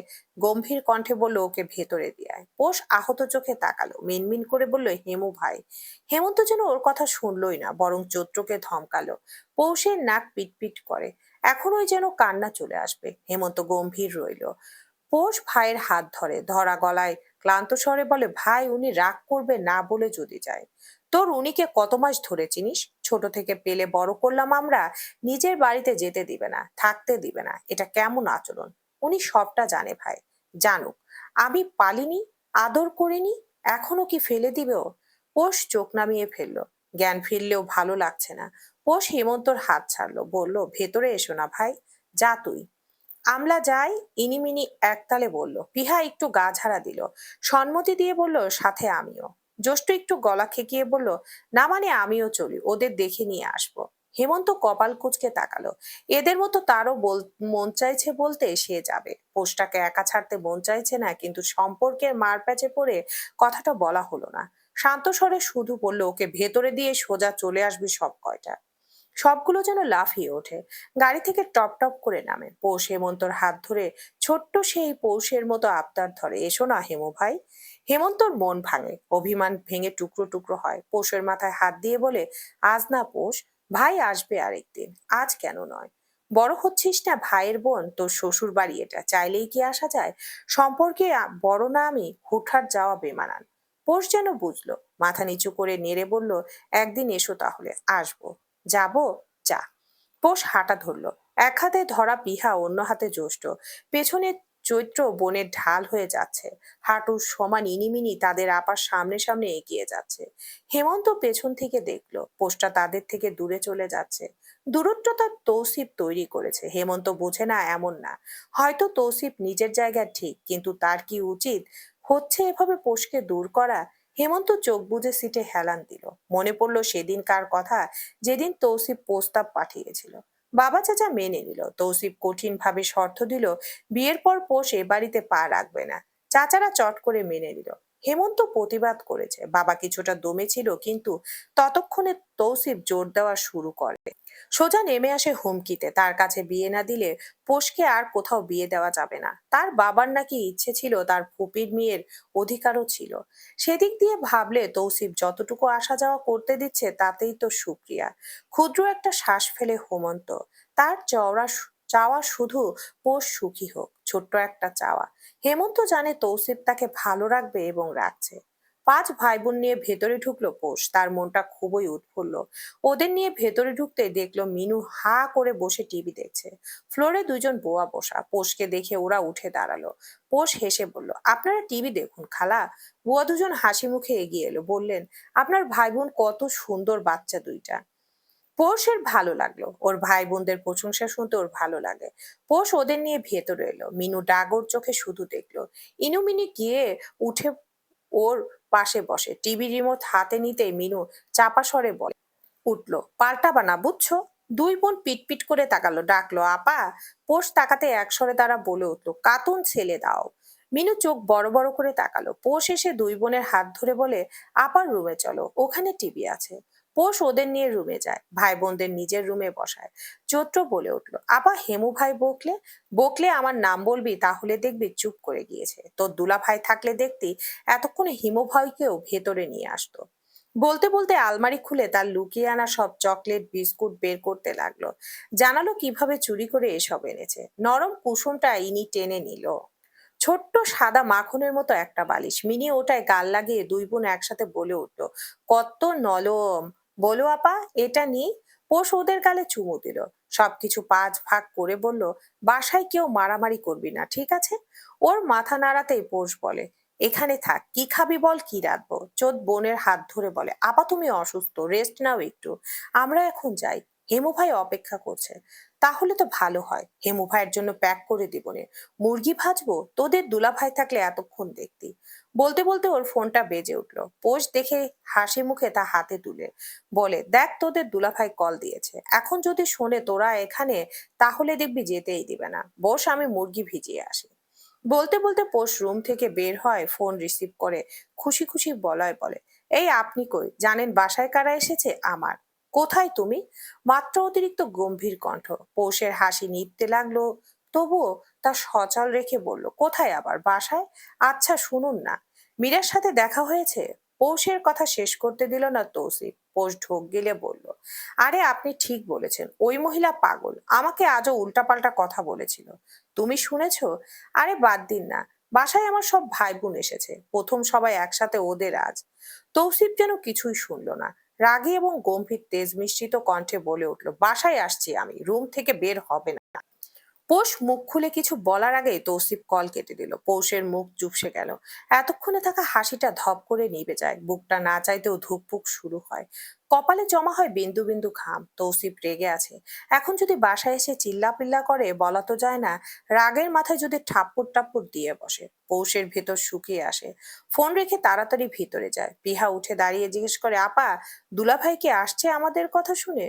গম্ভীর কণ্ঠে বলল, ওকে ভেতরে দিয়ে আয়। পোষ আহত চোখে তাকালো, মিনমিন করে বলল, হেমু ভাই। হেমন্ত যেন ওর কথা শুনলই না, বরং চৈত্রকে ধমকালো। পৌষের নাক পিটপিট করে, এখনোই যেন কান্না চলে আসবে। হেমন্ত গম্ভীর রইল। পোষ ভাইয়ের হাত ধরে, ধরা গলায় ক্লান্ত স্বরে বলে, ভাই উনি রাগ করবে না বলে যদি যায়। তোর উনিকে কত মাস ধরে চিনিস? ছোট থেকে পেলে বড় করলাম আমরা। নিজের বাড়িতে যেতে দিবে না, থাকতে দিবে না, এটা কেমন আচরণ? উনি সবটা জানে ভাই, জানুক। আমি পালিনি, আদর করিনি, এখনো কি ফেলে দিবে ও? পোষ চোখ নামিয়ে ফেললো। জ্ঞান ফিরলেও ভালো লাগছে না। পোষ হেমন্তর হাত ছাড়লো, বলল, ভেতরে এসো না ভাই, যা তুই। আমলা যাই, ইনিমিনি একতালে বলল। পিহা একটু গা ঝাড়া দিল, সম্মতি দিয়ে বলল, সাথে আমিও। জ্যৈষ্ঠ একটু গলা খেকিয়ে বলল, না মানে আমিও চলি, ওদের দেখে নিয়ে আসবো। হেমন্ত কপাল কুঁচকে তাকালো। এদের মতো তারও মন চাইছে বলতে সে যাবে। পোষটাকে একা ছাড়তে মন চাইছে না, কিন্তু সম্পর্কের মারপ্যাচে পড়ে কথাটা বলা হলো না। শান্ত স্বরে শুধু বলল, ওকে ভেতরে দিয়ে সোজা চলে আসবি সব কয়টা। সবগুলো যেন লাফিয়ে ওঠে, গাড়ি থেকে টপ টপ করে নামে। পৌষ হেমন্তর হাত ধরে ছোট্ট সেই পৌষের মতো আবদার ধরে, এসো না হেমু ভাই। হেমন্তর মন ভাঙে, অভিমান ভেঙে টুকরো টুকরো হয়। পৌষের মাথায় হাত দিয়ে বলে, আজ না পৌষ, ভাই আসবে আরেকদিন, আজ কেন নয়? বড় হচ্ছিস না, ভাইয়ের বোন, তোর শ্বশুর বাড়ি এটা, চাইলেই কি আসা যায়? সম্পর্কে বড় না আমি, হুটহাট যাওয়া বেমানান। পৌষ যেন বুঝলো, মাথা নিচু করে নেড়ে বলল, একদিন এসো তাহলে, আসবো। যাব, যা। পোষ হাঁটা ধরলো, এক হাতে ধরা পিহা, অন্য হাতে জ্যৈষ্ঠ। পেছনে চৈত্র বনের ঢাল হয়ে যাচ্ছে, হাঁটুর সমান ইনিমিনি তাদের আপার সামনে সামনে এগিয়ে যাচ্ছে। হেমন্ত পেছন থেকে দেখলো পোষটা তাদের থেকে দূরে চলে যাচ্ছে। দূরত্বটা তৌসিফ তৈরি করেছে, হেমন্ত বোঝে না এমন না। হয়তো তৌসিফ নিজের জায়গায় ঠিক, কিন্তু তার কি উচিত হচ্ছে এভাবে পোষকে দূর করা? হেমন্ত চোখ বুজে সিটে হেলান দিল। মনে পড়লো সেদিনকার কথা, যেদিন তৌসিফ প্রস্তাব পাঠিয়েছিল। বাবা চাচা মেনে নিল, তৌসিফ কঠিন ভাবে শর্ত দিল, বিয়ের পর পোষ এ বাড়িতে পা রাখবে না। চাচারা চট করে মেনে নিল। হেমন্ত প্রতিবাদ করেছে, বাবা কিছুটা দমেছিল, কিন্তু ততক্ষণে তৌসিফ জোর দেওয়া শুরু করে। সোজা নেমে আসে হুমকিতে, তার কাছে বিয়ে না দিলে পোষকে আর কোথাও বিয়ে দেওয়া যাবে না। তার বাবার নাকি ইচ্ছে ছিল তার ফুপির মেয়ের অধিকারও ছিল। সেদিক দিয়ে ভাবলে তৌসিফ যতটুকু আসা যাওয়া করতে দিচ্ছে তাতেই তো সুপ্রিয়া। ক্ষুদ্র একটা শ্বাস ফেলে হেমন্ত। তার চাওয়া শুধু পোষ সুখী হোক, ছোট্ট একটা চাওয়া। হেমন্ত জানে তৌসিফ তাকে ভালো রাখবে এবং রাখছে। পাঁচ ভাই বোন নিয়ে ভেতরে ঢুকলো পোষ, তার মনটা খুবই উৎফুল্ল। ওদের নিয়ে ভেতরে ঢুকতে দেখলো মিনু হা করে বসে টিভি দেখছে। ফ্লোরে দুজন বোয়া বসা, পোষকে দেখে ওরা উঠে দাঁড়ালো। পোষ হেসে বলল, আপনারা টিভি দেখুন খালা। বুয়া দুজন হাসি মুখে এগিয়ে এলো, বললেন, আপনার ভাই বোন কত সুন্দর বাচ্চা দুইটা। পোষের ভালো লাগলো, ওর ভাই বোনদের প্রশংসা শুনতে ওর ভালো লাগে। পোষ ওদের নিয়ে ভেতরে এলো, মিনু ডাগর চোখে শুধু দেখলো। ইনুমিনি গিয়ে উঠে ওর পাশে বসে, টিভি রিমোট হাতে নিতেই মিনু চাপা স্বরে বলে উঠলো, পাল্টাবা না বুঝছো? দুই বোন পিটপিট করে তাকালো, ডাকলো আপা। পোষ তাকাতে একস্বরে তারা বলে উঠলো, কাতুন ছেলে দাও। মিনু চোখ বড় বড় করে তাকালো, পোষ এসে দুই বোনের হাত ধরে বলে, আপার রুমে চলো, ওখানে টিভি আছে। পোষ ওদের নিয়ে রুমে যায়, ভাই বোনদের নিজের রুমে বসায়। চৈত্র বলে উঠলো, আপা হেমু ভাই বকলে বকলে আমার নাম বলবি, তাহলে দেখবি চুপ করে গিয়েছে। তোর দুলা ভাই থাকলে দেখতি এতক্ষণে হিমু ভাইকেও ভেতরে নিয়ে আসতো। বলতে বলতে আলমারি খুলে তার লুকিয়ে আনা সব চকলেট বিস্কুট বের করতে লাগলো। জানালো কিভাবে চুরি করে এসব এনেছে। নরম কুসুমটা ইনি টেনে নিল। ছোট্ট সাদা মাখনের মতো একটা বালিশ, মিনি ওটায় গাল লাগিয়ে দুই বোন একসাথে বলে উঠলো, কত নরম। বলো আপা, এটা নি। পোষ ওদের গালে চুমু দিল, সবকিছু পাঁচ ভাগ করে বলল, বাসায় কেউ মারামারি করবি না, ঠিক আছে? ওর মাথা নাড়াতেই পোষ বলে, এখানে থাক, কি খাবি বল, কি রাখবো? চোদ বোনের হাত ধরে বলে, আপা তুমি অসুস্থ, রেস্ট নাও একটু, আমরা এখন যাই, হেমু ভাই অপেক্ষা করছে। তাহলে তো ভালো হয়, হেমু ভাইয়ের জন্য প্যাক করে দিবনে। মুরগি ভাজবো, তোদের দুলাভাই থাকলে এতক্ষণ দেখতি। বলতে বলতে ওর ফোনটা বেজে উঠলো, পোষ দেখে হাসি মুখে তা হাতে তুলে বলে, দেখ তোদের দুলাভাই কল দিয়েছে, এখন যদি শোনে তোরা এখানে, তাহলে দেখবি যেতেই দিবে না। বস, আমি মুরগি ভিজিয়ে আসি। বলতে বলতে পোষ রুম থেকে বের হয়, ফোন রিসিভ করে খুশি খুশি বলায় বলে, এই আপনি কই, জানেন বাসায় কারা এসেছে? আমার। কোথায় তুমি? মাত্র অতিরিক্ত গম্ভীর কণ্ঠ। পৌষের হাসি নিভতে লাগলো, তবুও তা সচল রেখে বলল, কোথায় আবার, বাসায়। আচ্ছা শুনুন না, মীরার সাথে দেখা হয়েছে? পৌষের কথা শেষ করতে দিল না তৌসিফ। পৌষ ঢোক গিলে বলল, আরে আপনি ঠিক বলেছেন, ওই মহিলা পাগল, আমাকে আজও উল্টাপাল্টা কথা বলেছিল। তুমি শুনেছো? আরে বাদ দিন না, বাসায় আমার সব ভাই বোন এসেছে, প্রথম সবাই একসাথে ওদের আজ। তৌসিফ যেন কিছুই শুনলো না, রাগী এবং গম্ভীর তেজ মিশ্রিত কণ্ঠে বলে উঠল, বাসায় আসছি আমি, রুম থেকে বের হবে না। পৌষ মুখ খুলে কিছু বলার আগেই তৌসিফ কল কেটে দিল। পৌষের মুখ চুপসে গেল, এতক্ষণে থাকা হাসিটা ধপ করে নিভে যায়, বুকটা না চাইতেও ধুকপুক শুরু হয়, কপালে জমা হয় বিন্দু বিন্দু ঘাম। তৌসিফ রেগে আছে, এখন যদি বাসায় এসে চিল্লাপিল্লা করে বলা তো যায় না, রাগের মাথায় যদি ঠাপ্পড় টাপ্পড় দিয়ে বসে। পৌষের ভেতর শুকিয়ে আসে, ফোন রেখে তাড়াতাড়ি ভিতরে যায়। পিহা উঠে দাঁড়িয়ে জিজ্ঞেস করে, আপা, দুলাভাই কি আসছে আমাদের কথা শুনে?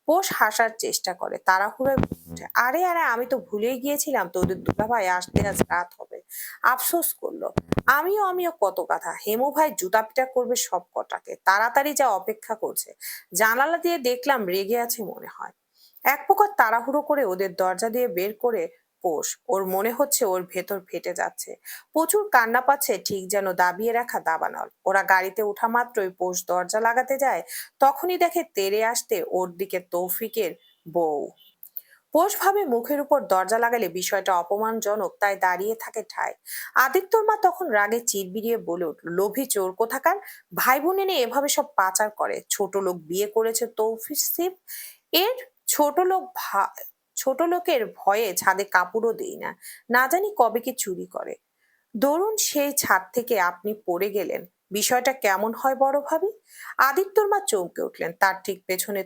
পোষ হাসার চেষ্টা করে, তাড়াহুড়োয় বলে, আরে আরে, আমি তো ভুলেই গিয়েছিলাম তোদের দুলাভাই আসতে আজ রাত হবে। আফসোস করলো। আমিও কত কথা, হেমু ভাই জুতা পিটা করবে সব কটাকে, তাড়াতাড়ি যা, অপেক্ষা করছে। জানালা দিয়ে দেখলাম রেগে আছে মনে হয়। এক প্রকার তাড়াহুড়ো করে ওদের দরজা দিয়ে বের করে পোষ, ওর মনে হচ্ছে ওর ভেতর ফেটে যাচ্ছে। প্রচুর কান্না পাচ্ছে, ঠিক যেন দাবিয়ে রাখা দাবানল। ওরা গাড়িতে ওঠা মাত্রই পোষ দরজা লাগাতে যায়, তখনই দেখে তেড়ে আসতে ওর দিকে তৌফিকের বউ। পোষ ভাবে মুখের উপর দরজা লাগালে বিষয়টা অপমানজনক, তাই দাঁড়িয়ে থাকে ঠায়। আদিত্যর মা তখন রাগে চিরবিরিয়ে বলে উঠল, লোভী চোর কোথাকার, ভাই বোন এনে এভাবে সব পাচার করে, ছোট লোক বিয়ে করেছে তৌফিক। এর ছোট লোক ছোট লোকের ভয়ে ছাদে কাপড়ও দেই না, না জানি কবে কি চুরি করে। ধরুন সেই ছাদ থেকে আপনি পড়ে গেলেন, বিষয়টা কেমন হয় বড় ভাবি। আদিত্যর মা চমকে উঠলেন, তার ঠিক পেছনে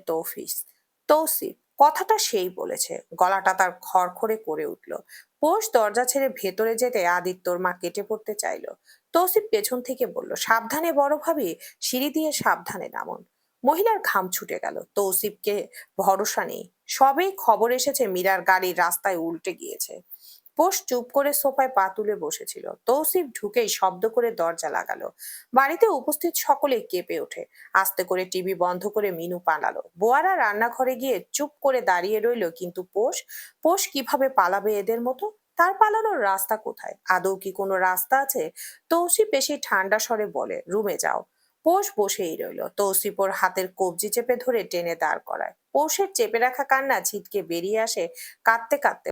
তৌসিফ কথাটা সেই বলেছে। গলাটা তার খড়খড়ে করে উঠল। পোষ দরজা ছেড়ে ভেতরে যেতে আদিত্যর মা কেটে পড়তে চাইলো। তৌসিফ পেছন থেকে বলল, সাবধানে বড় ভাবি, সিঁড়ি দিয়ে সাবধানে নামুন। মহিলার ঘাম ছুটে গেল, তৌসিফকে ভরসা নেই। সবেই খবর এসেছে মীরার গাড়ি রাস্তায় উল্টে গিয়েছে। পোষ চুপ করে সোফায় পা তুলে বসেছিল। তৌসিফ ঢুকেই শব্দ করে দরজা লাগালো। বাড়িতে উপস্থিত সকলে কেঁপে ওঠে। আস্তে করে টিভি বন্ধ করে মিনু পালালো। বোয়ারা রান্নাঘরে গিয়ে চুপ করে দাঁড়িয়ে রইল, কিন্তু পোষ পোষ কিভাবে পালাবে এদের মতো? তার পালানোর রাস্তা কোথায়? আদৌ কি কোনো রাস্তা আছে? তৌসিফ বেশি ঠান্ডা স্বরে বলে, রুমে যাও। পোষ বসেই রইল। তৌসিফ ওর হাতের কবজি চেপে ধরে টেনে দাঁড় করায়। পৌষের চেপে রাখা কান্না ছিটকে বেরিয়ে আসে, কাঁদতে কাঁদতে,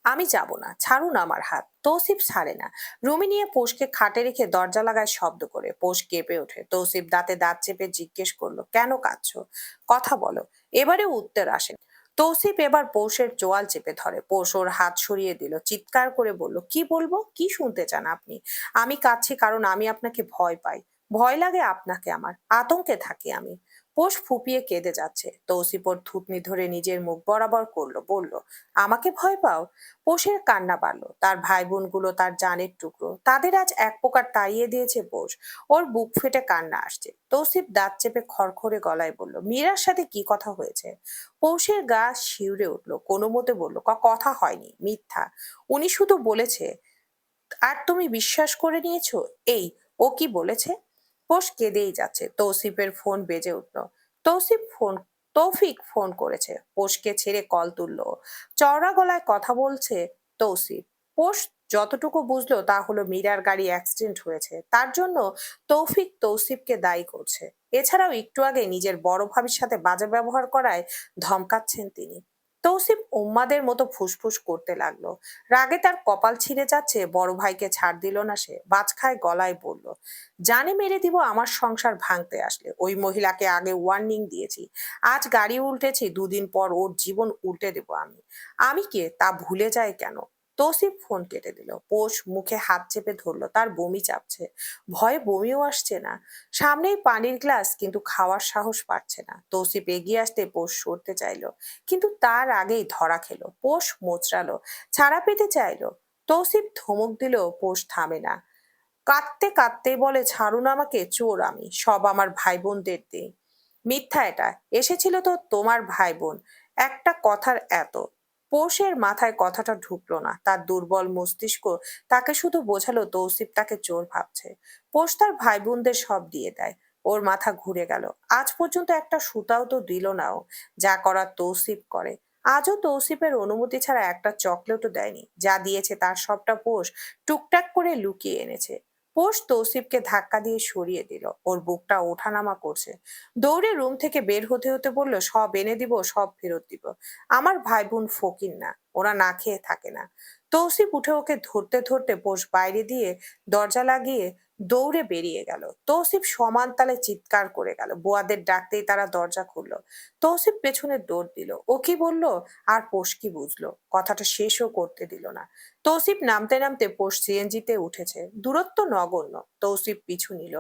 আমি যাব না, ছাড়ুন আমার হাত। তৌসিফ ছাড়ে না। রুমি নিয়ে পোষকে খাটে রেখে দরজা লাগায় শব্দ করে। পোষ কেঁপে ওঠে। তৌসিফ দাঁতে দাঁত চেপে জিজ্ঞেস করলো, কেন কাঁদছো? কথা বলো। এবারে উত্তর আসে। তৌসিফ এবার পৌষের চোয়াল চেপে ধরে। পৌষ ওর হাত সরিয়ে দিল, চিৎকার করে বলল, কি বলবো, কি শুনতে চান আপনি? আমি কাঁদছি কারণ আমি আপনাকে ভয় পাই। ভয় লাগে আপনাকে, আমার আতঙ্কে থাকি আমি। পোষ ফুপিয়ে কেঁদে যাচ্ছে। তৌসিফ ওর থুতনি ধরে নিজের মুখ বরাবর করলো, বলল, আমাকে ভয় পাও? পোষের কান্না বাড়লো। তার ভাই বোনগুলো তার জানের টুকরো, তাদের আজ এক প্রকার তাড়িয়ে দিয়েছে পোষ। ওর বুক ফেটে কান্না আসছে। তৌসিফ দাঁত চেপে খড়খড়ে গলায় বলল, মীরার সাথে কি কথা হয়েছে? পৌষের গা শিউরে উঠলো, কোনো মতে বলল, কথা হয়নি, মিথ্যা। উনি শুধু বলেছে, আর তুমি বিশ্বাস করে নিয়েছো? এই, ও কি বলেছে? পোষ কেঁদেই যাচ্ছে। তৌসিফের ফোন বেজে উঠল। তৌসিফ ফোন তৌফিক ফোন করেছে। পোষকে ছেড়ে কল তুললো। চওড়া গলায় কথা বলছে তৌসিফ। পোষ যতটুকু বুঝলো তা হলো মীরার গাড়ি অ্যাক্সিডেন্ট হয়েছে, তার জন্য তৌফিক তৌসিফকে দায়ী করছে। এছাড়াও একটু আগে নিজের বড় ভাবির সাথে বাজে ব্যবহার করায় ধমকাচ্ছেন তিনি। তৌসিফ উম্মাদের মতো ফুসফুস করতে লাগলো। রাগে তার কপাল ছিঁড়ে যাচ্ছে। বড় ভাইকে ছাড় দিল না সে। বাজখায় গলায় বলল, জানে মেরে দিব আমার সংসার ভাঙতে আসলে। ওই মহিলাকে আগে ওয়ার্নিং দিয়েছি। আজ গাড়ি উল্টেছি, দুদিন পর ওর জীবন উল্টে দেব আমি। আমি কে তা ভুলে যায় কেন? তৌসিফ ফোন কেটে দিল। পোষ মুখে হাত চেপে ধরলো, তার বমি চাপছে। ভয়ে বমিও আসছে না। সামনেই পানির গ্লাস, কিন্তু খাওয়ার সাহস পাচ্ছে না। তৌসিফ এগিয়ে আসতে পোষ সরতে চাইলো, কিন্তু তার আগেই ধরা খেলো। পোষ মোচড়ালো, ছাড়া পেতে চাইলো। তৌসিফ ধমক দিলেও পোষ থামে না। কাঁদতে কাঁদতে বলে, ছাড়ুন আমাকে, চোর আমি, সব আমার ভাই বোনদের দিই। মিথ্যা এটা, এসেছিল তো তোমার ভাই বোন। একটা কথার এত। পৌষের মাথায় কথাটা ঢুকলো না। তার দুর্বল মস্তিষ্ক তাকে শুধু বোঝালো তৌসিফ তাকে চোর ভাবছে। পৌষ তার ভাই বোনদের সব দিয়ে দেয়। ওর মাথা ঘুরে গেল। আজ পর্যন্ত একটা সুতাও তো দিল না ও। যা করার তৌসিফ করে। আজও তৌসিফের অনুমতি ছাড়া একটা চকলেটও দেয়নি। যা দিয়েছে তার সবটা পোষ টুকটাক করে লুকিয়ে এনেছে। পোষ তৌসিফকে ধাক্কা দিয়ে সরিয়ে দিল। ওর বুকটা ওঠানামা করছে। দৌড়ে রুম থেকে বের হতে হতে বলল, সব এনে দিব, সব ফেরত দিব। আমার ভাই বোন ফকির না, ওরা না খেয়ে থাকে না। তৌসিফ উঠে ওকে ধরতে ধরতে পোষ বাইরে দিয়ে দরজা লাগিয়ে দৌড়ে বেরিয়ে গেল। তৌসিফ সমান তালে চিৎকার করে গেল। বুয়াদের ডাকতেই তারা দরজা খুললো। তৌসিফ পেছনে দৌড় দিল। ও কি বলল আর পোষ কি বুঝলো? কথাটা শেষও করতে দিল না। তৌসিফ নামতে নামতে পোষ সিএনজিতে উঠেছে। দূরত্ব নগণ্য। তৌসিফ পিছু নিল।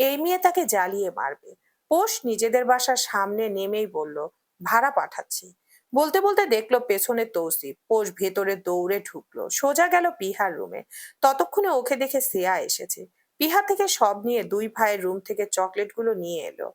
এই মেয়ে তাকে জ্বালিয়ে মারবে। পোষ নিজেদের বাসার সামনে নেমেই বলল, ভাড়া পাঠাচ্ছি। বলতে বলতে দেখলো পেছনে তৌসিফ। পোষ ভেতরে দৌড়ে ঢুকলো, সোজা গেল পিহার রুমে। ততক্ষণে ওকে দেখে শ্রেয়া এসেছে। পিহা থেকে সব নিয়ে দুই ভাইয়ের রুম থেকে চকলেটগুলো নিয়ে এলো।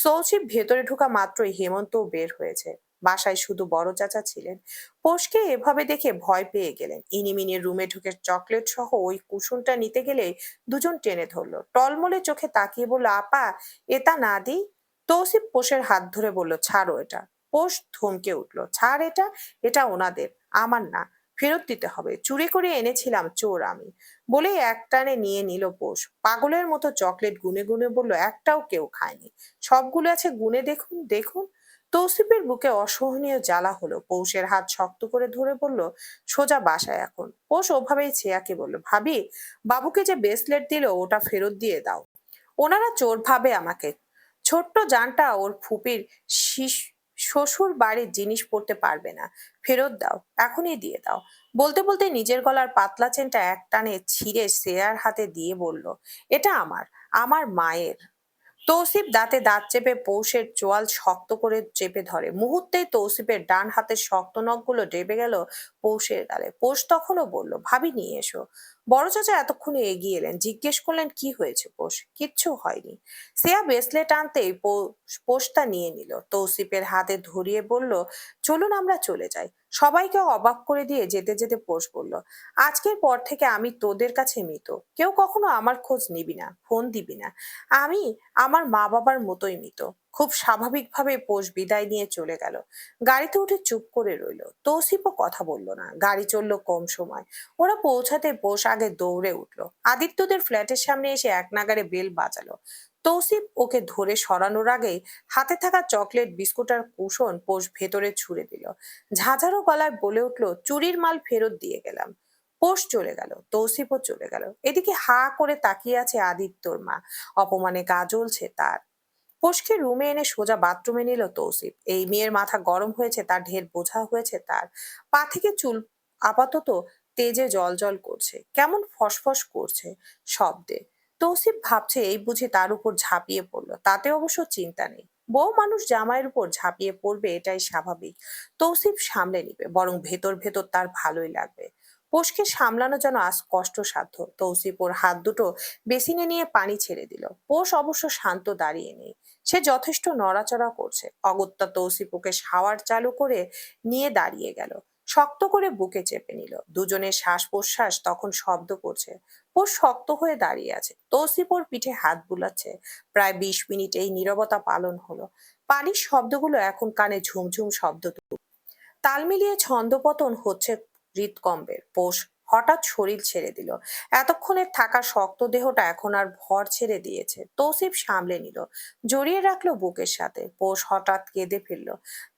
তৌসিফ ভেতরে ঢোকা মাত্রই হেমন্তও বের হয়েছে। বাসায় শুধু বড় চাচা ছিলেন। পোষকে এভাবে দেখে ভয় পেয়ে গেলেন। ইনিমিনি রুমে ঢুকে চকলেট সহ ওই কুসুমটা নিতে গেলে দুজন টেনে ধরলো। টলমলে চোখে তাকিয়ে বলল, আপা, এটা না দিই? তৌসিফ পোষের হাত ধরে বলল, ছাড়ো এটা। পোষ ধমকে উঠলো, ছাড় এটা, এটা ওনাদের, আমার না। ফেরত দিতে হবে, চুরি করে এনেছিলাম, চোর আমি। বলে একটানে নিয়ে নিল পোষ। পাগলের মতো চকলেট গুনে গুনে বলল, একটাও কেউ খায়নি, সবগুলো আছে, গুনে দেখুন দেখুন। তৌসিফের বুকে অসহনীয় জ্বালা হলো। পৌষের হাত শক্ত করে ধরে বলল, সোজা বাসায় এখন। পৌষ ওভাবেই ছেয়াকে বলল, ভাবি, বাবুকে যে ব্রেসলেট দিল ওটা ফেরত দিয়ে দাও। ওনারা চোর ভাবে আমাকে। ছোট্ট জানটা ওর ফুপির শ্বশুর বাড়ির জিনিস পড়তে পারবে না। ফেরত দাও, এখনই দিয়ে দাও। বলতে বলতে নিজের গলার পাতলা চেনটা এক টানে ছিঁড়ে শ্রেয়ার হাতে দিয়ে বলল, এটা আমার, আমার মায়ের। তৌসিফ দাঁতে দাঁত চেপে পৌষের চোয়াল শক্ত করে চেপে ধরে। মুহূর্তেই তৌসিফের ডান হাতের শক্ত নখগুলো ডেবে গেল পৌষের গালে। পৌষ তখনও বলল, ভাবি নিয়ে এসো। বড় চাচা এতক্ষণে এগিয়ে এলেন। জিজ্ঞেস করলেন, কি হয়েছে পৌষ? কিচ্ছু হয়নি। শ্রেয়া ব্রেসলেট আনতেই পোষটা নিয়ে নিল। তৌসিফের হাতে ধরিয়ে বলল, চলুন আমরা চলে যাই। সবাইকে অবাক করে দিয়ে যেতে যেতে পোষ বলল, আজকের পর থেকে আমি তোদের কাছে মৃত। কেউ কখনো আমার খোঁজ নিবি না, ফোন দিবি না। আমি আমার মা বাবার মতোই মৃত। খুব স্বাভাবিকভাবে পোষ বিদায় নিয়ে চলে গেল। গাড়িতে উঠে চুপ করে রইল। তৌসিফও কথা বলল না। গাড়ি চলল কম সময়। ওরা পৌঁছাতে পোষ আগে দৌড়ে উঠল। আদিত্যদের ফ্ল্যাটের সামনে এসে এক নাগাড়ে বেল বাজালো। তৌসিফ ওকে ধরে সরানোর আগেই হাতে থাকা চকলেট, বিস্কুট আর কুশন পোষ ভেতরে ছুড়ে দিল। ঝাঁঝালো গলায় বলে উঠল, চুরির মাল ফেরত দিয়ে গেলাম। পোষ চলে গেল। তৌসিফও চলে গেল। এদিকে হা করে তাকিয়ে আছে আদিত্যর মা। অপমানে গা জ্বলছে তার। পোষকে রুমে এনে সোজা বাথরুমে নিল তৌসিফ। এই মেয়ের মাথা গরম হয়েছে, তার ঢের বোঝা হয়েছে তার। পা থেকে চুল আপাতত তেজে জল করছে, কেমন ফসফস করছে শব্দে। তৌসিফ ভাবছে, এই বুঝি তার উপর ঝাঁপিয়ে পড়লো। তাতে অবশ্য চিন্তা নেই। বউ মানুষ জামাইয়ের উপর ঝাঁপিয়ে পড়বে এটাই স্বাভাবিক। তৌসিফ সামলে নিবে, বরং ভেতর ভেতর তার ভালোই লাগবে। পোষকে সামলানো যেন আজ কষ্টসাধ্য। তৌসিফ ওর হাত দুটো বেসিনে নিয়ে পানি ছেড়ে দিল। পোষ অবশ্য শান্ত দাঁড়িয়ে নেই, সে যথেষ্ট নড়াচড়া করছে। অগত্যা তৌসিফ ওকে শাওয়ার চালু করে নিয়ে দাঁড়িয়ে গেল, শক্ত করে বুকে চেপে নিল। দুজনের শ্বাস প্রশ্বাস তখন শব্দ করছে। পোষ শক্ত হয়ে দাঁড়িয়ে আছে, তৌসিফ ওর পিঠে হাত বুলাচ্ছে। প্রায় 20 মিনিট এই নীরবতা পালন হলো। পানির শব্দগুলো এখন কানে ঝুমঝুম শব্দ, তাল মিলিয়ে ছন্দপতন হচ্ছে হৃদকম্পের। পোষ হঠাৎ শরীর ছেড়ে দিল। এতক্ষণের থাকা শক্ত দেহটা এখন আর ভর ছেড়ে দিয়েছে। তৌসিফ সামলে নিল, জড়িয়ে রাখলো বুকের সাথে। পোষ হঠাৎ কেঁদে ফেলল।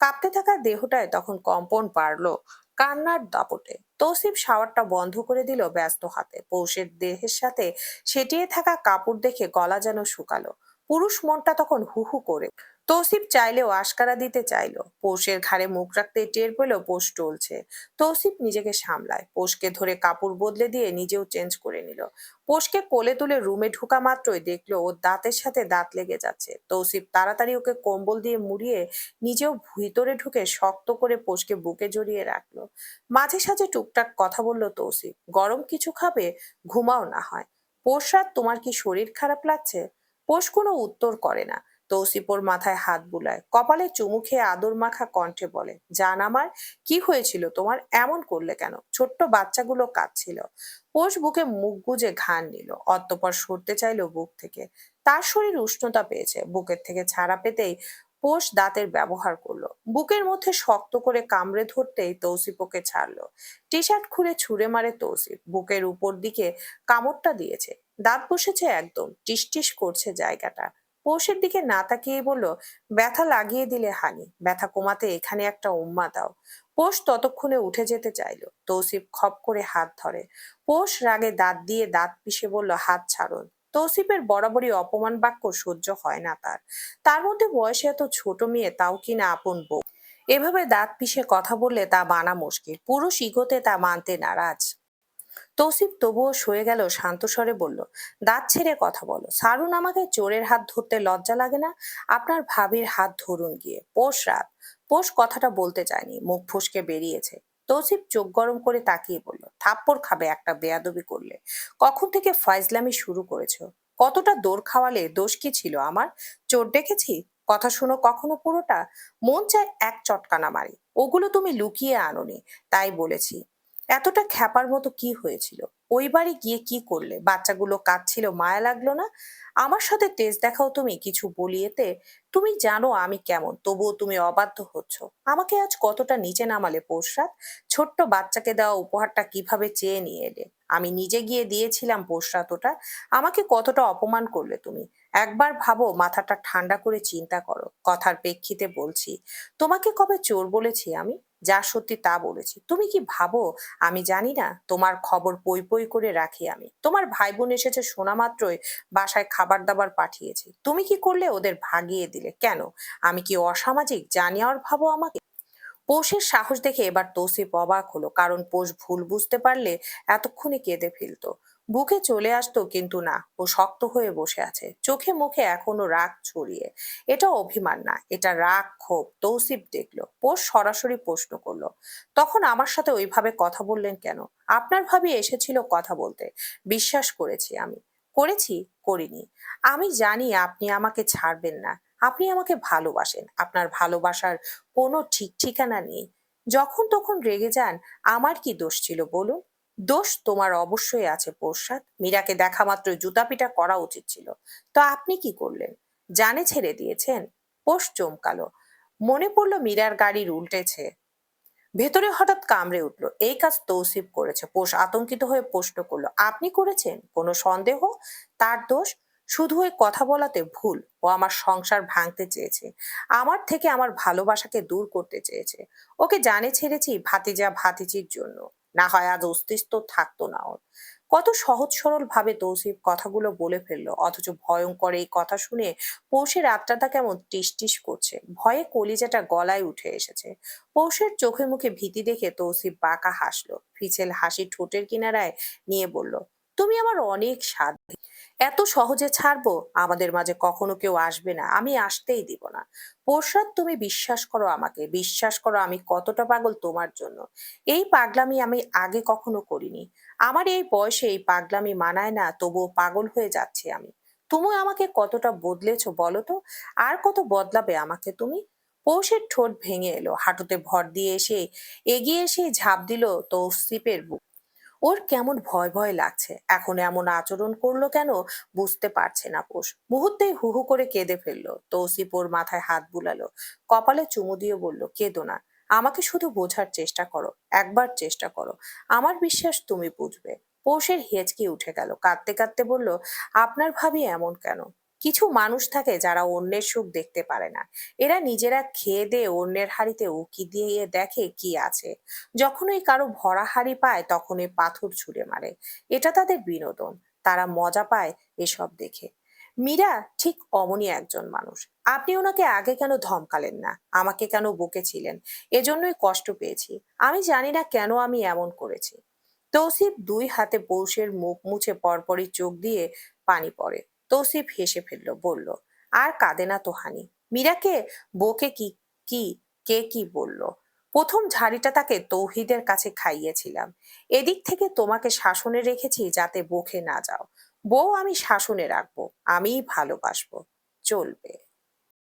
কাঁপতে থাকা দেহটায় তখন কম্পন বাড়লো কান্নার দাপটে। তৌসিফ শাওয়ারটা বন্ধ করে দিল ব্যস্ত হাতে। পৌষের দেহের সাথে সেটিয়ে থাকা কাপড় দেখে গলা যেন শুকালো। পুরুষ মনটা তখন হু হু করে। তৌসিফ চাইলেও আশকারা দিতে চাইলো। পৌষের ঘাড়ে মুখ রাখতে টের পেল পোষ টলছে। তৌসিফ নিজেকে সামলায়, পোষকে ধরে কাপড় বদলে দিয়ে নিজেও চেঞ্জ করে নিল। পোষকে কোলে তুলে রুমে ঢুকা মাত্রই দেখলো ওর দাঁতের সাথে দাঁত লেগে যাচ্ছে। তৌসিফ তাড়াতাড়ি ওকে কম্বল দিয়ে মুড়িয়ে নিজেও ভিতরে ঢুকে শক্ত করে পোষকে বুকে জড়িয়ে রাখলো। মাঝে সাঝে টুকটাক কথা বলল তৌসিফ, গরম কিছু খাবে, ঘুমাও না হয়। পোষ রাত তোমার কি শরীর খারাপ লাগছে? পোষ কোনো উত্তর করে না। তৌসিফ ওর মাথায় হাত বুলায়, কপালে চুমু খেয়ে আদর মাখা কণ্ঠে বলে, জান আমার, কি হয়েছিল তোমার? এমন করলে কেন? ছোট্ট বাচ্চাগুলো কাঁদছিল। পোষ বুকে মুখ গুজে ঘাড় নিল, অতঃপর সরতে চাইলো বুক থেকে। তার শরীর উষ্ণতা পেয়েছে। বুকের থেকে ছাড়া পেতেই পোষ দাঁতের ব্যবহার করলো, বুকের মধ্যে শক্ত করে কামড়ে ধরতেই তৌসিফ ওকে ছাড়লো। টি শার্ট খুলে ছুঁড়ে মারে তৌসিফ, বুকের উপর দিকে কামড়টা দিয়েছে। দাঁত বসেছে একদম, টিস টিস করছে জায়গাটা। পৌষের দিকে না তাকিয়ে বলল, ব্যথা লাগিয়ে দিলে হানি, ব্যথা কমাতে এখানে একটা উম্মা দাও। পৌষ ততক্ষণে উঠে যেতে চাইলো, তৌসিফ খপ করে হাত ধরে। পৌষ রাগে দাঁত দিয়ে দাঁত পিষে বলল, হাত ছাড়ুন। তৌসিফের বরাবরই অপমান বাক্য সহ্য হয় না তার। তার মধ্যে বয়সে এত ছোট মেয়ে, তাও কিনা আপন বউ। এভাবে দাঁত পিষে কথা বললে তা মানা মুশকিল, পুরুষ ইগোতে তা মানতে নারাজ। তৌসিফ তবুও সয়ে গেল, শান্ত স্বরে বলল, দাঁত ছেড়ে কথা বলো, ছাড়ুন আমাকে। চোরের হাত ধরতে লজ্জা লাগে না? আপনার ভাবির হাত ধরুন গিয়ে। পোষ রাত। পোষ কথাটা বলতে চায়নি, মুখ ফসকে বেরিয়েছে। তৌসিফ চোখ গরম করে তাকিয়ে বলল, থাপ্পড় খাবে একটা বেয়াদবি করলে। কখন থেকে ফাইজলামি শুরু করেছো? কতটা দৌড় খাওয়ালে? দোষ কি ছিল আমার? চোর ডেকেছি? কথা শুনো কখনো পুরোটা? মন চায় এক চটকানা মারি। ওগুলো তুমি লুকিয়ে আনোনি, তাই বলেছি। এতটা খ্যাপার মতো কি হয়েছিল? ওই বাড়ি গিয়ে কি করলে? বাচ্চাগুলো কাঁদছিল, মায়া লাগলো না? আমার সাথে তেজ দেখাও তুমি, কিছু বলিয়েতে। তুমি জানো আমি কেমন, তবুও তুমি অবাধ্য হচ্ছ। আমাকে আজ কতটা নিচে নামালে পোশরাত। ছোট্ট বাচ্চাকে দেওয়া উপহারটা কিভাবে চেয়ে নিয়ে এলে? আমি নিজে গিয়ে দিয়েছিলাম পোশরাত ওটা। আমাকে কতটা অপমান করলে তুমি। একবার ভাবো, মাথাটা ঠান্ডা করে চিন্তা করো। কথার প্রেক্ষিতে বলছি, তোমাকে কবে চোর বলেছি আমি? যা সত্যি তা বলেছি। তুমি কি ভাবো আমি জানি না? তোমার খবর পই পই করে রাখি আমি। তোমার ভাই বোন এসেছে শোনা মাত্রই বাসায় খাবার দাবার পাঠিয়েছি। তুমি কি করলে? ওদের ভাগিয়ে দিলে কেন? আমি কি অসামাজিক জানি আর ভাবো আমাকে? পৌষের সাহস দেখে এবার তৌসিফ অবাক হলো, কারণ পৌষ ভুল বুঝতে পারলে এতক্ষণে কেঁদে ফেলতো, বুকে চলে আসতো। কিন্তু না, ও শক্ত হয়ে বসে আছে, চোখে মুখে এখনো রাগ ছড়িয়ে। এটা অভিমান না, এটা রাগ, ক্ষোভ। তৌসিফ দেখলো পৌষ সরাসরি প্রশ্ন করলো, তখন আমার সাথে ওইভাবে কথা বললেন কেন? আপনার ভাবি এসেছিল কথা বলতে, বিশ্বাস করেছি আমি। করেছি? করিনি। আমি জানি আপনি আমাকে ছাড়বেন না। আপনি আমাকে ভালোবাসেন, আপনার ভালোবাসার কোনো ঠিক ঠিকানা নেই। যখন তখন রেগে যান। আমার কি দোষ ছিল বলুন? দোষ তোমার অবশ্যই আছে পোশাক। মীরাকে দেখা মাত্র জুতা পিটা করা উচিত ছিল। তো আপনি কি করলেন? জানে ছেড়ে দিয়েছেন? পোষ চমকালো, মনে পড়লো মীরার গাড়ির উল্টেছে। ভেতরে হঠাৎ কামড়ে উঠল, এই কাজ তৌসিফ করেছে। পোষ আতঙ্কিত হয়ে প্রশ্ন করলো, আপনি করেছেন? কোনো সন্দেহ? তার দোষ? শুধু ওই কথা বলাতে ভুল। ও আমার সংসার ভাঙতে চেয়েছে, আমার থেকে আমার ভালোবাসাকে দূর করতে চেয়েছে। ওকে জানে ছেড়েছি ভাতিজা ভাতিজির জন্য, না হয় আজ অস্তিত্ব থাকতো না ওর। কত সহজ সরল ভাবে তৌসিফ কথাগুলো বলে ফেললো, অথচ ভয়ঙ্কর এই কথা শুনে পৌষের আত্মাটা কেমন টিস টিস করছে। ভয়ে কলিজাটা গলায় উঠে এসেছে। পৌষের চোখে মুখে ভীতি দেখে তৌসিফ বাঁকা হাসলো, ফিছেল হাসি ঠোঁটের কিনারায় নিয়ে বলল, তুমি আমার অনেক স্বাদ। এত সহজে ছাড়বো? আমাদের মাঝে কখনো কেউ আসবে না, আমি আসতেই দিব না। পোশাক, তুমি বিশ্বাস করো আমাকে, বিশ্বাস করো আমি কতটা পাগল তোমার জন্য। এই পাগলামি আমি আগে কখনো করিনি। আমার এই বয়সে এই পাগলামি মানায় না, তবুও পাগল হয়ে যাচ্ছি আমি। তুমি আমাকে কতটা বদলেছো বলো তো? আর কত বদলাবে আমাকে তুমি? পৌষের ঠোঁট ভেঙে এলো, হাঁটুতে ভর দিয়ে এগিয়ে এসে ঝাঁপ দিল তৌসিফের। ওর কেমন ভয় ভয় লাগছে, এখন এমন আচরণ করলো কেন বুঝতে পারছে না পোষ। মুহূর্তেই হু হু করে কেঁদে ফেললো। তৌসিফ ওর মাথায় হাত বুলালো, কপালে চুমু দিয়ে বলল, কেঁদো না, আমাকে শুধু বোঝার চেষ্টা করো, একবার চেষ্টা করো, আমার বিশ্বাস তুমি বুঝবে। পৌষের হেঁচকি উঠে গেল, কাঁদতে কাঁদতে বলল, আপনার ভাবি এমন কেন? কিছু মানুষ থাকে যারা অন্যের সুখ দেখতে পারে না। এরা নিজেরা খেয়ে দিয়ে অন্যের হাড়িতে উকি দিয়ে দেখে কি আছে। যখনই কারো ভরা হাঁড়ি পায় তখনই পাথর ছুঁড়ে মারে। এটা তাদের বিনোদন, তারা মজা পায় এসব দেখে। মীরা ঠিক অমনই একজন মানুষ। আপনি ওনাকে আগে কেন ধমকালেন না, আমাকে কেন বকেছিলেন? এজন্যই কষ্ট পেয়েছি। আমি জানি না কেন আমি এমন করেছি। তৌসিফ দুই হাতে পৌষের মুখ মুছে পরপরই চোখ দিয়ে পানি পড়ে। তৌসিফ হেসে ফেলল, বলল, আর কাঁদে না তো হানি। মীরাকে বকে কি কি কে কি বলল? প্রথম ঝাড়িটা তাকে তৌহিদের কাছে খাইয়েছিলাম। এদিক থেকে তোমাকে শাসনে রেখেছি যাতে বকে না যাও। বউ আমি শাসনে রাখবো, আমিই ভালোবাসবো, চলবে।